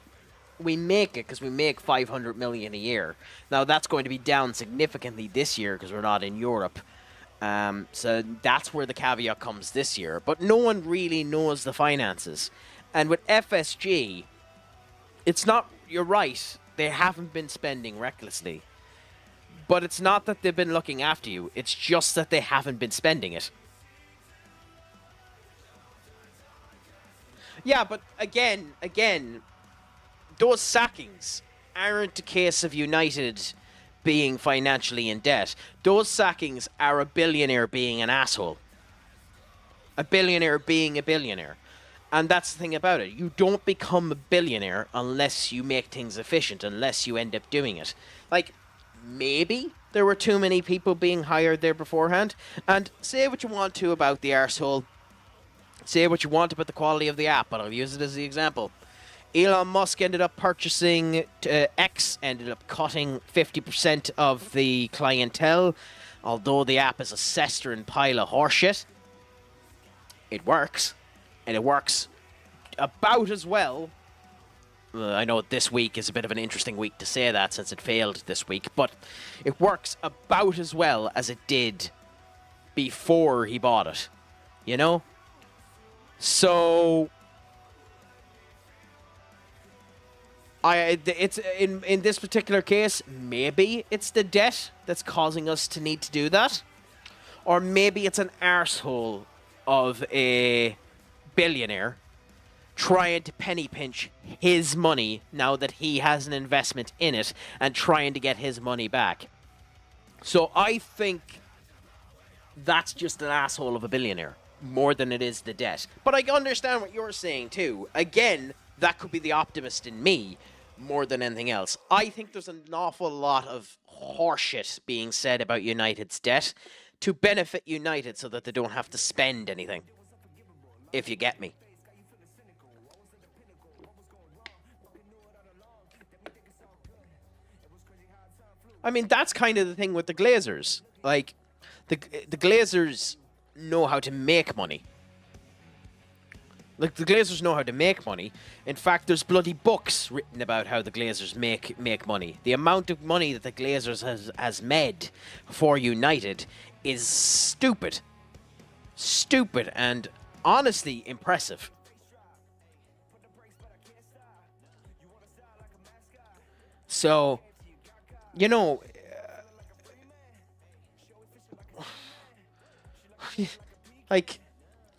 we make it because we make 500 million a year. Now, that's going to be down significantly this year because we're not in Europe. So that's where the caveat comes this year. But no one really knows the finances. And with FSG, it's not, you're right, they haven't been spending recklessly. But it's not that they've been looking after you. It's just that they haven't been spending it. Yeah, but again, those sackings aren't a case of United being financially in debt. Those sackings are a billionaire being an asshole. A billionaire being a billionaire. And that's the thing about it. You don't become a billionaire unless you make things efficient, unless you end up doing it. Like, maybe there were too many people being hired there beforehand. And say what you want to about the arsehole. Say what you want about the quality of the app, but I'll use it as the example. Elon Musk ended up purchasing, X ended up cutting 50% of the clientele. Although the app is a cistern pile of horseshit, it works. And it works about as well. I know this week is a bit of an interesting week to say that since it failed this week, but it works about as well as it did before he bought it. You know? So it's in this particular case, maybe it's the debt that's causing us to need to do that. Or maybe it's an arsehole of a billionaire trying to penny pinch his money now that he has an investment in it and trying to get his money back. So I think that's just an asshole of a billionaire more than it is the debt. But I understand what you're saying too. Again, that could be the optimist in me more than anything else. I think there's an awful lot of horseshit being said about United's debt to benefit United so that they don't have to spend anything. If you get me. I mean, that's kind of the thing with the Glazers. Like, the Glazers know how to make money. Like, the Glazers know how to make money. In fact, there's bloody books written about how the Glazers make money. The amount of money that the Glazers has made for United is stupid. Stupid and honestly impressive. So, you know, like,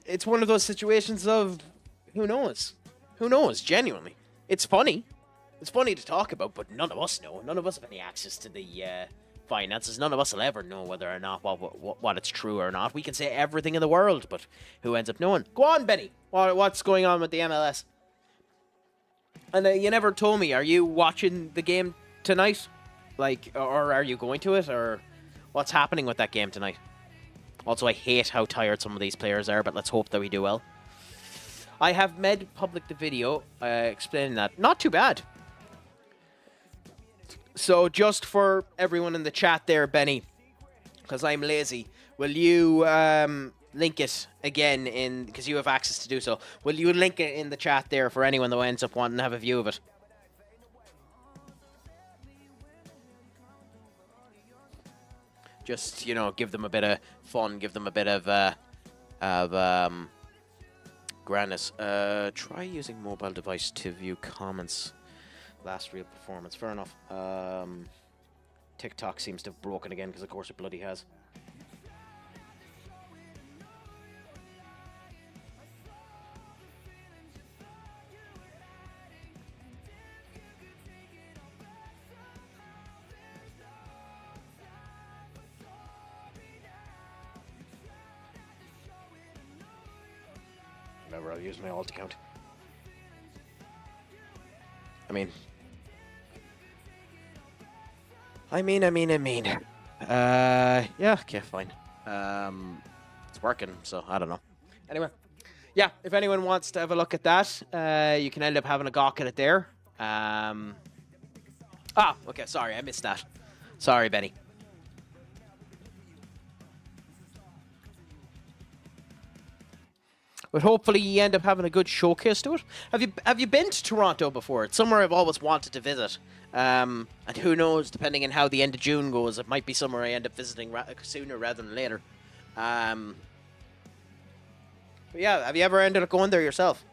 it's one of those situations of who knows? Who knows, genuinely. It's funny. It's funny to talk about, but none of us know. None of us have any access to the finances. None of us will ever know whether or not what it's true or not. We can say everything in the world, but who ends up knowing? Go on, Benny. What's going on with the MLS? And you never told me. Are you watching the game tonight? Like, or are you going to it? Or what's happening with that game tonight? Also, I hate how tired some of these players are, but let's hope that we do well. I have made public the video explaining that. Not too bad. So just for everyone in the chat there, Benny, because I'm lazy, will you link it again in, because you have access to do so, will you link it in the chat there for anyone that ends up wanting to have a view of it? Just, you know, give them a bit of fun, give them a bit of grandness. Try using mobile device to view comments. Last real performance. Fair enough. TikTok seems to have broken again, because of course it bloody has. Remember, I'll use my alt account. I mean, yeah, okay, fine. It's working, so I don't know. Anyway, yeah, if anyone wants to have a look at that, you can end up having a gawk at it there. Okay, sorry, I missed that. Sorry, Benny. But hopefully you end up having a good showcase to it. Have you been to Toronto before? It's somewhere I've always wanted to visit. And who knows, depending on how the end of June goes, it might be somewhere I end up visiting sooner rather than later. But yeah, have you ever ended up going there yourself?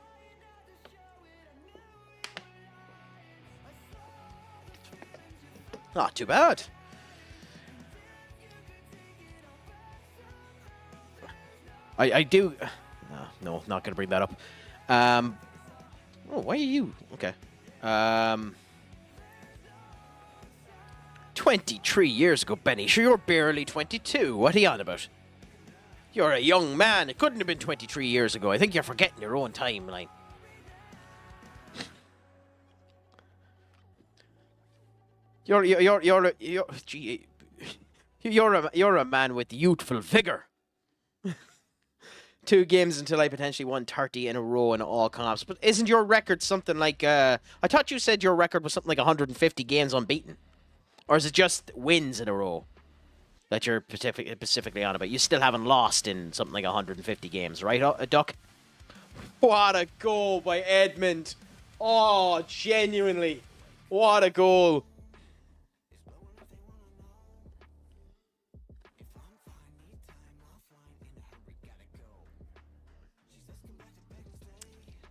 Not too bad. I do... No, not going to bring that up. Oh, why are you... Okay. 23 years ago, Benny. Sure, you're barely 22. What are you on about? You're a young man. It couldn't have been 23 years ago. I think you're forgetting your own timeline. You're a man with youthful vigor. 2 games until I potentially won 30 in a row in all comps. But isn't your record something like... I thought you said your record was something like 150 games unbeaten. Or is it just wins in a row that you're specifically on about? You still haven't lost in something like 150 games, right, Duck? What a goal by Edmund. Oh, genuinely. What a goal.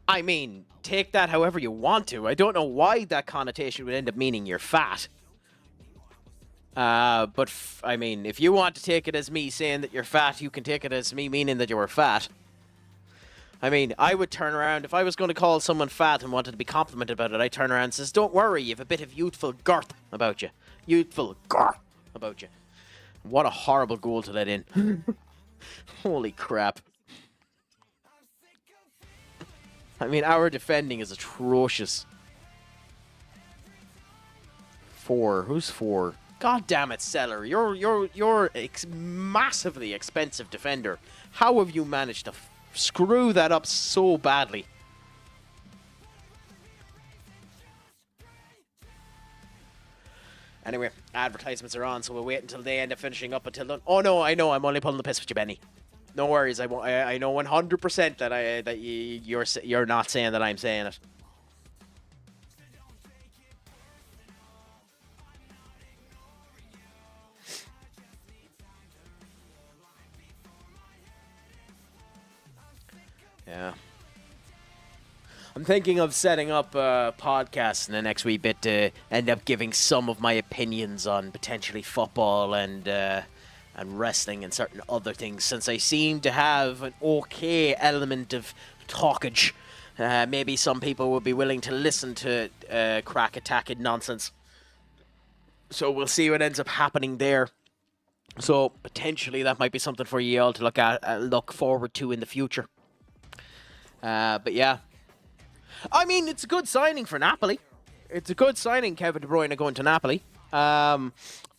I mean, take that however you want to. I don't know why that connotation would end up meaning you're fat. But I mean, if you want to take it as me saying that you're fat, you can take it as me meaning that you were fat. I mean, I would turn around, if I was going to call someone fat and wanted to be complimented about it, I'd turn around and says, don't worry, you have a bit of youthful girth about you. Youthful girth about you. What a horrible goal to let in. Holy crap. I mean, our defending is atrocious. 4. Who's 4? God damn it, Seller. You're massively expensive defender. How have you managed to screw that up so badly? Anyway, advertisements are on, so we'll wait until they end up finishing up until then. Oh no, I know. I'm only pulling the piss with you, Benny. No worries. I know 100% that you're not saying that I'm saying it. Yeah. I'm thinking of setting up a podcast in the next wee bit to end up giving some of my opinions on potentially football and wrestling and certain other things, since I seem to have an okay element of talkage. Maybe some people will be willing to listen to crack attacking nonsense. So we'll see what ends up happening there. So potentially that might be something for you all to look forward to in the future. But yeah. I mean, it's a good signing for Napoli. It's a good signing, Kevin De Bruyne going to Napoli.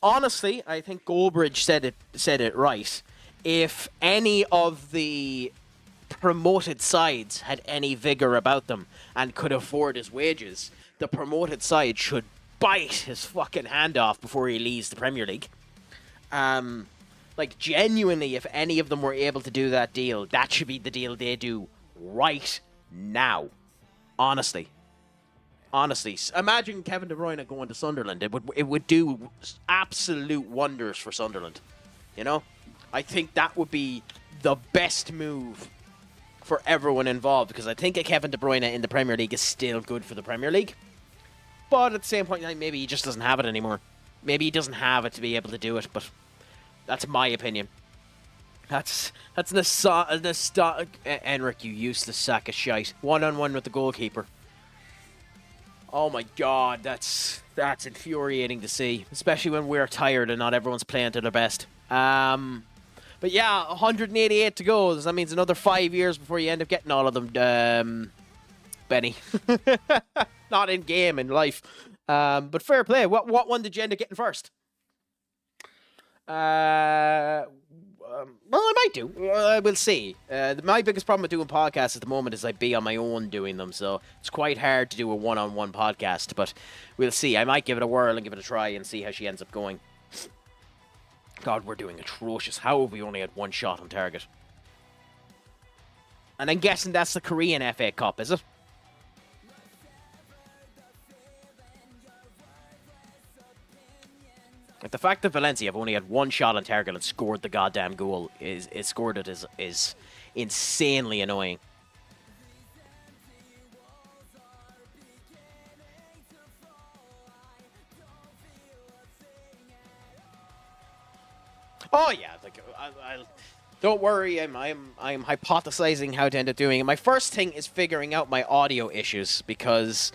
Honestly, I think Goldbridge said it right. If any of the promoted sides had any vigor about them and could afford his wages, the promoted side should bite his fucking hand off before he leaves the Premier League. Like, genuinely, if any of them were able to do that deal, that should be the deal they do right now. Honestly, imagine Kevin De Bruyne going to Sunderland. It would do absolute wonders for Sunderland. You know, I think that would be the best move for everyone involved, because I think a Kevin De Bruyne in the Premier League is still good for the Premier League. But at the same point, maybe he just doesn't have it anymore. Maybe he doesn't have it to be able to do it. But that's my opinion. That's Enric, you useless sack of shite. 1-on-1 with the goalkeeper. Oh my god, that's infuriating to see, especially when we're tired and not everyone's playing to their best. But yeah, 188 to go. That means another 5 years before you end up getting all of them, Benny. Not in game, in life. But fair play. What one did you end up getting first? Well, I might do. We'll see. My biggest problem with doing podcasts at the moment is I'd be on my own doing them, so it's quite hard to do a one-on-one podcast, but we'll see. I might give it a whirl and give it a try and see how she ends up going. God, we're doing atrocious. How have we only had one shot on target? And I'm guessing that's the Korean FA Cup, is it? Like the fact that Valencia have only had one shot on target and scored the goddamn goal is insanely annoying. Oh yeah, like I'll don't worry. I'm hypothesizing how to end up doing it. My first thing is figuring out my audio issues because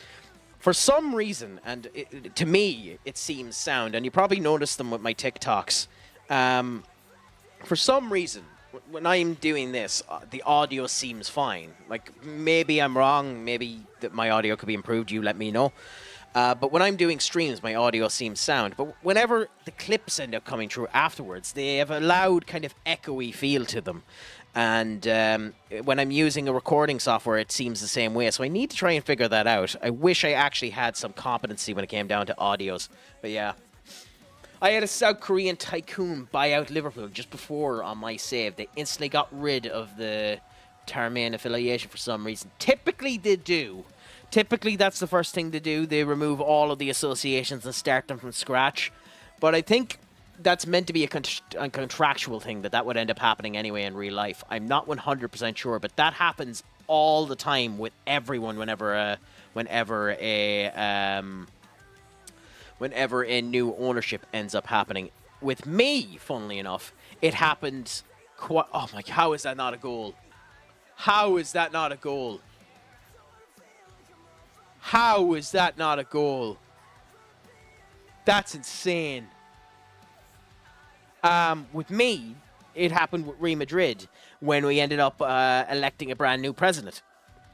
for some reason, and to me, it seems sound, and you probably noticed them with my TikToks. For some reason, when I'm doing this, the audio seems fine. Like, maybe I'm wrong, maybe that my audio could be improved, you let me know. But when I'm doing streams, my audio seems sound. But whenever the clips end up coming through afterwards, they have a loud kind of echoey feel to them. And when I'm using a recording software, it seems the same way. So I need to try and figure that out. I wish I actually had some competency when it came down to audios. But yeah. I had a South Korean tycoon buy out Liverpool just before on my save. They instantly got rid of the Tarmain affiliation for some reason. Typically they do. Typically that's the first thing to do. They remove all of the associations and start them from scratch. But I think that's meant to be a contractual thing that would end up happening anyway in real life. I'm not 100% sure, but that happens all the time with everyone whenever a new ownership ends up happening. With me, funnily enough, it happened quite... Oh my... How is that not a goal? How is that not a goal? How is that not a goal? That's insane. With me, it happened with Real Madrid when we ended up electing a brand new president.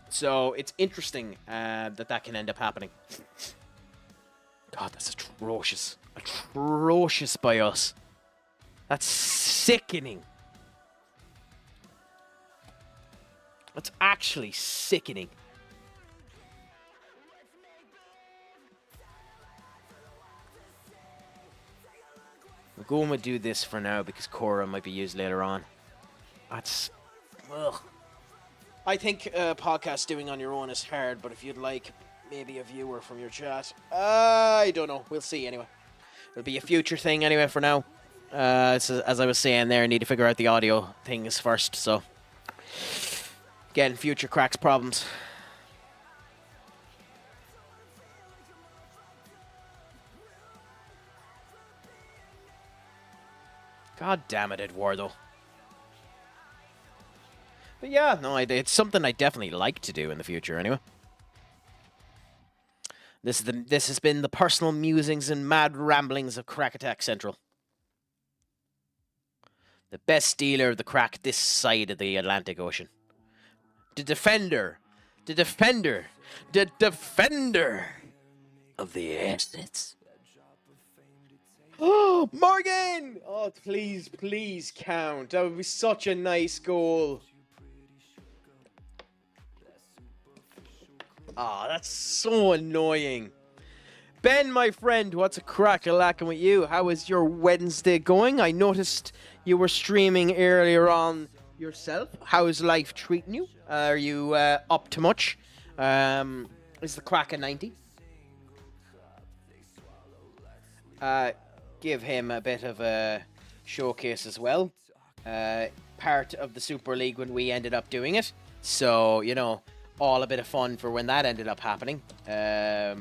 So it's interesting that can end up happening. God, that's atrocious. Atrocious by us. That's sickening. That's actually sickening. We're going to do this for now because Cora might be used later on. That's... Ugh. I think podcast doing on your own is hard, but if you'd like maybe a viewer from your chat, I don't know. We'll see anyway. It'll be a future thing anyway for now. So as I was saying there, I need to figure out the audio things first, so... Again, future cracks problems. God damn it, Eduardo. But yeah, no, it's something I definitely like to do in the future anyway. This has been the personal musings and mad ramblings of Crack Attack Central. The best dealer of the crack this side of the Atlantic Ocean. The defender. The defender. The defender of the assets. Oh, Morgan! Oh, please, please count. That would be such a nice goal. Ah, oh, that's so annoying. Ben, my friend, what's a crack-a-lackin' with you? How is your Wednesday going? I noticed you were streaming earlier on yourself. How is life treating you? Are you up to much? Is the crack a 90? Give him a bit of a showcase as well. Part of the Super League when we ended up doing it. So, you know, all a bit of fun for when that ended up happening. Well,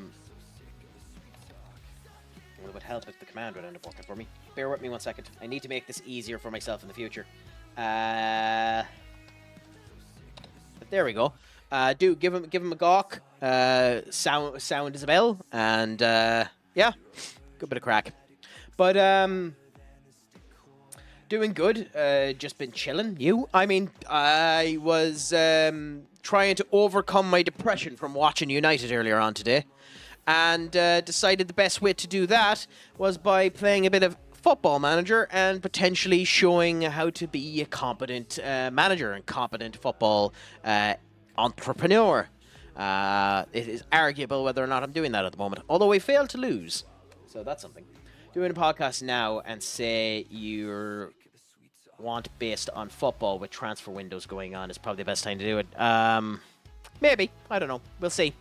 it would help if the command would end up working for me. Bear with me 1 second. I need to make this easier for myself in the future. But there we go. Give him a gawk. Sound is a bell. And, yeah, good bit of crack. But, doing good. Just been chilling. You? I mean, I was trying to overcome my depression from watching United earlier on today. And decided the best way to do that was by playing a bit of Football Manager and potentially showing how to be a competent manager and competent football entrepreneur. It is arguable whether or not I'm doing that at the moment, although I failed to lose. So that's something. Doing a podcast now and say you're want based on football with transfer windows going on is probably the best time to do it. Maybe. I don't know. We'll see.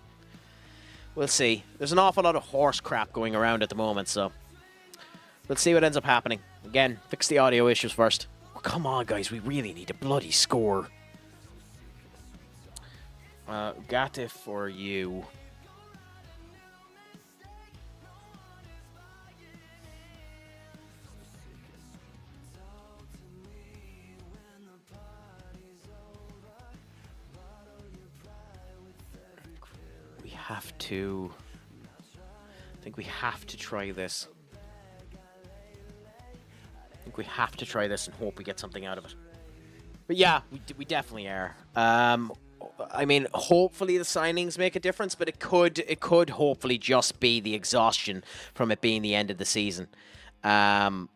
We'll see. There's an awful lot of horse crap going around at the moment, so we'll see what ends up happening. Again, fix the audio issues first. Oh, come on, guys. We really need a bloody score. Gate for you. Have to. I think we have to try this. I think we have to try this and hope we get something out of it. But yeah, we definitely are. I mean, hopefully the signings make a difference, but it could hopefully just be the exhaustion from it being the end of the season. But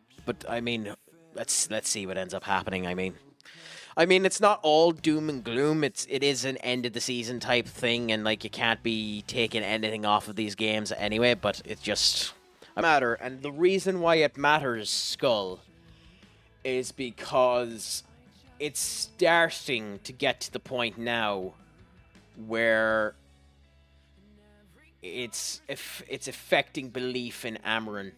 I mean, let's see what ends up happening. I mean, it's not all doom and gloom. It is an end of the season type thing, and like you can't be taking anything off of these games anyway. But it just matter, and the reason why it matters, Skull, is because it's starting to get to the point now where it's affecting belief in Amarin.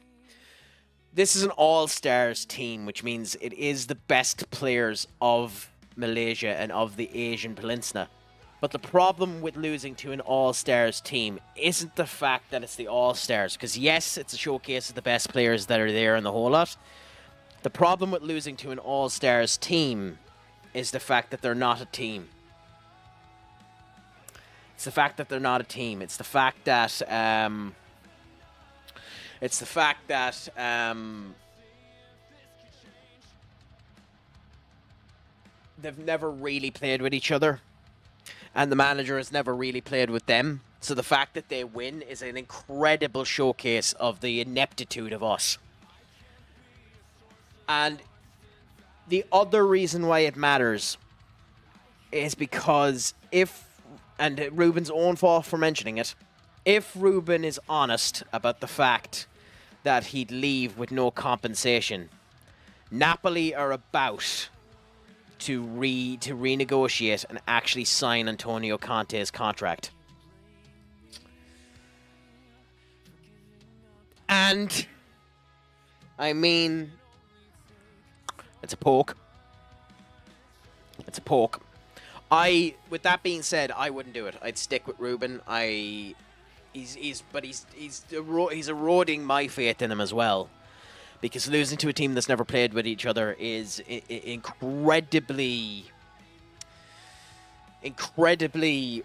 This is an all-stars team, which means it is the best players of Malaysia and of the Asian Peninsula. But the problem with losing to an all-stars team isn't the fact that it's the all-stars, because yes, it's a showcase of the best players that are there in the whole lot. The problem with losing to an all-stars team is the fact that they're not a team. It's the fact that they're not a team. It's the fact that they've never really played with each other, and the manager has never really played with them. So the fact that they win is an incredible showcase of the ineptitude of us. And the other reason why it matters is because and Ruben's own fault for mentioning it, if Ruben is honest about the fact that he'd leave with no compensation, Napoli are about to renegotiate and actually sign Antonio Conte's contract. And I mean, it's a poke. It's a poke. With that being said, I wouldn't do it. I'd stick with Ruben. He's eroding my faith in him as well, because losing to a team that's never played with each other is incredibly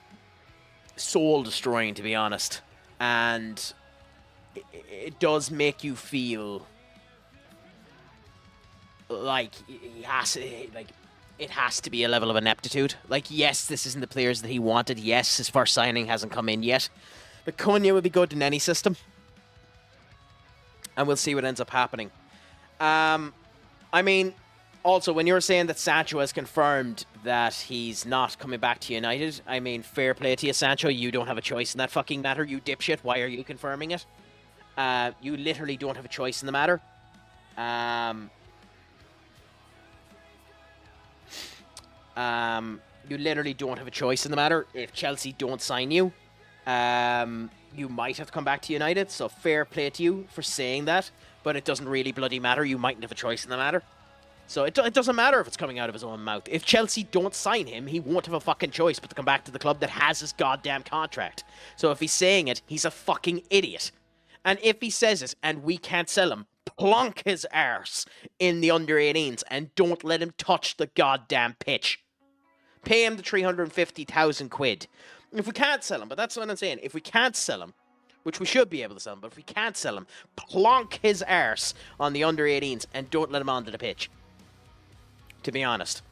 soul destroying, to be honest, and it does make you feel like it has to be a level of ineptitude. Like, yes, this isn't the players that he wanted. Yes, his first signing hasn't come in yet. But Konya would be good in any system. And we'll see what ends up happening. I mean, also, when you're saying that Sancho has confirmed that he's not coming back to United, I mean, fair play to you, Sancho. You don't have a choice in that fucking matter, you dipshit. Why are you confirming it? You literally don't have a choice in the matter. You literally don't have a choice in the matter. If Chelsea don't sign you, you might have to come back to United, so fair play to you for saying that, but it doesn't really bloody matter. You mightn't have a choice in the matter. So it doesn't matter if it's coming out of his own mouth. If Chelsea don't sign him, he won't have a fucking choice but to come back to the club that has his goddamn contract. So if he's saying it, he's a fucking idiot. And if he says it and we can't sell him, plonk his arse in the under-18s and don't let him touch the goddamn pitch. Pay him the 350,000 quid. If we can't sell him, but that's what I'm saying, if we can't sell him, which we should be able to sell him, but if we can't sell him, plonk his arse on the under-18s and don't let him onto the pitch. To be honest.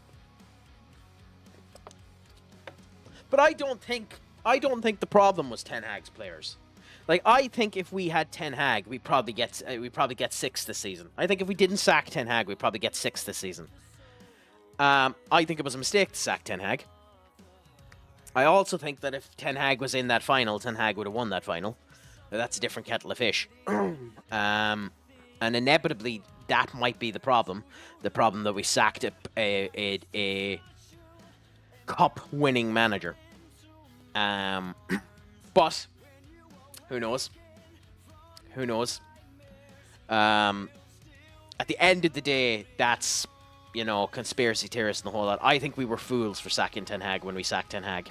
But I don't think the problem was Ten Hag's players. Like, I think if we had Ten Hag, we'd probably get 6 this season. I think if we didn't sack Ten Hag, we'd probably get 6 this season. I think it was a mistake to sack Ten Hag. I also think that if Ten Hag was in that final, Ten Hag would have won that final. But that's a different kettle of fish. And inevitably, that might be the problem. The problem that we sacked a cup-winning manager. But who knows? Who knows? At the end of the day, that's, conspiracy theorists and the whole lot. I think we were fools for sacking Ten Hag when we sacked Ten Hag.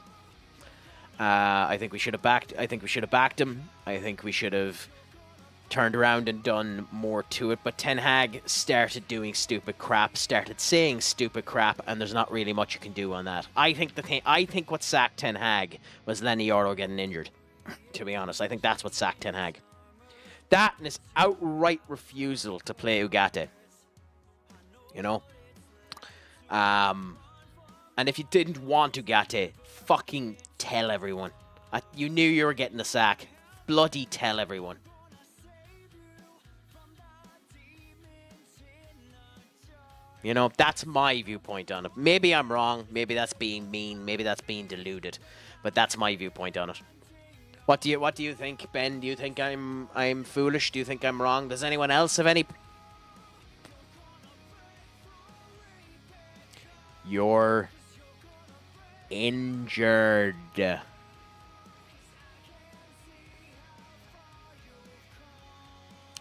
I think we should have backed him. I think we should have turned around and done more to it. But Ten Hag started doing stupid crap, started saying stupid crap, and there's not really much you can do on that. I think what sacked Ten Hag was Lenny Yoro getting injured. To be honest, I think that's what sacked Ten Hag. That and his outright refusal to play Ugarte. And if you didn't want Ugarte, fucking tell everyone. You knew you were getting the sack. Bloody tell everyone. That's my viewpoint on it. Maybe I'm wrong. Maybe that's being mean. Maybe that's being deluded. But that's my viewpoint on it. What do you think, Ben? Do you think I'm foolish? Do you think I'm wrong? Does anyone else have any? You're injured. I'm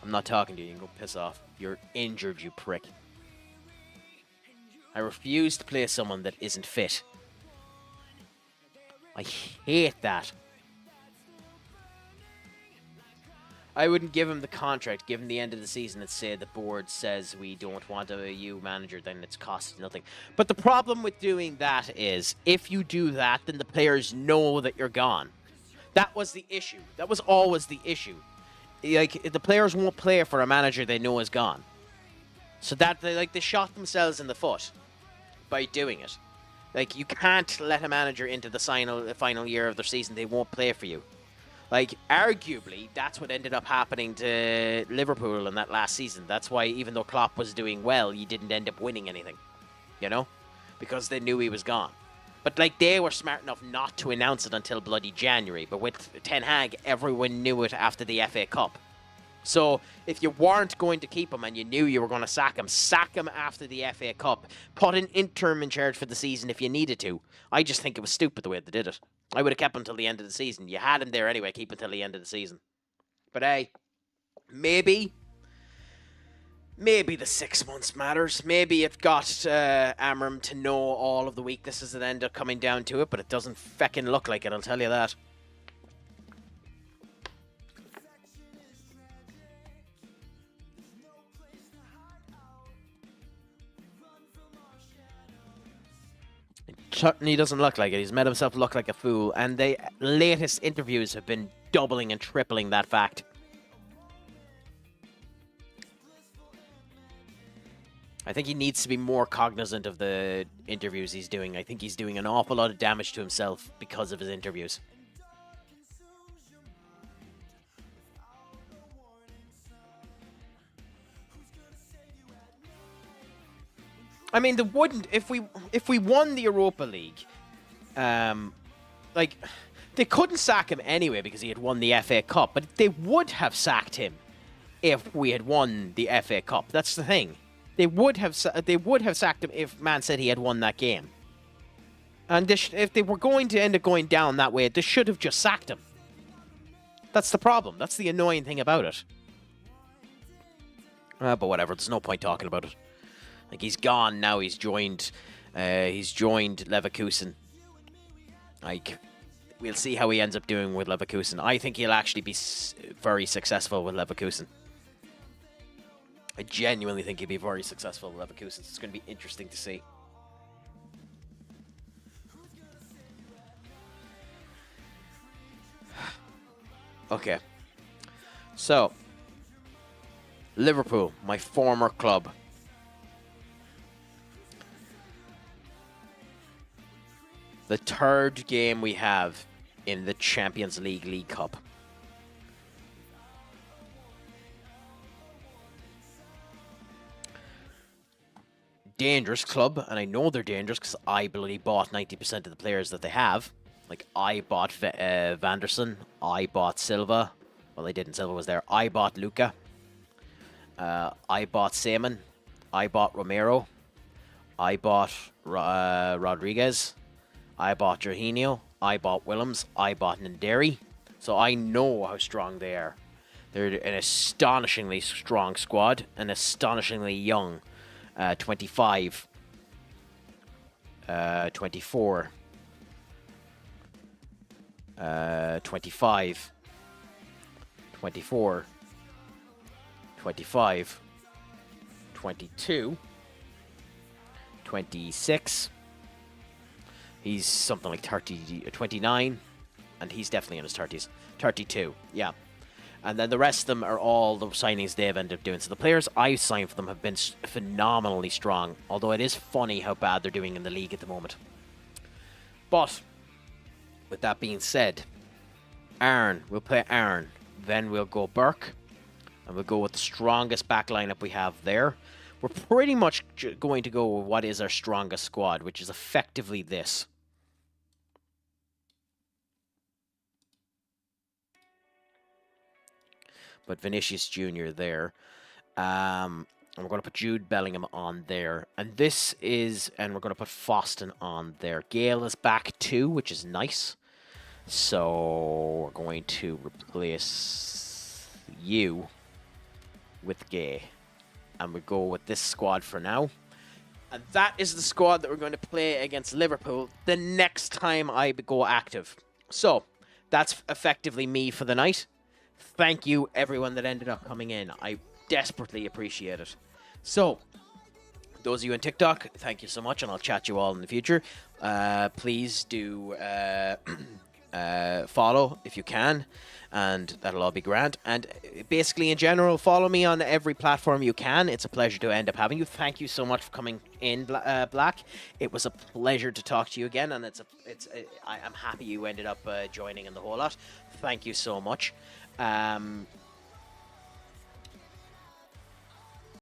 not talking to you. You can go piss off. You're injured, you prick. I refuse to play someone that isn't fit. I hate that. I wouldn't give him the contract, given the end of the season, and say the board says we don't want a EU manager, then it's cost nothing. But the problem with doing that is, if you do that, then the players know that you're gone. That was the issue. That was always the issue. The players won't play for a manager they know is gone. So that they shot themselves in the foot by doing it. You can't let a manager into the final year of their season. They won't play for you. Arguably, that's what ended up happening to Liverpool in that last season. That's why, even though Klopp was doing well, you didn't end up winning anything. Because they knew he was gone. But, they were smart enough not to announce it until bloody January. But with Ten Hag, everyone knew it after the FA Cup. So, if you weren't going to keep him and you knew you were going to sack him after the FA Cup. Put an interim in charge for the season if you needed to. I just think it was stupid the way they did it. I would have kept him until the end of the season. You had him there anyway, keep him until the end of the season. But hey, maybe the 6 months matters. Maybe it got Amram to know all of the weaknesses that end up coming down to it, but it doesn't feckin' look like it, I'll tell you that. Certainly doesn't look like it. He's made himself look like a fool, and the latest interviews have been doubling and tripling that fact. I think he needs to be more cognizant of the interviews he's doing. I think he's doing an awful lot of damage to himself because of his interviews. I mean, they wouldn't if we won the Europa League. They couldn't sack him anyway because he had won the FA Cup, but they would have sacked him if we had won the FA Cup. That's the thing. They would have sacked him if Man City had won that game. And if they were going to end up going down that way, they should have just sacked him. That's the problem. That's the annoying thing about it. But whatever. There's no point talking about it. He's gone now. He's joined Leverkusen. We'll see how he ends up doing with Leverkusen. I think he'll actually be very successful with Leverkusen. I genuinely think he'll be very successful with Leverkusen. It's going to be interesting to see. Okay. So, Liverpool, my former club. The third game we have in the Champions League Cup. Dangerous club, and I know they're dangerous because I bloody bought 90% of the players that they have. I bought Vanderson, I bought Silva. Well, I didn't. Silva was there. I bought Luka. I bought Seaman. I bought Romero. I bought Rodriguez. I bought Jorginho. I bought Willems. I bought Nderi. So I know how strong they are. They're an astonishingly strong squad, an astonishingly young 25, 24, 25, 24, 25, 22, 26. He's something like 30, 29, and he's definitely in his 30s. 32, yeah. And then the rest of them are all the signings they've ended up doing. So the players I signed for them have been phenomenally strong, although it is funny how bad they're doing in the league at the moment. But, with that being said, Aaron, we'll play Aaron. Then we'll go Burke, and we'll go with the strongest back lineup we have there. We're pretty much going to go with what is our strongest squad, which is effectively this. But Vinicius Jr. there. And we're going to put Jude Bellingham on there. And this is... And we're going to put Foston on there. Gale is back too, which is nice. So we're going to replace you with Gay. And we go with this squad for now. And that is the squad that we're going to play against Liverpool the next time I go active. So that's effectively me for the night. Thank you, everyone that ended up coming in. I desperately appreciate it. So, those of you on TikTok, thank you so much, and I'll chat you all in the future. Please do follow if you can, and that'll all be grand. And basically, in general, follow me on every platform you can. It's a pleasure to end up having you. Thank you so much for coming in, Black. It was a pleasure to talk to you again, and I'm happy you ended up joining in the whole lot. Thank you so much.